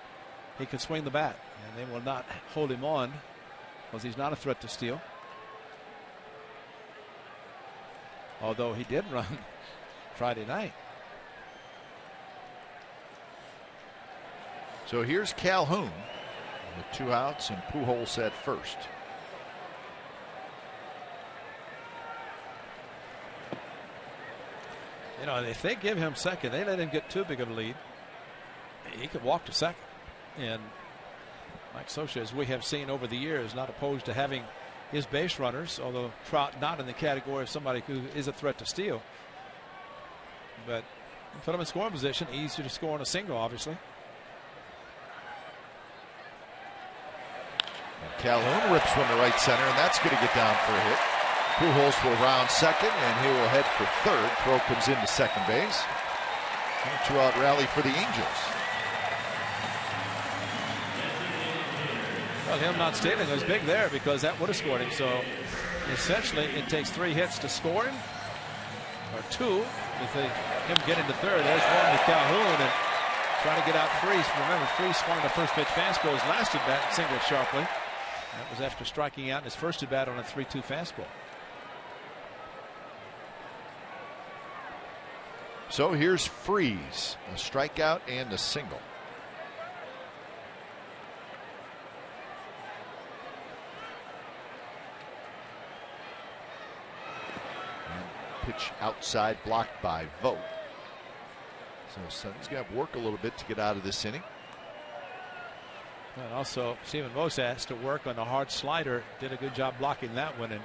he can swing the bat, and they will not hold him on because he's not a threat to steal. Although he did run Friday night. So here's Calhoun with 2 outs and Pujols at first. You know, if they give him second, they let him get too big of a lead, he could walk to second. And Mike Scioscia, as we have seen over the years, not opposed to having his base runners, although Trout not in the category of somebody who is a threat to steal. But put him in scoring position, easier to score on a single, obviously. And Calhoun rips one to right center, and that's going to get down for a hit. Pujols will round second, and he will head for third. Throw comes into second base. And a 2-out rally for the Angels. Well, him not stealing was big there because that would have scored him. So essentially, it takes 3 hits to score him, or 2 with him getting to third. There's one with Calhoun and trying to get out Freese. Remember, Freese swung the first pitch fastball, his last at bat, and singled sharply. That was after striking out in his first at bat on a 3-2 fastball. So here's Freese, a strikeout and a single. And pitch outside, blocked by Vogt. So Sonny's going to have to work a little bit to get out of this inning. And also, Stephen Vogt has to work on the hard slider. Did a good job blocking that one, and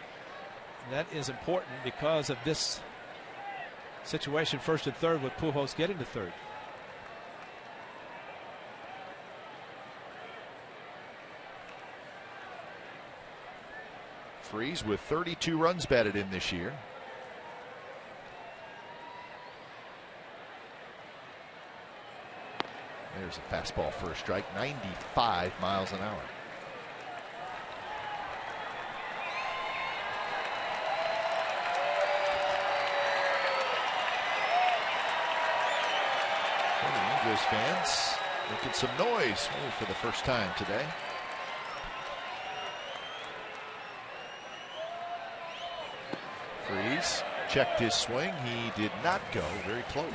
that is important because of this situation, first and third, with Pujols getting to third. Freese with 32 runs batted in this year. There's a fastball for a strike, 95 miles an hour. Angels fans making some noise for the first time today. Freese checked his swing. He did not go very close.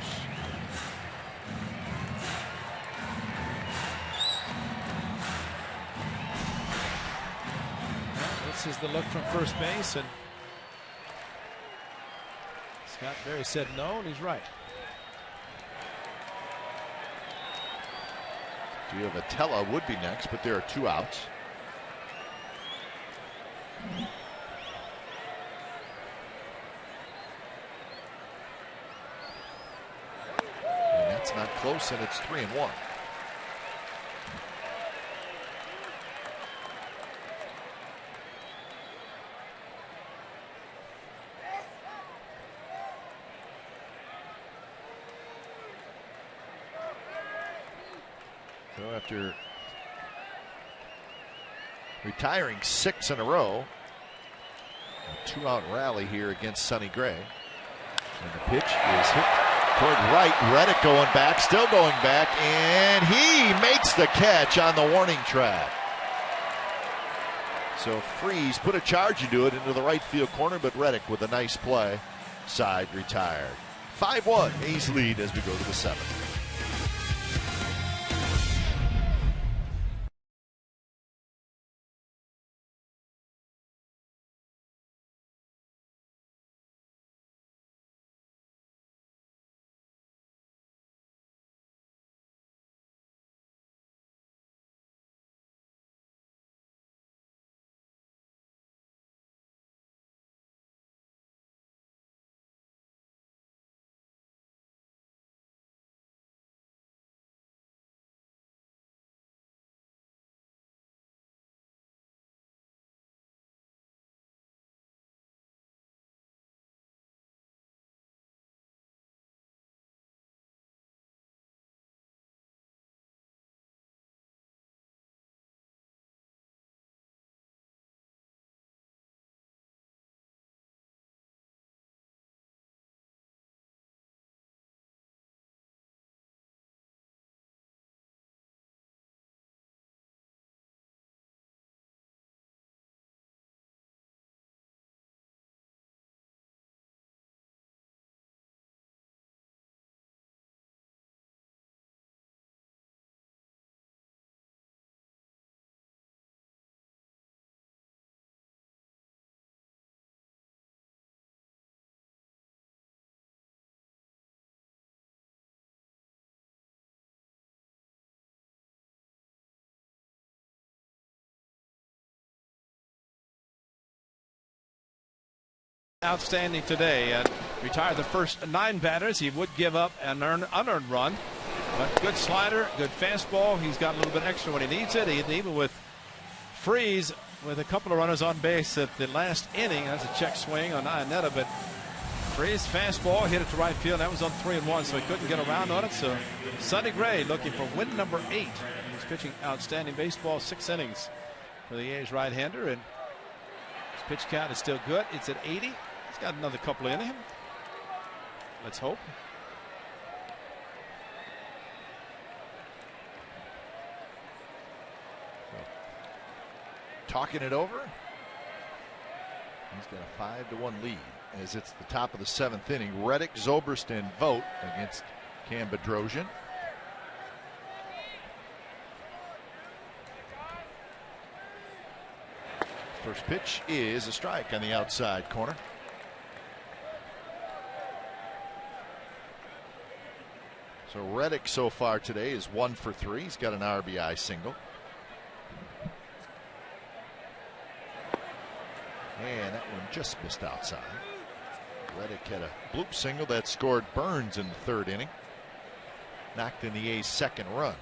This is the look from first base, and Scott Berry said no, and he's right. Giovatella would be next, but there are 2 outs. And that's not close, and it's 3-1. So after retiring 6 in a row, a 2-out rally here against Sonny Gray. And the pitch is hit Toward right, Reddick going back, still going back, and he makes the catch on the warning track. So Freese put a charge into it into the right field corner, but Reddick with a nice play, side retired. 5-1, A's lead as we go to the 7th. Outstanding today and retired the first 9 batters. He would give up an unearned run, but good slider, good fastball. He's got a little bit extra when he needs it. Even with Freese with a couple of runners on base at the last inning. That's a check swing on Ionetta, but Freese fastball hit it to right field. That was on 3-1, so he couldn't get around on it. So Sonny Gray looking for win number 8. He's pitching outstanding baseball, 6 innings for the A's right-hander, and his pitch count is still good. It's at 80. He's got another couple in him. Let's hope. Talking it over. He's got a 5-1 lead as it's the top of the 7th inning. Reddick, Zobrist, and Vogt against Cam Bedrosian. First pitch is a strike on the outside corner. So Reddick so far today is 1 for 3. He's got an RBI single. And that one just missed outside. Reddick had a bloop single that scored Burns in the 3rd inning. Knocked in the A's 2nd run.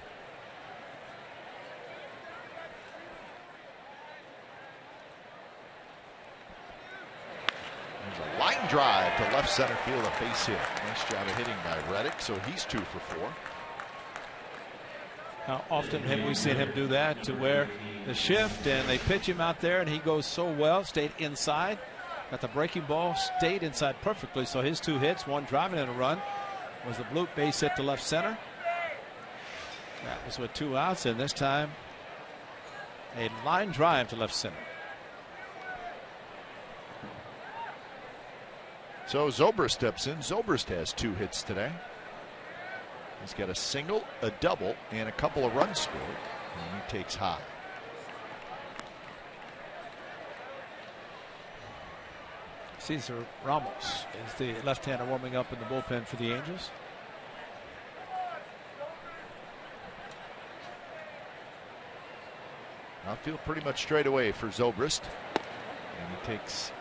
There's a line drive to left center field, a base hit. Nice job of hitting by Reddick, so he's 2 for 4. How often have we seen him do that, to where the shift and they pitch him out there and he goes so well, stayed inside, got the breaking ball, stayed inside perfectly. So his 2 hits, 1 driving and a run, was the bloop base hit to left center. That was with 2 outs, and this time a line drive to left center. So Zobrist steps in. Zobrist has 2 hits today. He's got a single, a double, and a couple of runs scored. And he takes high. Cesar Ramos is the left-hander warming up in the bullpen for the Angels. Outfield pretty much straight away for Zobrist. And he takes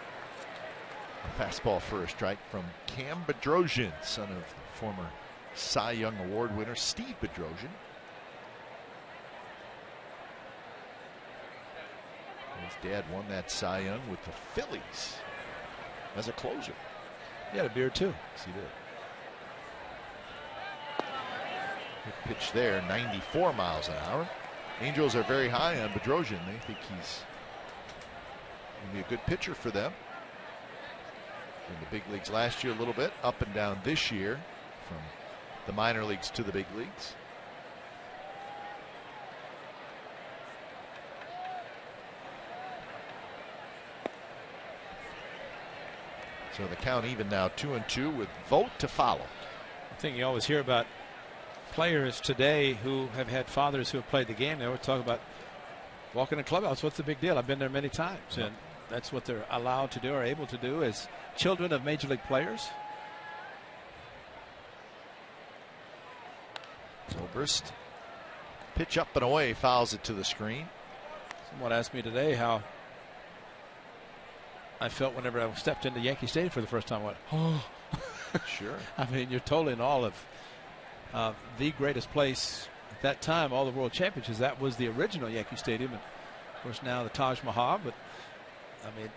a fastball for a strike from Cam Bedrosian, son of the former Cy Young Award winner Steve Bedrosian. His dad won that Cy Young with the Phillies as a closer. He had a beer too. Yes, he did. Good pitch there, 94 miles an hour. Angels are very high on Bedrosian. They think he's going to be a good pitcher for them. In the big leagues last year a little bit, up and down this year from the minor leagues to the big leagues. So the count even now, 2-2 with Vogt to follow. I think you always hear about players today who have had fathers who have played the game. They always talk about walking in a clubhouse. What's the big deal? I've been there many times, and that's what they're allowed to do or able to do as children of major league players. Zobrist, pitch up and away, fouls it to the screen. Someone asked me today how I felt whenever I stepped into Yankee Stadium for the first time. I went, oh. Sure. I mean, you're totally in awe of the greatest place at that time, all the world championships. That was the original Yankee Stadium, and of course now the Taj Mahal. But I mean,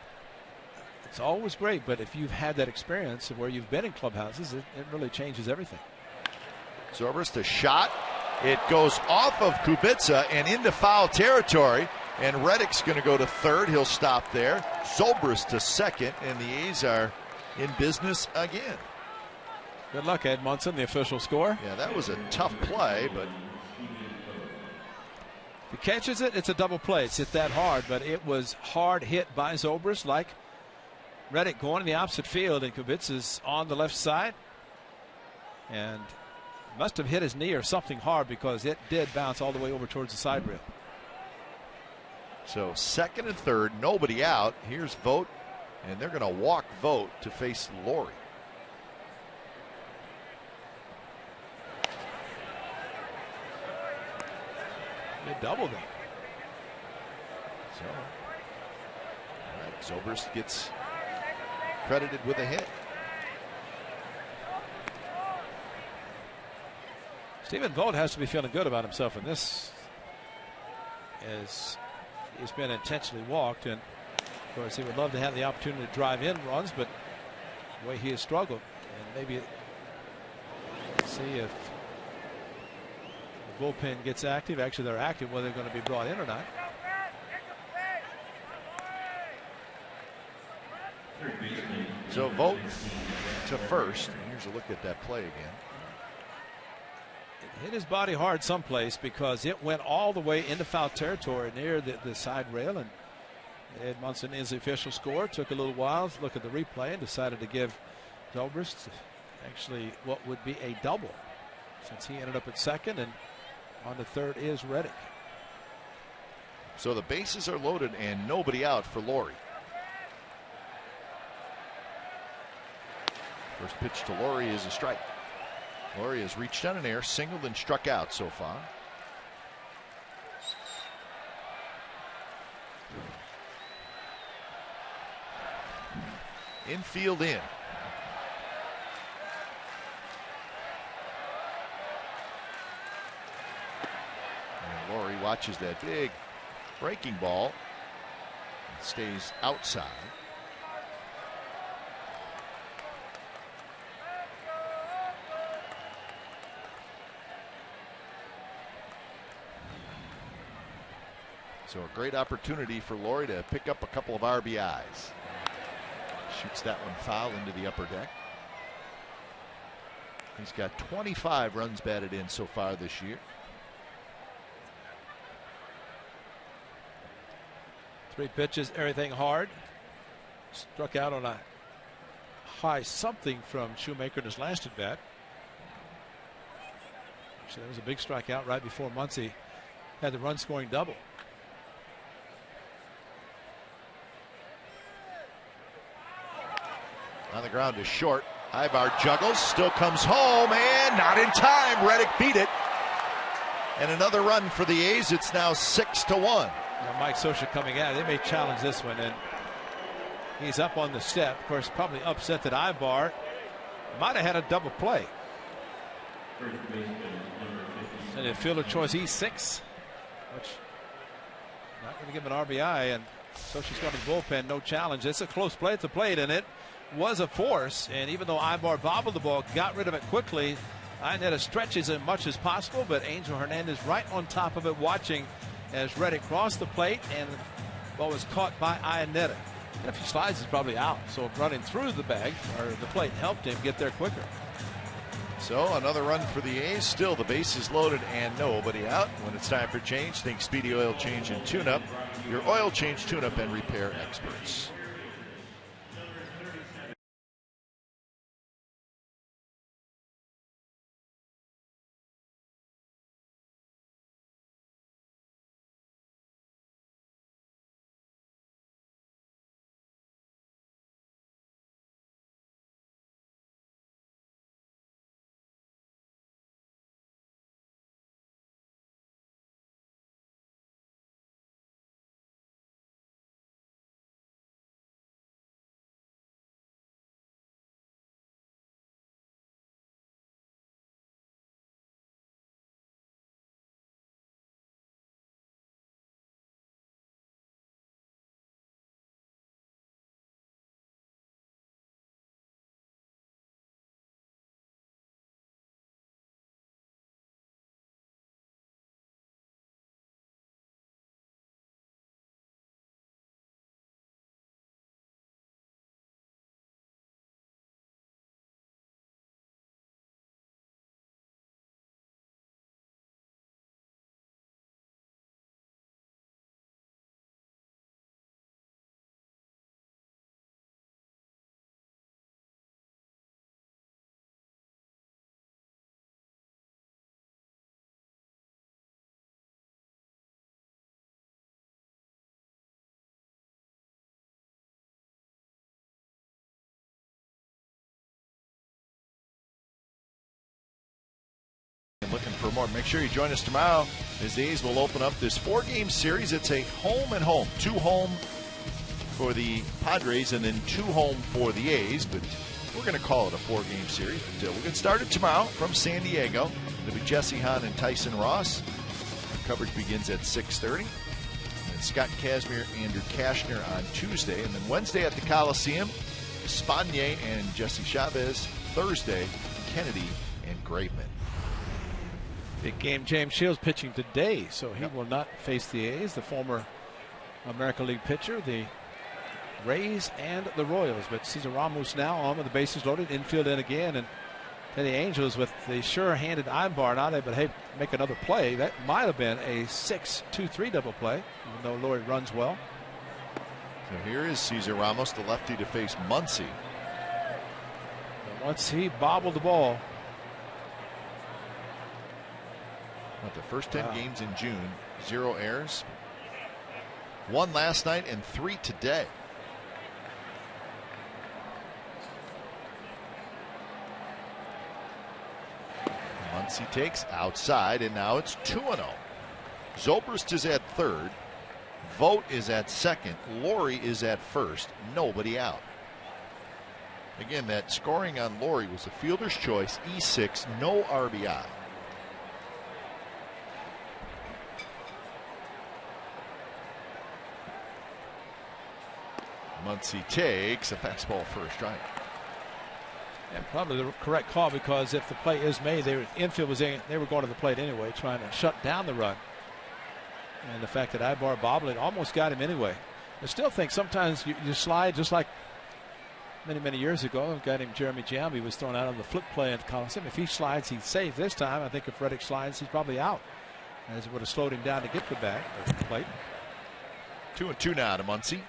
it's always great. But if you've had that experience of where you've been in clubhouses, it really changes everything. Zobrist, a shot. It goes off of Kubica and into foul territory. And Reddick's going to go to third. He'll stop there. Zobrist to second, and the A's are in business again. Good luck, Ed Munson, the official score. Yeah, that was a tough play, but if he catches it, it's a double play. It's hit that hard, but it was hard hit by Zobrist, like Reddick going in the opposite field, and Kubica's on the left side. And must have hit his knee or something hard because it did bounce all the way over towards the side rail. So second and third, nobody out. Here's Vogt, and they're going to walk Vogt to face Laurie. They doubled him. So, all right, Zobrist gets credited with a hit. Stephen Vogt has to be feeling good about himself in this, as he's been intentionally walked, and of course he would love to have the opportunity to drive in runs, but the way he has struggled, and maybe see if the bullpen gets active. Actually, they're active, whether they're going to be brought in or not. So Vogt to first, and here's a look at that play again. Hit his body hard someplace because it went all the way into foul territory near the side rail, and Ed Munson is the official score. Took a little while to look at the replay and decided to give Zobrist actually what would be a double, since he ended up at second, and on the third is Reddick. So the bases are loaded and nobody out for Laurie. First pitch to Laurie is a strike. Laurie has reached on an air, singled, and struck out so far. Infield in. And Laurie watches that big breaking ball and stays outside. So a great opportunity for Laurie to pick up a couple of RBIs. Shoots that one foul into the upper deck. He's got 25 runs batted in so far this year. 3 pitches, everything hard. Struck out on a high something from Shoemaker in his last at bat. Actually, that was a big strikeout right before Muncy had the run scoring double. On the ground is short. Ibar juggles, still comes home, and not in time. Reddick beat it. And another run for the A's. It's now 6-1. Now Mike Scioscia coming out. They may challenge this one, and he's up on the step. Of course, probably upset that Ibar might have had a double play. And a fielder choice E6, which not going to give him an RBI, and Scioscia's got his bullpen, no challenge. It's a close play at the plate, and it was a force, and even though Ibar bobbled the ball, got rid of it quickly. Iannetta stretches as much as possible, but Angel Hernandez right on top of it, watching as Reddick crossed the plate, and the ball was caught by Iannetta. And if he slides, it's probably out. So running through the bag or the plate helped him get there quicker. So another run for the A's. Still the bases loaded and nobody out. When it's time for change, think Speedy Oil Change and Tune-Up. Your oil change, tune-up, and repair experts. Looking for more. Make sure you join us tomorrow as the A's will open up this 4-game series. It's a home and home. 2 home for the Padres and then 2 home for the A's. But we're going to call it a 4-game series. But we'll get started tomorrow from San Diego. It'll be Jesse Hahn and Tyson Ross. Coverage begins at 6:30. And Scott Kazmir, Andrew Kashner on Tuesday. And then Wednesday at the Coliseum, Spanier and Jesse Chavez. Thursday, Kennedy and Graveman. Big game. James Shields pitching today, so he will not face the A's. The former American League pitcher, the Rays and the Royals. But Cesar Ramos now on with the bases loaded, infield in again, and the Angels with the sure-handed Ibar not able to make another play. That might have been a 6-2-3 double play, even though Laurie runs well. So here is Cesar Ramos, the lefty, to face Muncy. Once he bobbled the ball. The first 10 games in June, 0 errors. 1 last night and 3 today. Muncy takes outside, and now it's 2-0. Zobrist is at third. Vogt is at second. Laurie is at first. Nobody out. Again, that scoring on Laurie was a fielder's choice, E6, no RBI. Muncy takes a fastball for a strike. And probably the correct call, because if the play is made, infield was in, they were going to the plate anyway, trying to shut down the run. And the fact that Ibar bobbled almost got him anyway. I still think sometimes you slide, just like many years ago. A guy named Jeremy Jamby was thrown out on the flip play at the Coliseum. If he slides, he's safe. This time, I think if Reddick slides, he's probably out, as it would have slowed him down to get the bag or the plate. 2-2 now to Muncy.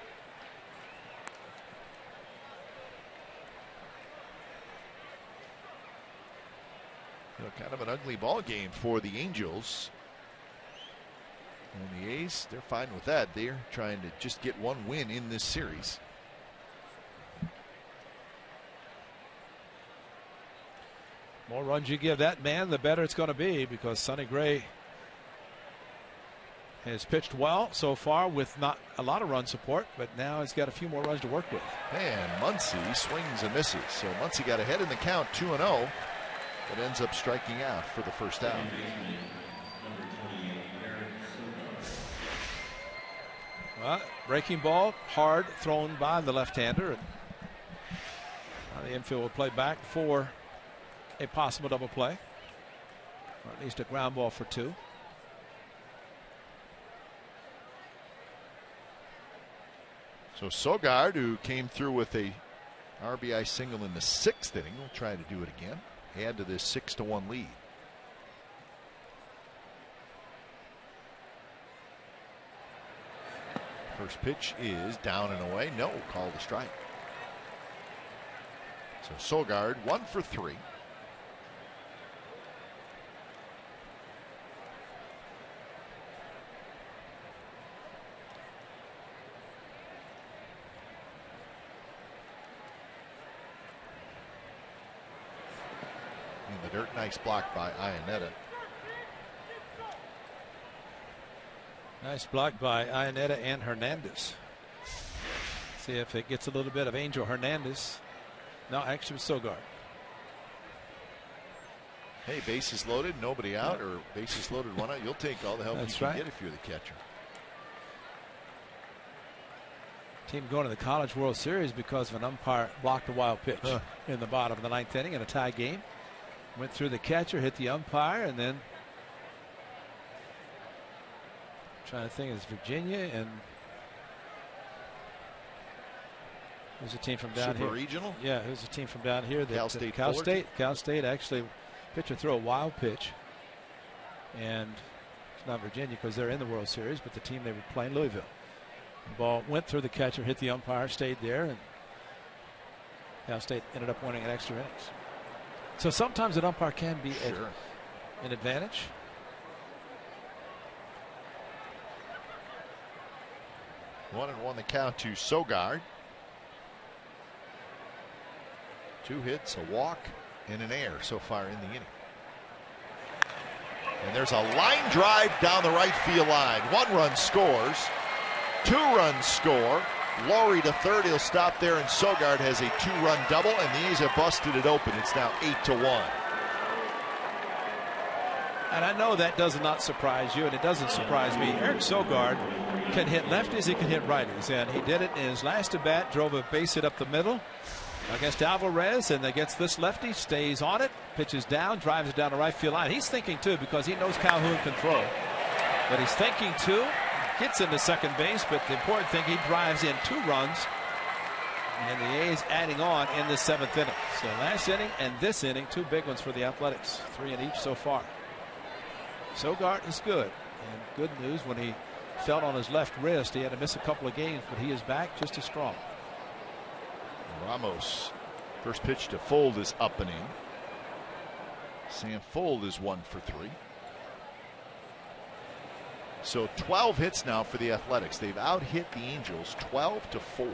Kind of an ugly ball game for the Angels. And the A's, they're fine with that. They're trying to just get 1 win in this series. More runs you give that man, the better it's going to be, because Sonny Gray has pitched well so far with not a lot of run support, but now he's got a few more runs to work with. And Muncy swings and misses. So Muncy got ahead in the count, 2-0. But ends up striking out for the first out. Well, breaking ball, hard thrown by the left-hander. And the infield will play back for a possible double play, or at least a ground ball for 2. So Sogard, who came through with a RBI single in the 6th inning, will try to do it again. add to this 6-1 lead. First pitch is down and away. No, called a strike. So Sogard 1 for 3. In the dirt, nice block by Iannetta. Nice block by Iannetta and Hernandez. See if it gets a little bit of Angel Hernandez. No, actually, Sogard. Hey, bases loaded, nobody out, or bases loaded, 1 out. You'll take all the help you can get if you're the catcher. Team going to the College World Series because of an umpire blocked a wild pitch in the bottom of the 9th inning in a tie game. Went through the catcher, hit the umpire, and then trying to think, it's Virginia and who's a team from down Super here? Regional? Yeah, who's a team from down here? Cal State. Cal State actually pitcher threw a wild pitch, and it's not Virginia because they're in the World Series, but the team they were playing, Louisville. The ball went through the catcher, hit the umpire, stayed there, and Cal State ended up winning an extra innings. So sometimes an umpire can be an advantage. One and one the count to Sogard. 2 hits, a walk, and an error so far in the inning. And there's a line drive down the right field line. 1 run scores. 2 runs score. Laurie to third. He'll stop there, and Sogard has a 2-run double, and the A's have busted it open. It's now 8-1. And I know that does not surprise you, and it doesn't surprise me. Eric Sogard can hit lefties, he can hit righties, and he did it in his last at bat, drove a base hit up the middle against Alvarez, and against this lefty, stays on it, pitches down, drives it down the right field line. He's thinking too, because he knows Calhoun can throw, but he's thinking too. Gets into second base, but the important thing, he drives in 2 runs, and the A's adding on in the 7th inning. So last inning and this inning, 2 big ones for the Athletics, 3 in each so far. Sogard is good, and good news, when he felt on his left wrist, he had to miss a couple of games, but he is back just as strong. Ramos, first pitch to Fold is up and in. Sam Fold is 1 for 3. So 12 hits now for the Athletics. They've out-hit the Angels 12-4.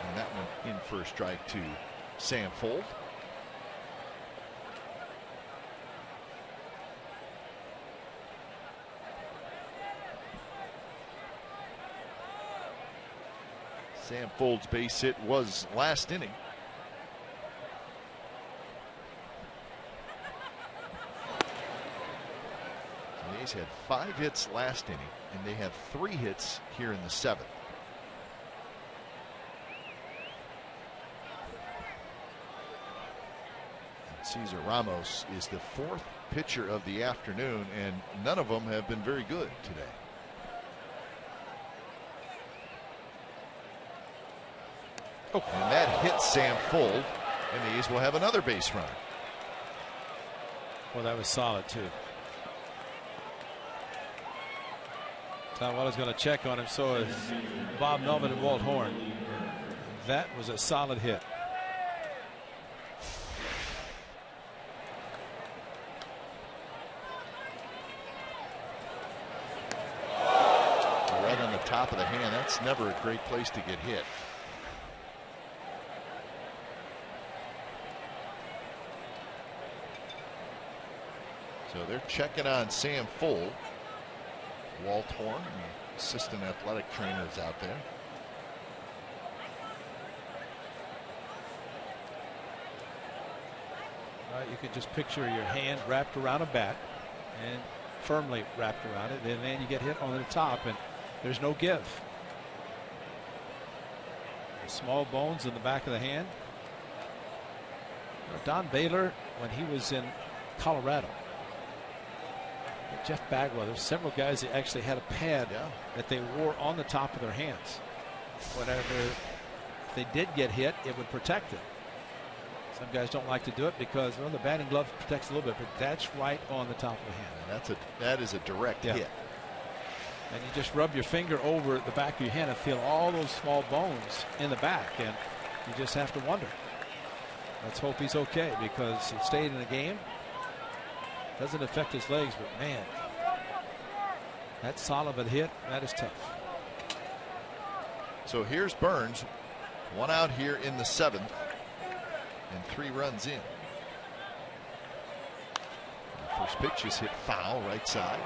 And that one in for a strike to Sam Fold. Sam Fold's base hit was last inning. The A's had 5 hits last inning, and they have 3 hits here in the 7th. Cesar Ramos is the 4th pitcher of the afternoon, and none of them have been very good today. And that hits Sam Fold, and the A's will have another base runner. Well, that was solid too. Tom Weller's going to check on him, so is Bob Melvin and Walt Horn. That was a solid hit. Right on the top of the hand. That's never a great place to get hit. So they're checking on Sam Fold. Walt Horn, the assistant athletic trainer, is out there. You can just picture your hand wrapped around a bat and firmly wrapped around it, and then you get hit on the top, and there's no give. The small bones in the back of the hand. Don Baylor, when he was in Colorado, Jeff Bagwell, there's several guys that actually had a pad that they wore on the top of their hands. Whenever they did get hit, it would protect them. Some guys don't like to do it because, well, the batting glove protects a little bit, but that's right on the top of the hand. And that is a direct hit. And you just rub your finger over the back of your hand and feel all those small bones in the back, and you just have to wonder. Let's hope he's okay, because he stayed in the game. Doesn't affect his legs, but man, that's solid of a hit. That is tough. So here's Burns, 1 out here in the 7th, and 3 runs in. The first pitch is hit foul, right side.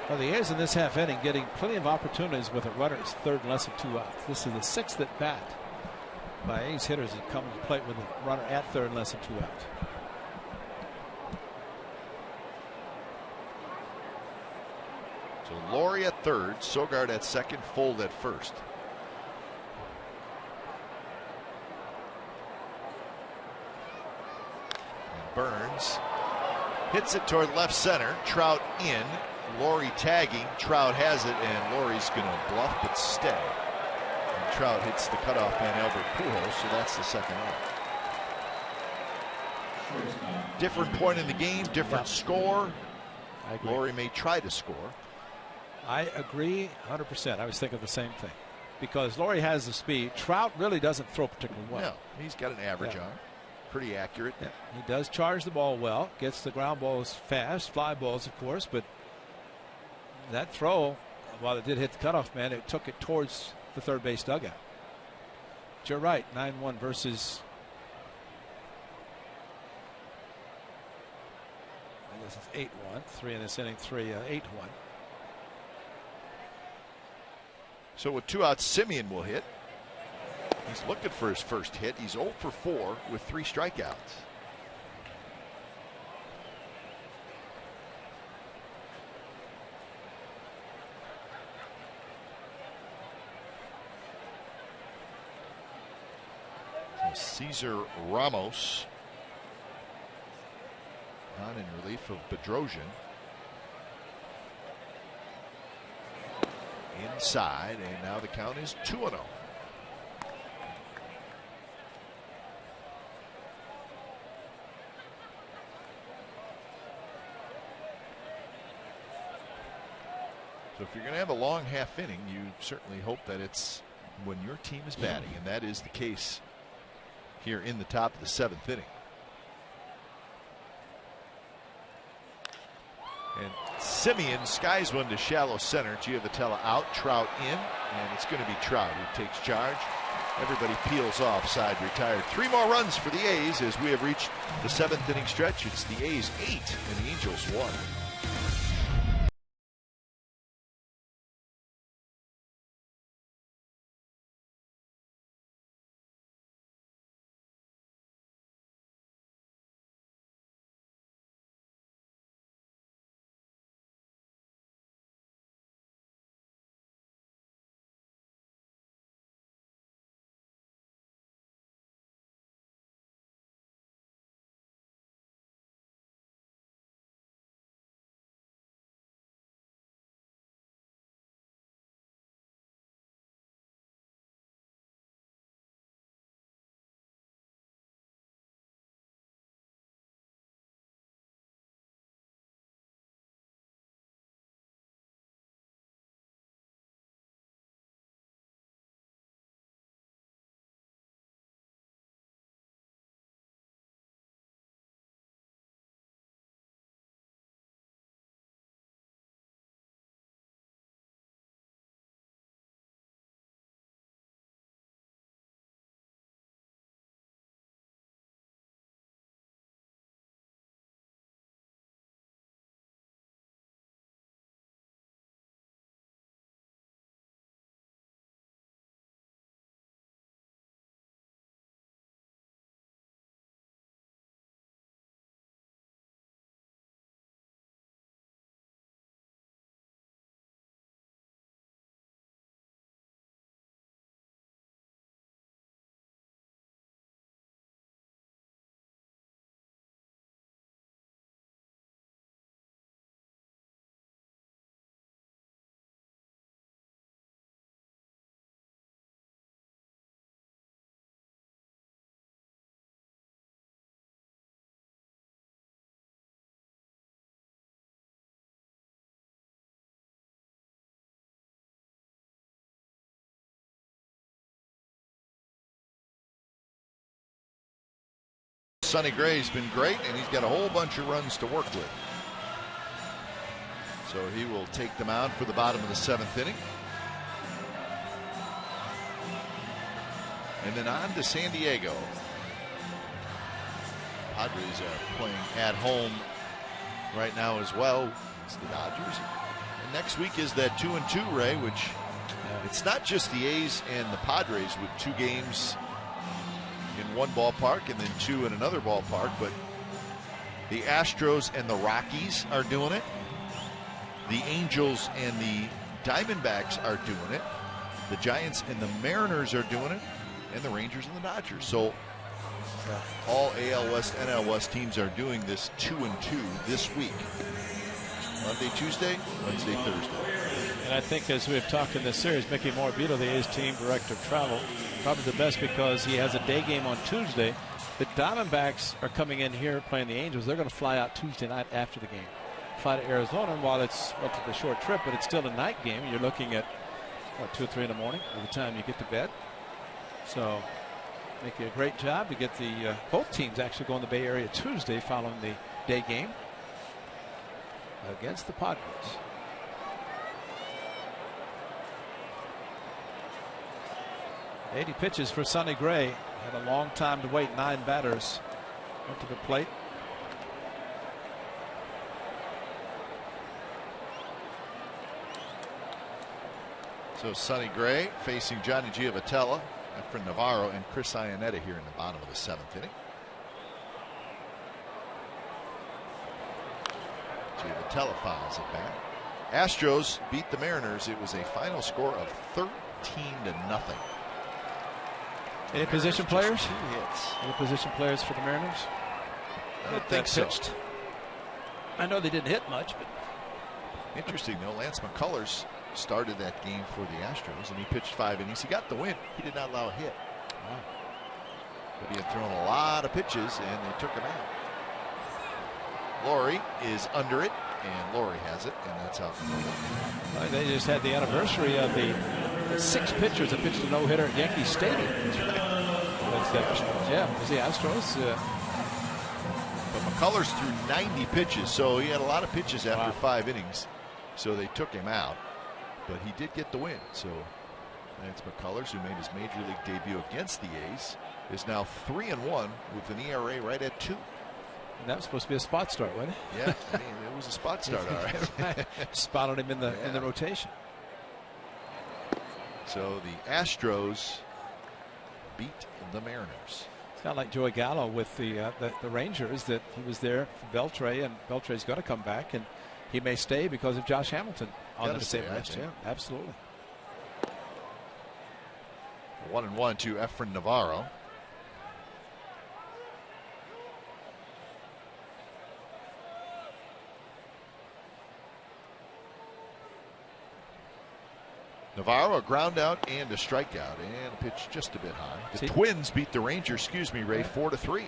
Well, the A's in this half inning getting plenty of opportunities with a runner at third and less than 2 outs. This is the 6th at bat by A's hitters that come to plate with a runner at third and less than 2 outs. So Laurie at third, Sogard at second, Fold at first. And Burns hits it toward left center. Trout in. Laurie tagging. Trout has it, and Laurie's going to bluff but stay. And Trout hits the cutoff man Albert Pujols, so that's the second out. Different point in the game, different score. Laurie may try to score. I agree 100%. I was thinking the same thing, because Laurie has the speed. Trout really doesn't throw particularly well. No, he's got an average arm. Pretty accurate. Yeah. He does charge the ball well, gets the ground balls fast, fly balls, of course, but that throw, while it did hit the cutoff man, it took it towards the third base dugout. But you're right, 9-1 versus, I guess it's 8-1. 3 in this inning, 8-1. So with 2 outs, Simeon will hit. He's looking for his first hit. He's 0 for 4 with 3 strikeouts. So Cesar Ramos on in relief of Bedrosian. Inside, and now the count is 2-0. So if you're going to have a long half inning, you certainly hope that it's when your team is batting, and that is the case here in the top of the 7th inning. And Simeon skies one to shallow center. Giovitella out, Trout in, and it's going to be Trout who takes charge. Everybody peels off, side retired. 3 more runs for the A's as we have reached the 7th inning stretch. It's the A's 8 and the Angels 1. Sonny Gray's been great, and he's got a whole bunch of runs to work with. So he will take them out for the bottom of the 7th inning. And then on to San Diego. Padres are playing at home right now as well. It's the Dodgers. And next week is that 2-2, Ray, which it's not just the A's and the Padres with 2 games in one ballpark and then 2 in another ballpark, but the Astros and the Rockies are doing it. The Angels and the Diamondbacks are doing it. The Giants and the Mariners are doing it, and the Rangers and the Dodgers. So all AL West, NL West teams are doing this 2-2 this week. Monday, Tuesday, Wednesday, Thursday. And I think, as we've talked in this series, Mickey Morabito, the A's team director of travel, probably the best because he has a day game on Tuesday. The Diamondbacks are coming in here playing the Angels. They're going to fly out Tuesday night after the game. Fly to Arizona, and while it's relatively short trip, but it's still a night game. You're looking at, 2 or 3 in the morning by the time you get to bed. So, making a great job to get the both teams actually go in the Bay Area Tuesday following the day game against the Padres. .80 pitches for Sonny Gray. Had a long time to wait. 9 batters went to the plate. So Sonny Gray facing Johnny Giavotella, Efren Navarro, and Chris Iannetta here in the bottom of the 7th inning. Giavotella fouls it back. Astros beat the Mariners. It was a final score of 13-0. Any position players? 2 hits. Any position players for the Mariners? I don't think so. Pitched. I know they didn't hit much, but interesting though. Lance McCullers started that game for the Astros, and he pitched 5 innings. He got the win. He did not allow a hit. wow. But he had thrown a lot of pitches, and they took him out. Laurie is under it, and Laurie has it, and that's out. They just had the anniversary of the 6 pitchers that pitched a no-hitter at Yankee Stadium. Yeah, it was the Astros. But McCullers threw 90 pitches, so he had a lot of pitches after Wow. 5 innings. So they took him out, but he did get the win. So Lance McCullers, who made his major league debut against the A's, is now 3-1 with an ERA right at 2. And that was supposed to be a spot start, wasn't it? Yeah, I mean, it was a spot start, all right. Right. Spotted him in the rotation. So the Astros beat the Mariners. It's kind of like Joey Gallo with the Rangers, that he was there for Beltre, and Beltre's going to come back, and he may stay because of Josh Hamilton on the same list. Yeah, absolutely. 1-1 to Efren Navarro. Navarro, a ground out and a strikeout, and a pitch just a bit high. The Twins beat the Rangers, Ray, 4-3.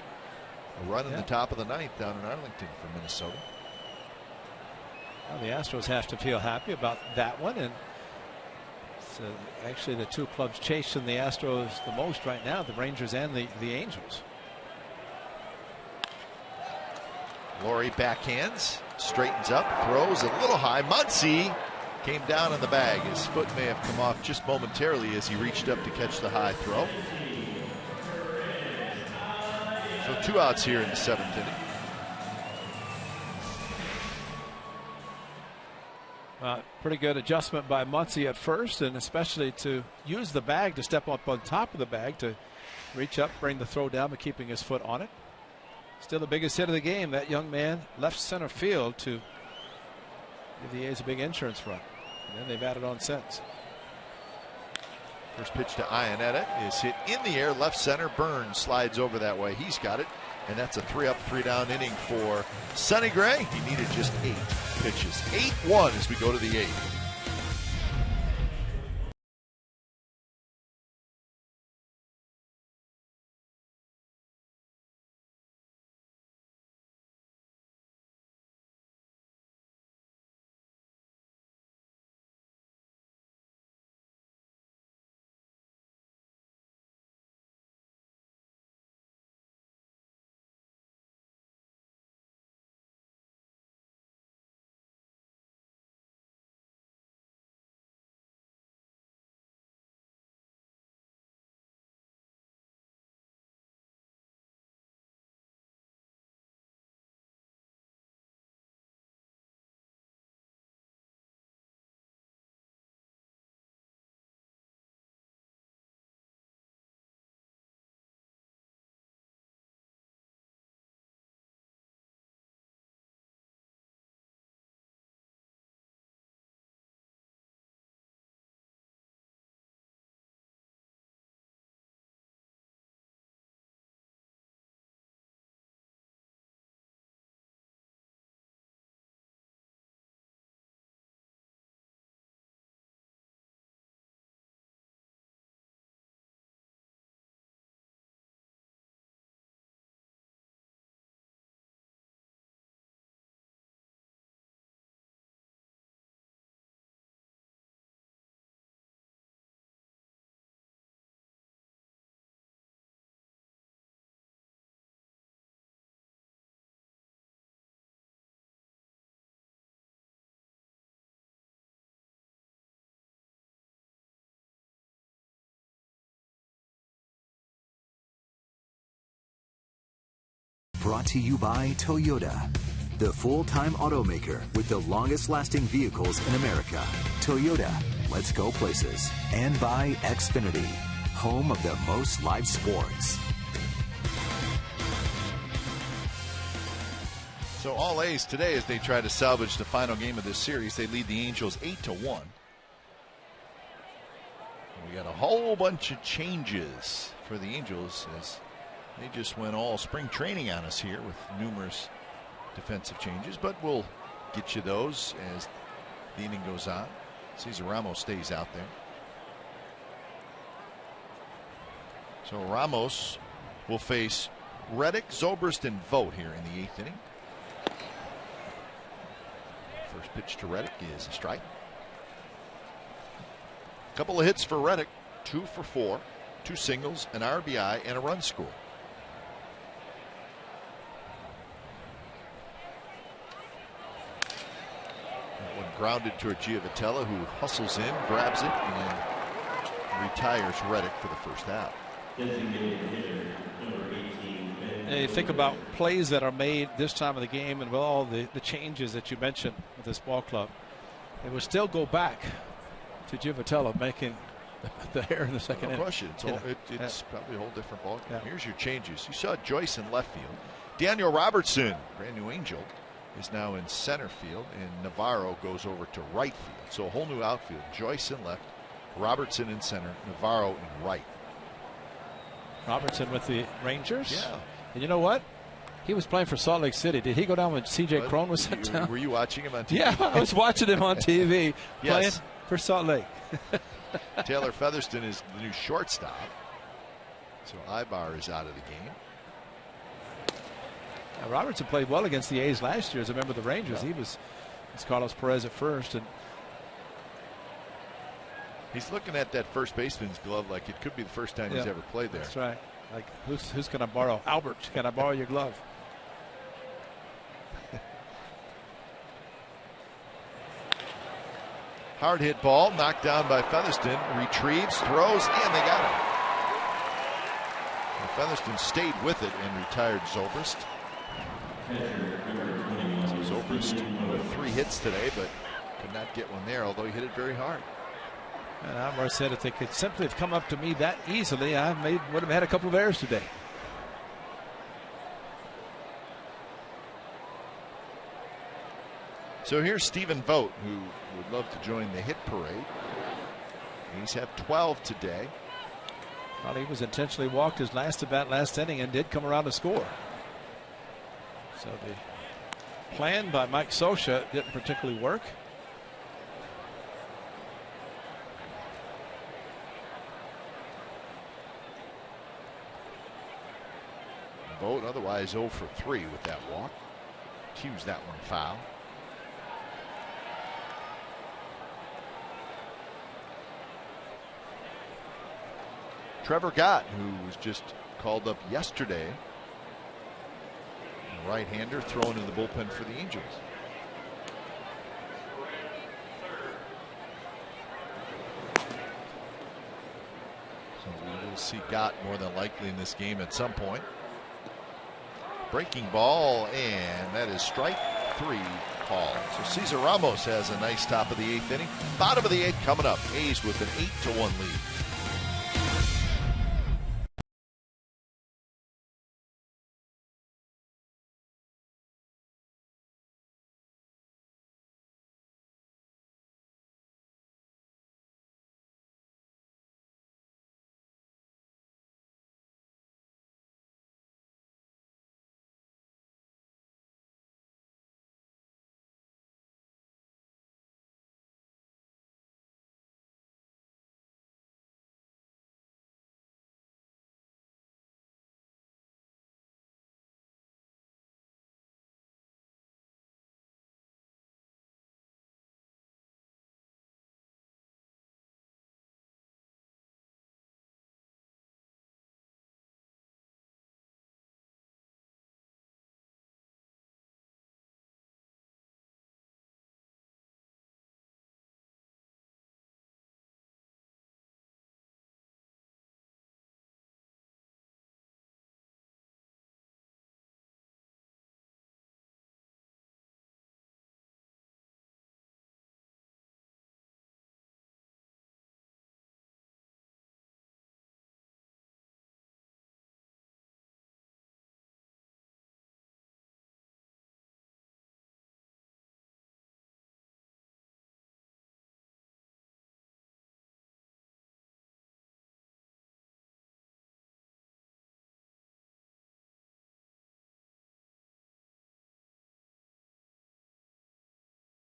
A run in the top of the 9th down in Arlington for Minnesota. Well, the Astros have to feel happy about that one, and so actually the 2 clubs chasing the Astros the most right now, the Rangers and the Angels. Laurie backhands, straightens up, throws a little high. Muncy came down on the bag. His foot may have come off just momentarily as he reached up to catch the high throw. So 2 outs here in the 7th inning. Pretty good adjustment by Muncy at first, and especially to use the bag to step up on top of the bag to reach up, bring the throw down, but keeping his foot on it. Still the biggest hit of the game, that young man left center field to give the A's a big insurance run. And then they've added on since. First pitch to Iannetta is hit in the air, left center. Burns slides over that way. He's got it. And that's a 3-up, 3-down inning for Sonny Gray. He needed just 8 pitches. 8-1 as we go to the 8th. brought to you by Toyota, the full-time automaker with the longest-lasting vehicles in America. Toyota, let's go places. And by Xfinity, home of the most live sports. So all A's today as they try to salvage the final game of this series. They lead the Angels 8-1. We got a whole bunch of changes for the Angels as they just went all spring training on us here with numerous defensive changes, but we'll get you those as the inning goes on. Cesar Ramos stays out there. So Ramos will face Reddick, Zobrist, and Vogt here in the 8th inning. First pitch to Reddick is a strike. Couple of hits for Reddick, 2 for 4, 2 singles, an RBI, and a run score. That one grounded toward Giovitella, who hustles in, grabs it, and retires Reddick for the first out. You think about plays that are made this time of the game and with all the changes that you mentioned with this ball club. They will still go back to Giovitella making the error in the second inning. No question. It's probably a whole different ball game. Yeah. Here's your changes. You saw Joyce in left field. Daniel Robertson, brand new Angel, is now in center field, and Navarro goes over to right field. So a whole new outfield. Joyce in left, Robertson in center, Navarro in right. Robertson with the Rangers. Yeah. And you know what? He was playing for Salt Lake City. Did he go down when C.J. Cron was sent down? Were you watching him on TV? Yeah, I was watching him on TV playing for Salt Lake. Taylor Featherston is the new shortstop. So Ibar is out of the game. Now, Robertson played well against the A's last year as a member of the Rangers. Yeah. He was Carlos Perez at first. And he's looking at that first baseman's glove like it could be the first time he's ever played there. That's right. Like, who's going to borrow? Albert, can I borrow your glove? Hard hit ball, knocked down by Featherston, retrieves, throws, and they got him. And Featherston stayed with it and retired Zobrist. So Zobrist with 3 hits today, but could not get one there, although he hit it very hard. And Alvar said if they could simply have come up to me that easily, I would have had a couple of errors today. So here's Stephen Vogt, who would love to join the hit parade. He's had 12 today. Well, he was intentionally walked his last at bat last inning and did come around to score. So the plan by Mike Scioscia didn't particularly work. Vogt otherwise 0 for 3 with that walk. Cues that one foul. Trevor Gott, who was just called up yesterday, a right-hander thrown in the bullpen for the Angels. So we will see Gott more than likely in this game at some point. Breaking ball, and that is strike 3 called. So Cesar Ramos has a nice top of the 8th inning. Bottom of the 8th coming up. A's with an 8-1 lead.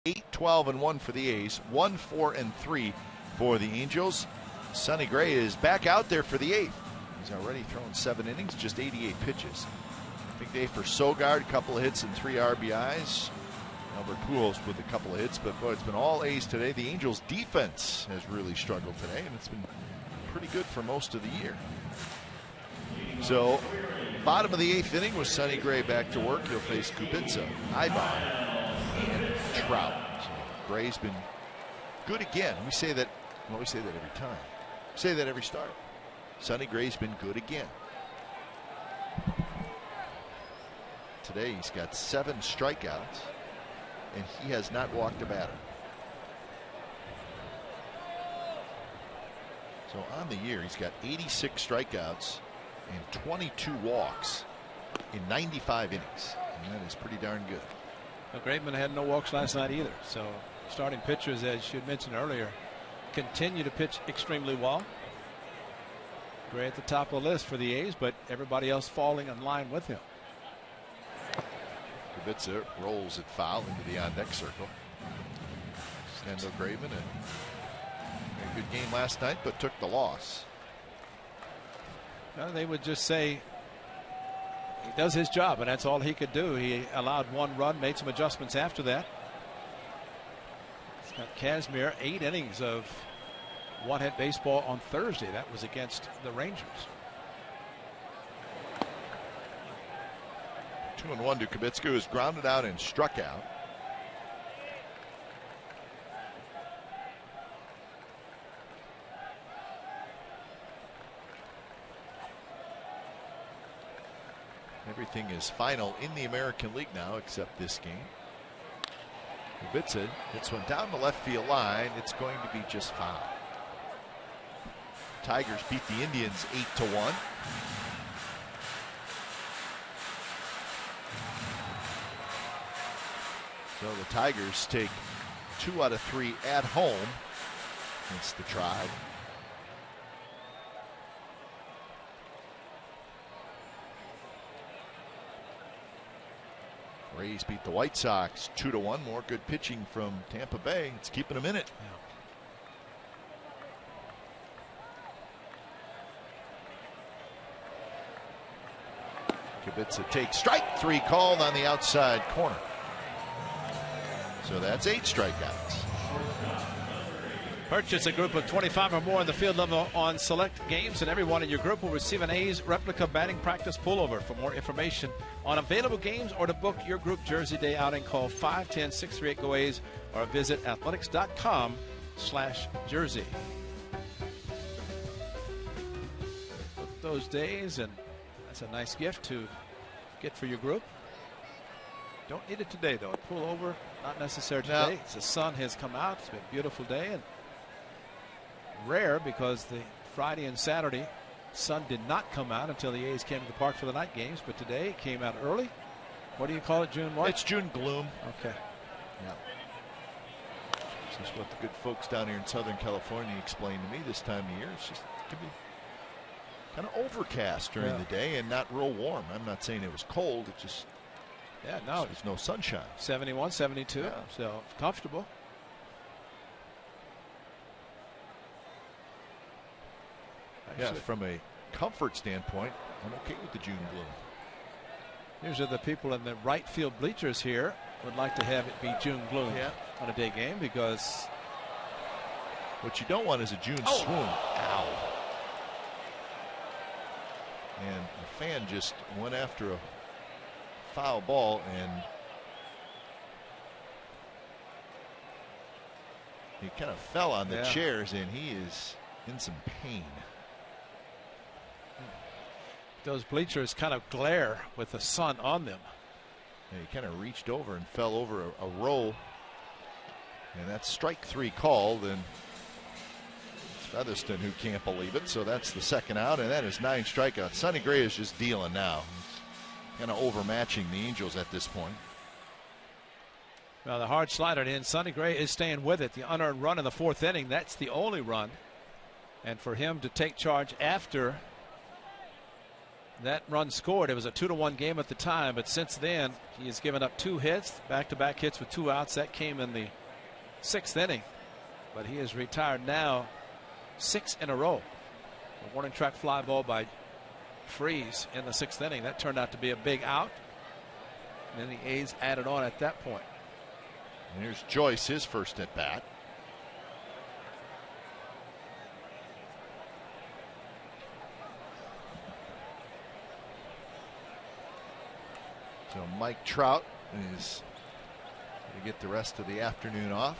8-12-1 for the A's, 1-4-3 for the Angels. Sonny Gray is back out there for the 8th. He's already thrown 7 innings, just 88 pitches. Big day for Sogard, a couple of hits and 3 RBIs. Albert Pujols with a couple of hits, but boy, it's been all A's today. The Angels defense has really struggled today, and it's been pretty good for most of the year. So, bottom of the 8th inning was Sonny Gray back to work. He'll face Kubica, Ibar, and Trout. So Gray's been good again. We say that every time. We say that every start. Sonny Gray's been good again. Today he's got 7 strikeouts, and he has not walked a batter. So on the year, he's got 86 strikeouts and 22 walks in 95 innings. And that is pretty darn good. Well, Graveman had no walks last night either. So starting pitchers, as you had mentioned earlier, continue to pitch extremely well. Gray at the top of the list for the A's, but everybody else falling in line with him. Kubica rolls it foul into the on-deck circle. Stendo Graveman, a good game last night, but took the loss. Well, they would just say he does his job, and that's all he could do. He allowed 1 run, made some adjustments after that. He's got Kazmir 8 innings of one-hit baseball on Thursday. That was against the Rangers. 2-1 to Kubica, who is grounded out and struck out. Everything is final in the American League now except this game. Kubica hits one down the left field line. It's going to be just foul. Tigers beat the Indians 8-1. So the Tigers take 2 out of 3 at home against the Tribe. Rays beat the White Sox 2-1. More good pitching from Tampa Bay. It's keeping them in it. Kubica takes strike 3 called on the outside corner. So that's 8 strikeouts. Purchase a group of 25 or more in the field level on select games, and everyone in your group will receive an A's replica batting practice pullover. For more information on available games or to book your group jersey day outing, call 510-638-GO-A's or visit athletics.com/jersey. Book those days, and that's a nice gift to get for your group. Don't need it today, though. Pull over, not necessary today. The sun has come out. It's been a beautiful day, and rare because the Friday and Saturday sun did not come out until the A's came to the park for the night games. But today it came out early. What do you call it, June what? It's June gloom. Okay. Yeah. This is what the good folks down here in Southern California explained to me this time of year. It's just it can be kind of overcast during the day and not real warm. I'm not saying it was cold. It just there's no sunshine. 71, 72. So comfortable. Actually, from a comfort standpoint, I'm okay with the June gloom. These are the people in the right field bleachers here would like to have it be June gloom on a day game, because what you don't want is a June swoon. Ow. And the fan just went after a foul ball, and he kind of fell on the chairs, and he is in some pain. Those bleachers kind of glare with the sun on them. And he kind of reached over and fell over a row, and that's strike 3 called, and it's Featherston who can't believe it. So that's the second out, and that is 9 strikeouts. Sonny Gray is just dealing now. Kind of overmatching the Angels at this point. Well, the hard slider in. Sonny Gray is staying with it. The unearned run in the 4th inning, that's the only run. And for him to take charge after that run scored. It was a 2-1 game at the time, but since then he has given up 2 hits, back-to-back hits with 2 outs. That came in the 6th inning, but he is retired now 6 in a row. A warning track fly ball by Freese in the 6th inning. That turned out to be a big out, and then the A's added on at that point. And here's Joyce, his first at bat. So Mike Trout is going to get the rest of the afternoon off.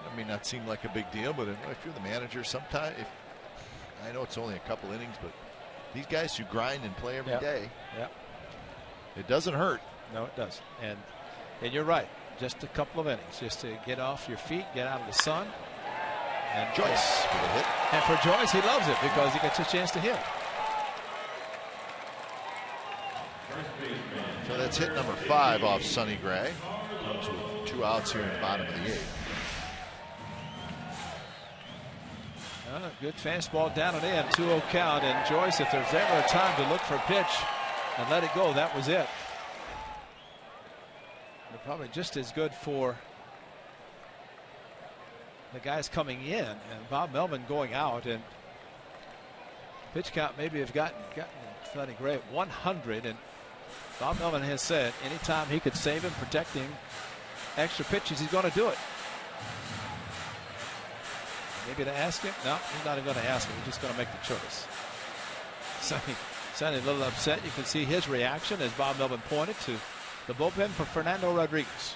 That may not seem like a big deal, but if you're the manager, sometimes, I know it's only a couple innings, but these guys who grind and play every day, it doesn't hurt. No, it doesn't. And you're right. Just a couple of innings, just to get off your feet, get out of the sun. And Joyce for the hit. And for Joyce, he loves it because he gets a chance to hit. So that's hit number 5 off Sonny Gray. Comes with 2 outs here in the bottom of the 8th. Good fastball down and in, 2-0 count. And Joyce, if there's ever a time to look for a pitch and let it go, that was it. They're probably just as good for the guys coming in, and Bob Melvin going out, and pitch count maybe have gotten Sonny Gray at 100, and Bob Melvin has said anytime he could save him, protect him, extra pitches, he's going to do it. Maybe to ask him? No, he's not even going to ask him. He's just going to make the choice. Sonny a little upset. You can see his reaction as Bob Melvin pointed to the bullpen for Fernando Rodriguez.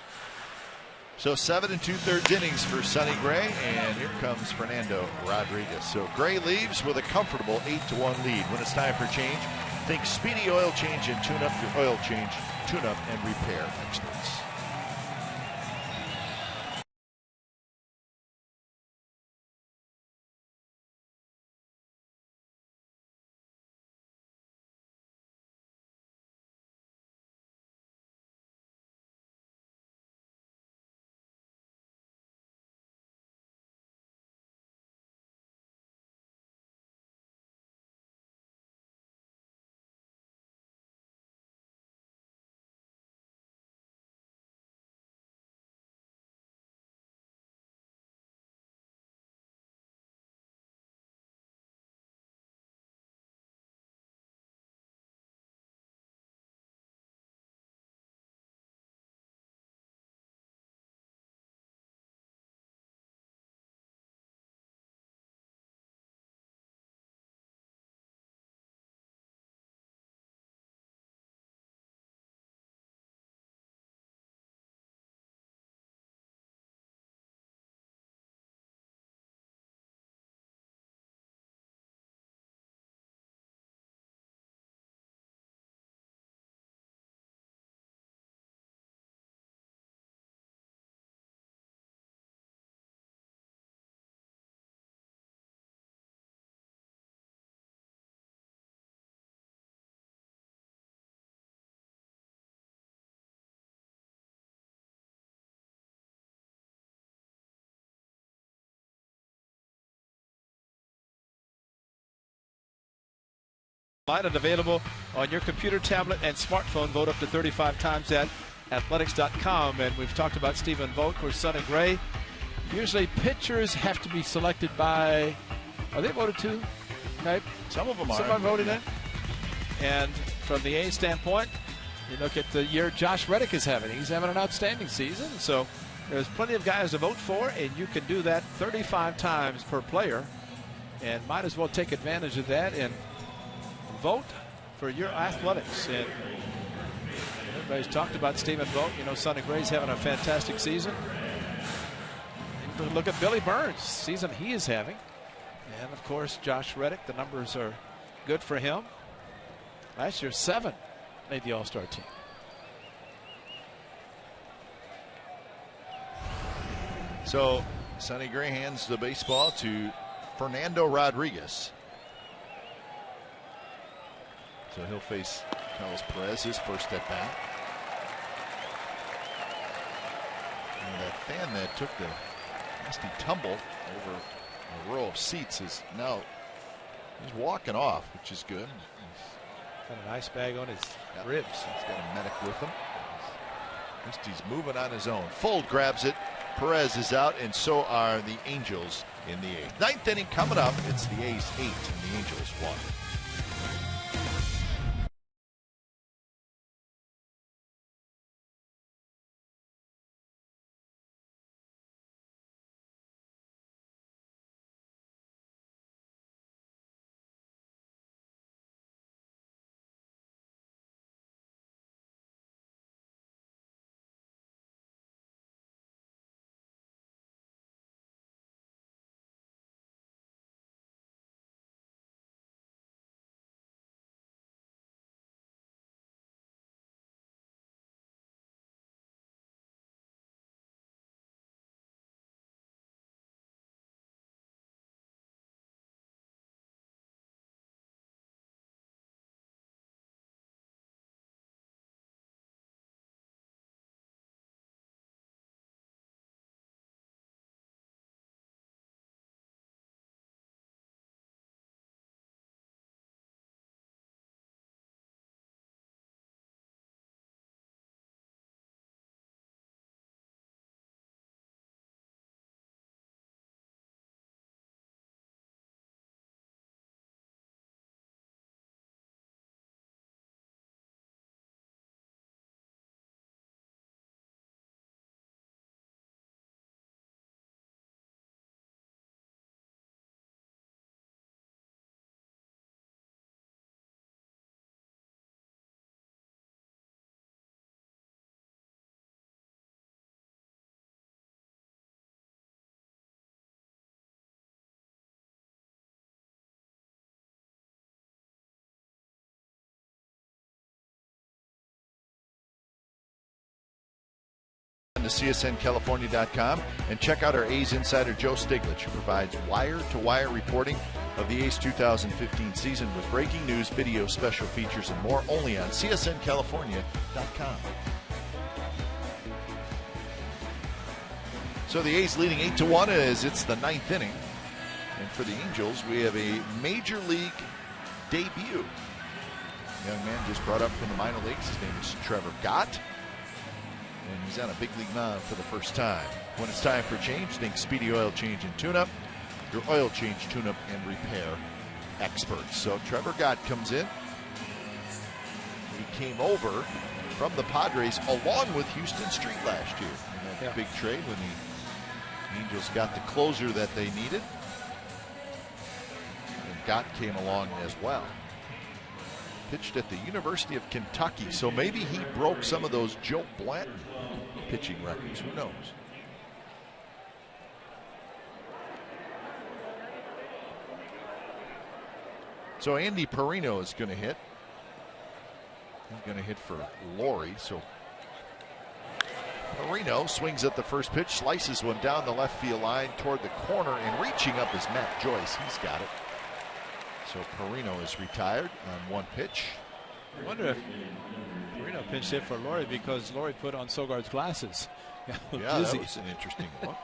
So 7 2/3 innings for Sonny Gray, and here comes Fernando Rodriguez. So Gray leaves with a comfortable 8-1 lead. When it's time for change, think Speedy Oil Change and tune up your oil change, tune up and repair experts. And available on your computer, tablet, and smartphone. Vote up to 35 times at athletics.com. And we've talked about Stephen Vogt for Sonny Gray. Usually pitchers have to be selected by, are they voted too? Okay. Some of them are. Some are voted in. And from the A's standpoint, you look at the year Josh Reddick is having. He's having an outstanding season. So there's plenty of guys to vote for, and you can do that 35 times per player. And might as well take advantage of that and vote for your Athletics. And everybody's talked about Stephen Vogt. You know, Sonny Gray's having a fantastic season. And look at Billy Burns' season he is having. And of course, Josh Reddick, the numbers are good for him. Last year, 7 made the All-Star team. So Sonny Gray hands the baseball to Fernando Rodriguez. So he'll face Carlos Perez, his first at bat. And that fan that took the nasty tumble over a row of seats is now He's walking off, which is good. Got an ice bag on his ribs. He's got a medic with him. At least he's moving on his own. Fold grabs it. Perez is out, and so are the Angels in the 8th. 9th inning coming up. It's the A's 8 and the Angels 1. To CSNCalifornia.com and check out our A's insider Joe Stiglitz, who provides wire-to-wire reporting of the A's 2015 season with breaking news, video, special features, and more only on CSNCalifornia.com. So the A's leading 8-1 as it's the 9th inning. And for the Angels, we have a major league debut. Young man just brought up from the minor leagues. His name is Trevor Gott. And he's on a big league mound for the first time. When it's time for change, think Speedy Oil Change and Tune-Up. Your oil change, tune-up, and repair experts. So Trevor Gott comes in. He came over from the Padres along with Houston Street last year in that big trade when the Angels got the closer that they needed. And Gott came along as well. Pitched at the University of Kentucky, so maybe he broke some of those Joe Blanton pitching records. Who knows? So Andy Perino is going to hit. He's going to hit for Laurie. So Perino swings at the first pitch, slices one down the left field line toward the corner, and reaching up is Matt Joyce. He's got it. So Perino is retired on one pitch. I wonder if Perino pinch hit for Laurie because Laurie put on Sogard's glasses. Yeah, that was an interesting look.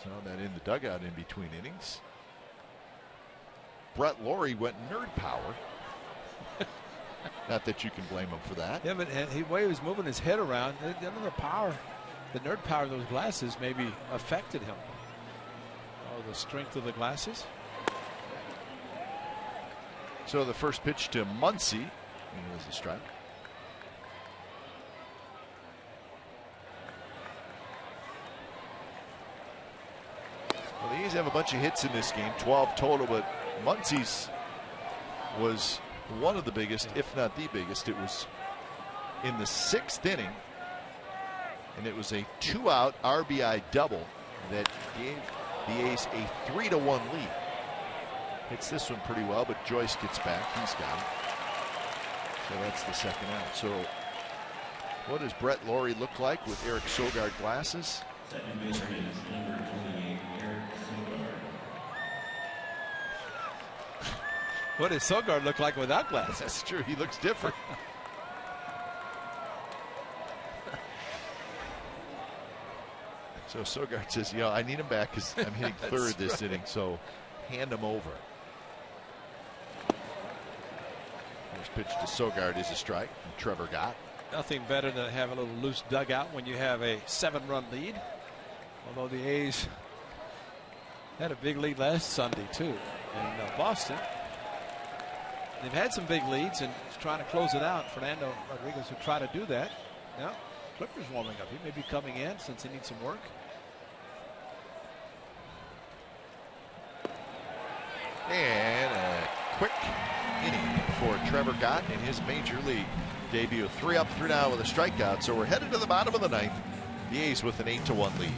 Saw that in the dugout in between innings. Brett Laurie went nerd power. Not that you can blame him for that. Yeah, but the way he was moving his head around, the power, the nerd power of those glasses maybe affected him. Oh, the strength of the glasses. So the first pitch to Muncy, and it was a strike. Well, the A's have a bunch of hits in this game, 12 total, but Muncy's was one of the biggest, if not the biggest. It was in the 6th inning, and it was a 2-out RBI double that gave the A's a 3-1 lead. Hits this one pretty well, but Joyce gets back. He's got it. So that's the second out. So what does Brett Laurie look like with Eric Sogard glasses? What does Sogard look like without glasses? That's true. He looks different. So Sogard says, I need him back because I'm hitting third this inning. So hand them over. First pitch to Sogard is a strike from Trevor Gott. Nothing better than have a little loose dugout when you have a 7-run lead. Although the A's had a big lead last Sunday too in Boston. They've had some big leads and trying to close it out. Fernando Rodriguez will try to do that. Now Clipper's warming up. He may be coming in since he needs some work. And a quick inning for Trevor Gott in his major league debut. 3 up, 3 down with a strikeout. So we're headed to the bottom of the ninth. The A's with an 8-1 lead.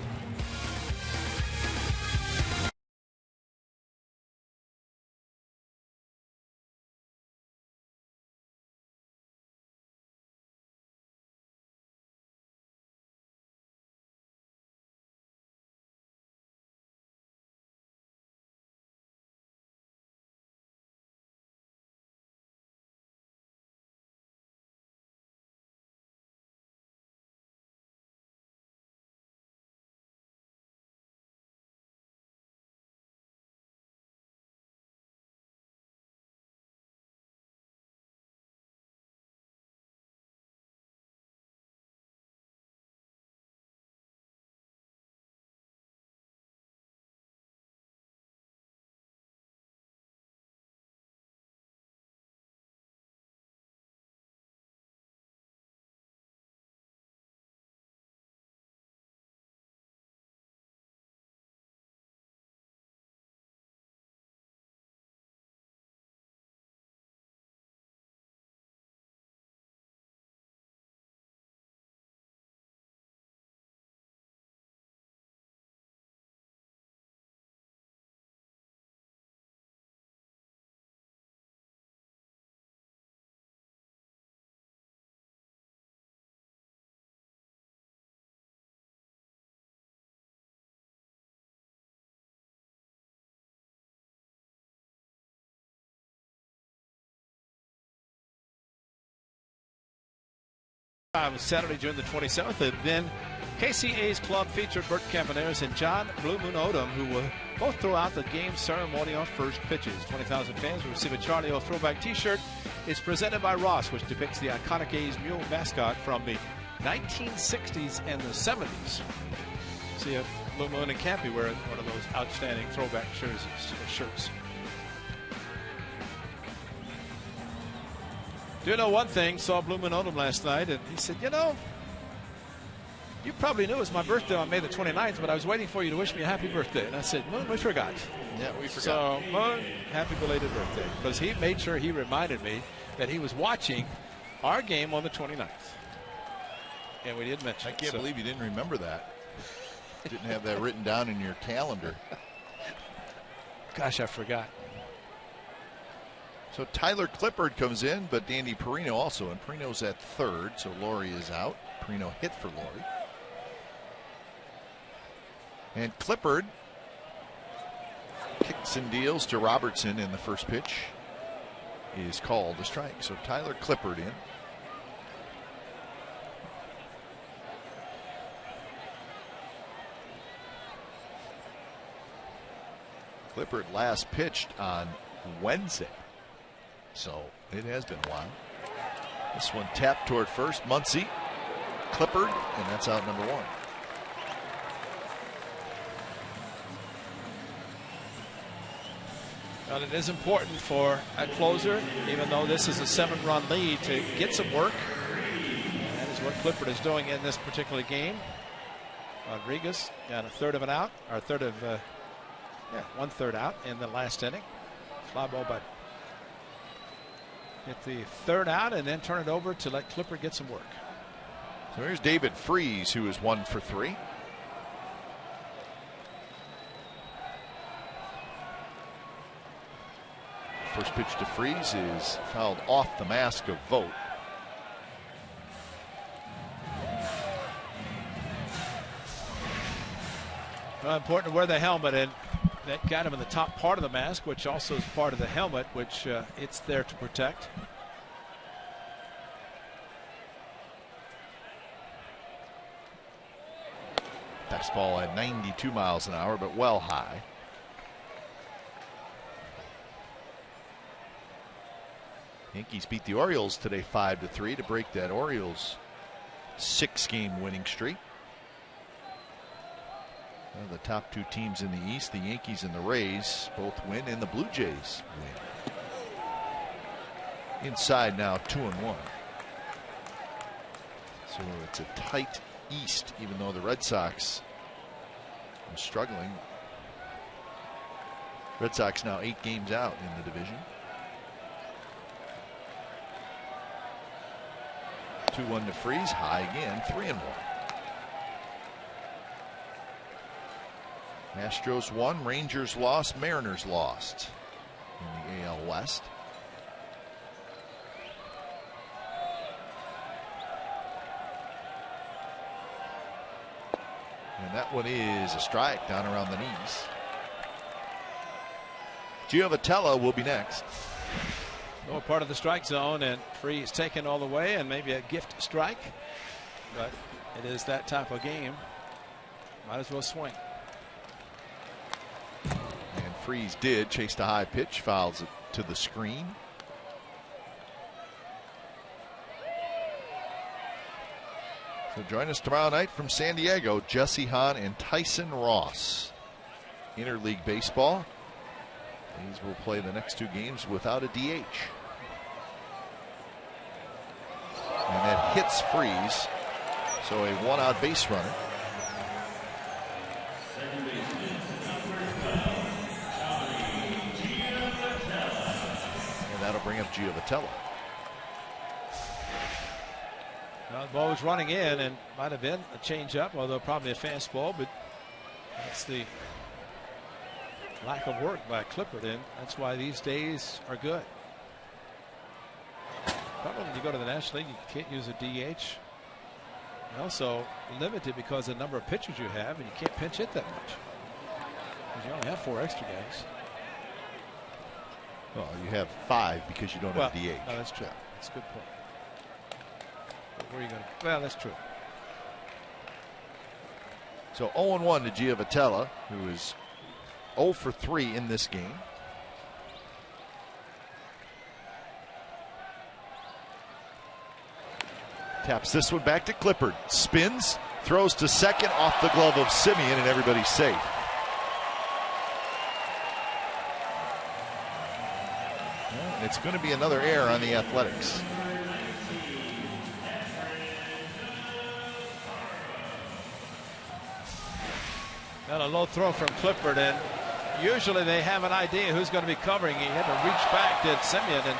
Saturday, June the 27th, and then KCA's club featured Bert Campaneris and John Blue Moon Odom, who will both throw out the game ceremonial first pitches. 20,000 fans will receive a Charlie O throwback T-shirt. It's presented by Ross, which depicts the iconic A's mule mascot from the 1960s and the 70s. See if Blue Moon and Campy wear one of those outstanding throwback jerseys or shirts. Do know one thing, saw Blue Moon Odom last night, and he said, you know, you probably knew it was my birthday on May the 29th, but I was waiting for you to wish me a happy birthday. And I said, Moon, we forgot. Yeah, we forgot. So, Moon, happy belated birthday. Because he made sure he reminded me that he was watching our game on the 29th. And we did mention I can't believe you didn't remember that. Didn't have that written down in your calendar. Gosh, I forgot. So Tyler Clippard comes in, but Dandy Perino also, and Perino's at third, so Laurie is out. Perino hit for Laurie. And Clippard kicks and deals to Robertson, in the first pitch is called a strike. So Tyler Clippard in. Clippard last pitched on Wednesday. So it has been a while. This one tapped toward first. Muncy, Clippard, and that's out number one. Well, it is important for a closer, even though this is a 7-run lead, to get some work. And that is what Clippard is doing in this particular game. Rodriguez got a third of an out, or third of, 1/3 out in the last inning. Fly ball by. Get the third out and then turn it over to let Clippard get some work. So here's David Freese, who is 1 for 3. First pitch to Freese is fouled off the mask of Vogt. Well, important to wear the helmet, and that got him in the top part of the mask, which also is part of the helmet, which it's there to protect. Fastball at 92 miles an hour, but well high. Yankees beat the Orioles today 5-3 to break that Orioles 6-game winning streak. One of the top two teams in the East, the Yankees and the Rays, both win, and the Blue Jays win. Inside now 2-1. So it's a tight East, even though the Red Sox are struggling. Red Sox now 8 games out in the division. 2-1 to Freeze, high again, 3-1. Astros won, Rangers lost, Mariners lost in the AL West. And that one is a strike down around the knees. Giovatello will be next. Lower part of the strike zone, and Freeze taken all the way, and maybe a gift strike. But it is that type of game. Might as well swing. And Freeze did chase the high pitch, fouls it to the screen. So join us tomorrow night from San Diego, Jesse Hahn and Tyson Ross. Interleague baseball. These will play the next 2 games without a DH. And that hits Freeze. So a 1-out base runner. And that'll bring up Giovatello. Well, the ball was running in, and might have been a changeup, although probably a fastball, but that's the lack of work by Clippard, and that's why these days are good. Probably when you go to the National League, you can't use a DH. And also limited because of the number of pitchers you have, and you can't pinch hit that much because you only have 4 extra guys. Well, you have 5 because you don't have a DH. No, that's true. That's a good point. But where are you going to? Well, that's true. So 0-1 to Giovatello, who is 0 for 3 in this game. Taps this one back to Clippard. Spins, throws to second off the glove of Semien, and everybody's safe. Well, it's going to be another error on the Athletics. And a low throw from Clippard, and usually they have an idea who's going to be covering. He had to reach back, did Semien, and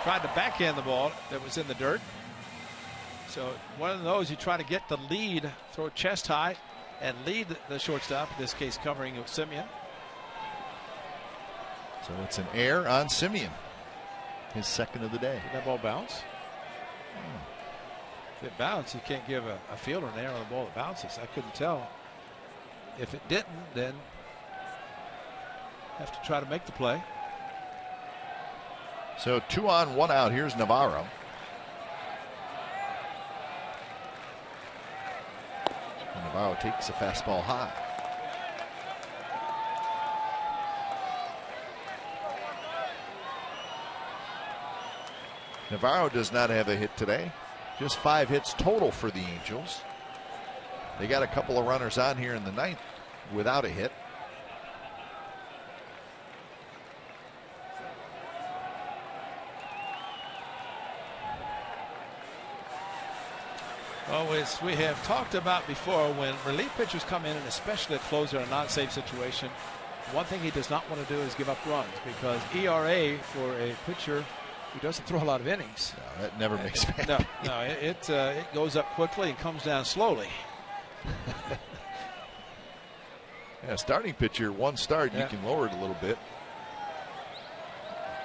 tried to backhand the ball that was in the dirt. So one of those you try to get the lead, throw chest high, and lead the shortstop, in this case covering Semien. So it's an error on Semien, his second of the day. Did that ball bounce? If it bounced, you can't give a fielder an error on the ball that bounces. I couldn't tell. If it didn't, then have to try to make the play. So 2 on, 1 out. Here's Navarro. And Navarro takes a fastball high. Navarro does not have a hit today. Just 5 hits total for the Angels. They got a couple of runners on here in the 9th without a hit. Well, as we have talked about before, when relief pitchers come in, and especially a closer in a not-safe situation, one thing he does not want to do is give up runs, because ERA for a pitcher who doesn't throw a lot of innings. No, that never makes me No, happy. no, it goes up quickly and comes down slowly. Yeah, starting pitcher, 1 start, Yeah. you can lower it a little bit.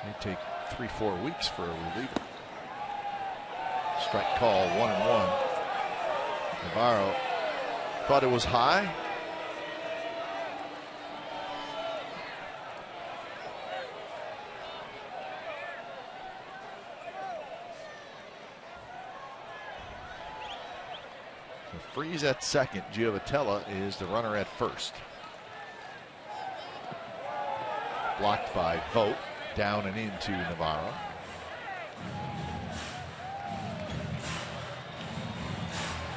May take 3-4 weeks for a reliever. Strike call, 1-1. Navarro thought it was high. So Freeze at second. Giovatello is the runner at first. Blocked by Vogt, down and into Navarro.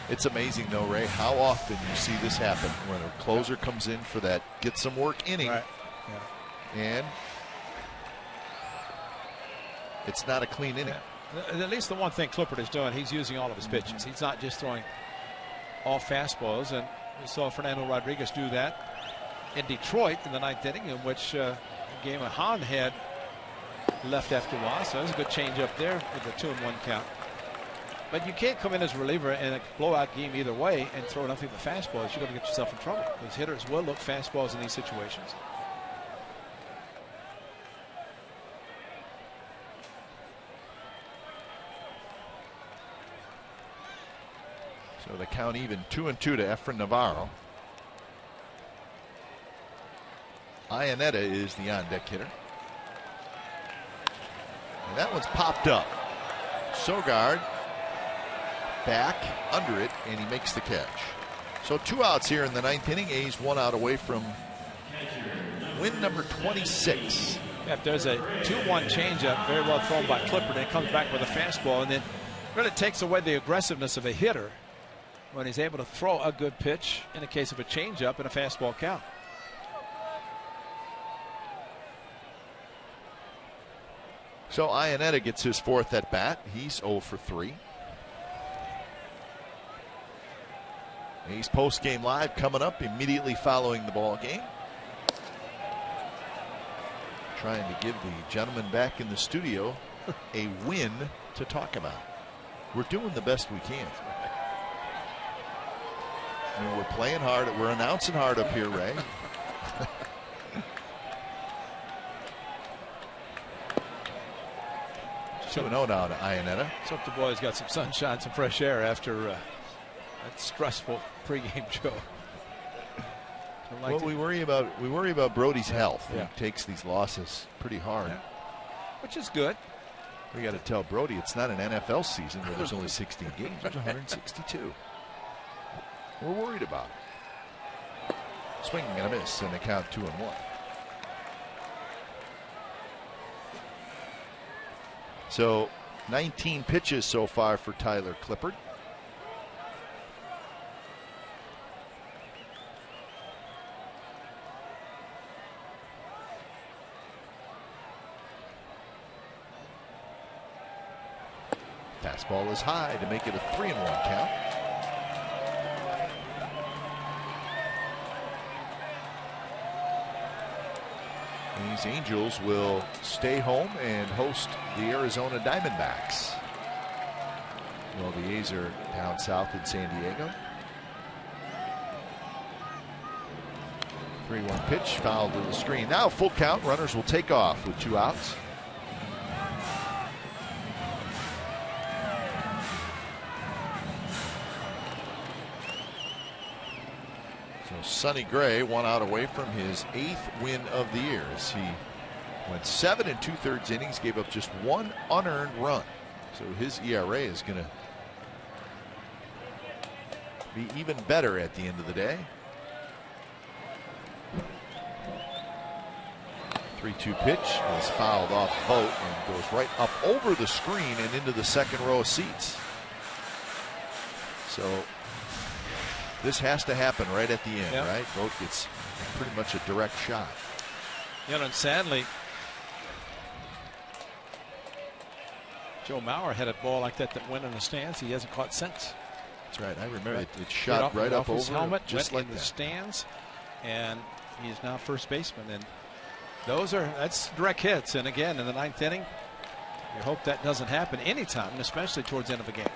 It's amazing, though, Ray, how often you see this happen when a closer comes in for that get some work inning. Right. Yeah. And it's not a clean inning. Yeah. At least the one thing Clippard is doing, he's using all of his pitches. He's not just throwing all fastballs. And we saw Fernando Rodriguez do that in Detroit in the 9th inning, in which game Hahn had left after a while. So it was a good change up there with the 2-1 count. But you can't come in as a reliever in a blowout game either way and throw nothing but fastballs. You're going to get yourself in trouble, because hitters will look fastballs in these situations. So the count even 2-2 to Efren Navarro. Iannetta is the on-deck hitter. And that one's popped up. Sogard back under it, and he makes the catch. So 2 outs here in the 9th inning. A's 1 out away from win number 26. If there's a 2-1 changeup, very well thrown by Clippard, and it comes back with a fastball, and then really takes away the aggressiveness of a hitter when he's able to throw a good pitch in the case of a changeup and a fastball count. So Iannetta gets his 4th at bat. He's 0 for 3. A's post-game live coming up immediately following the ball game. Trying to give the gentleman back in the studio a win to talk about. We're doing the best we can. I mean, we're playing hard. We're announcing hard up here, Ray. So 2-0 now to Iannetta. So hope the boys got some sunshine, some fresh air after that stressful pregame show. Well, we worry about Brody's health. Yeah. He takes these losses pretty hard. Yeah. Which is good. We got to tell Brody it's not an NFL season where there's only 16 games. There's 162. We're worried about it. Swinging and a miss, and the count 2-1. So 19 pitches so far for Tyler Clippard. Fastball is high to make it a 3-1 count. These Angels will stay home and host the Arizona Diamondbacks. Well, the A's are down south in San Diego. 3-1 pitch, fouled to the screen. Now full count. Runners will take off with 2 outs. Sonny Gray 1 out away from his 8th win of the year as he went 7 2/3 innings, gave up just 1 unearned run. So his ERA is going to be even better at the end of the day. 3-2 pitch is fouled off Vogt and goes right up over the screen and into the second row of seats. So this has to happen right at the end, yep. Right? Vogt gets pretty much a direct shot. You know, and sadly, Joe Mauer had a ball like that went in the stands. He hasn't caught since. That's right. I remember it shot right up over his helmet, just went like in the that. stands, and he's now first baseman. And that's direct hits. And again, in the 9th inning, you hope that doesn't happen anytime, and especially towards the end of a game.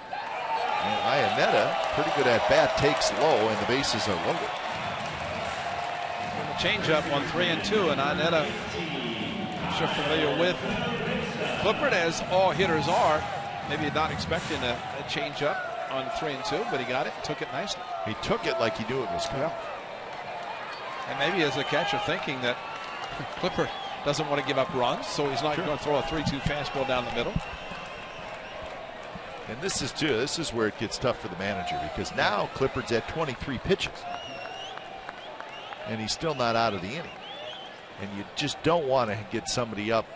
And Iannetta, pretty good at bat, takes low, and the bases are loaded. And the changeup on 3-2, and Iannetta, I'm sure familiar with Clippard, as all hitters are. Maybe not expecting a changeup on 3-2, but he got it, took it nicely. He took it like he knew it was coming. And maybe as a catcher thinking that Clippard doesn't want to give up runs, so he's not going to throw a 3-2 fastball down the middle. And this is where it gets tough for the manager, because now Clippard's at 23 pitches. And he's still not out of the inning. And you just don't want to get somebody up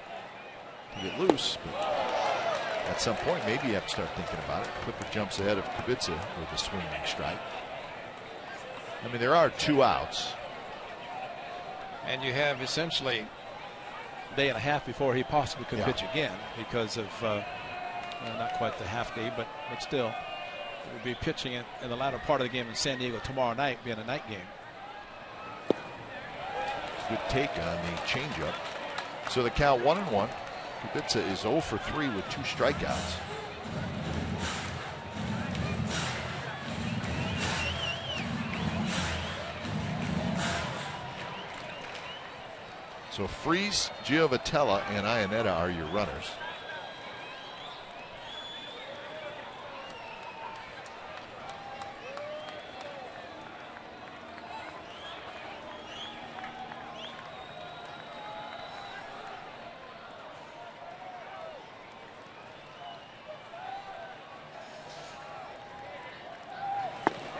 to get loose. But at some point, maybe you have to start thinking about it. Clippard jumps ahead of Kubica with a swinging strike. I mean, there are 2 outs. And you have essentially a day and a half before he possibly could pitch again because of not quite the half day, but still. Will be pitching in the latter part of the game in San Diego tomorrow night, being a night game. Good take on the changeup. So the count 1-1. Kubica is 0 for 3 with 2 strikeouts. So Freese, Giovitella, and Iannetta are your runners.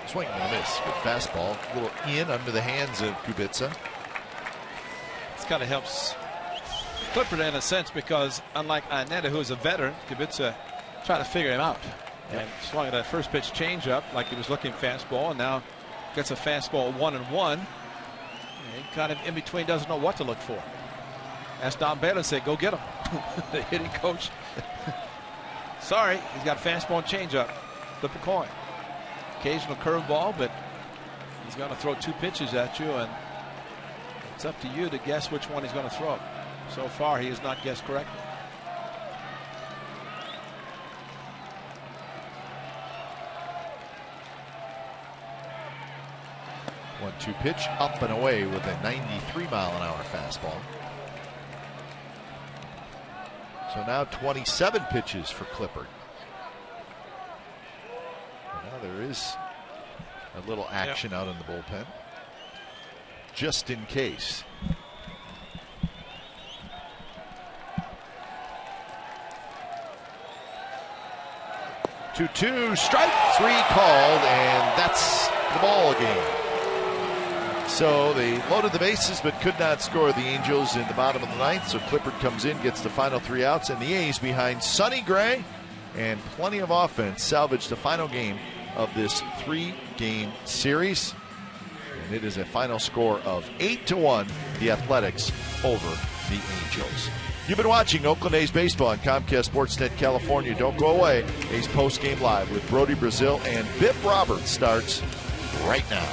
Swing and a miss. Good fastball. A little in under the hands of Kubica. This kind of helps Clippard in a sense because unlike Iannetta, who is a veteran, Kubica trying to figure him out. And swung at that first pitch changeup like he was looking fastball, and now gets a fastball 1-1. And he kind of in between, doesn't know what to look for. As Don Baylor said, go get him. The hitting coach. Sorry, he's got fastball and changeup. Flip a coin. Occasional curveball, but he's going to throw 2 pitches at you, and it's up to you to guess which one he's going to throw. So far, he has not guessed correctly. One-two pitch up and away with a 93-mile-an-hour fastball. So now 27 pitches for Clippard. Now there is a little action out in the bullpen, just in case. Two, strike 3 called, and that's the ball game. So they loaded the bases but could not score the Angels in the bottom of the 9th. So Clippard comes in, gets the final 3 outs, and the A's behind Sonny Gray and plenty of offense salvaged the final game of this 3-game series. And it is a final score of 8-1, the Athletics over the Angels. You've been watching Oakland A's baseball on Comcast Sportsnet California. Don't go away. A's postgame live with Brody Brazil and Bip Roberts starts right now.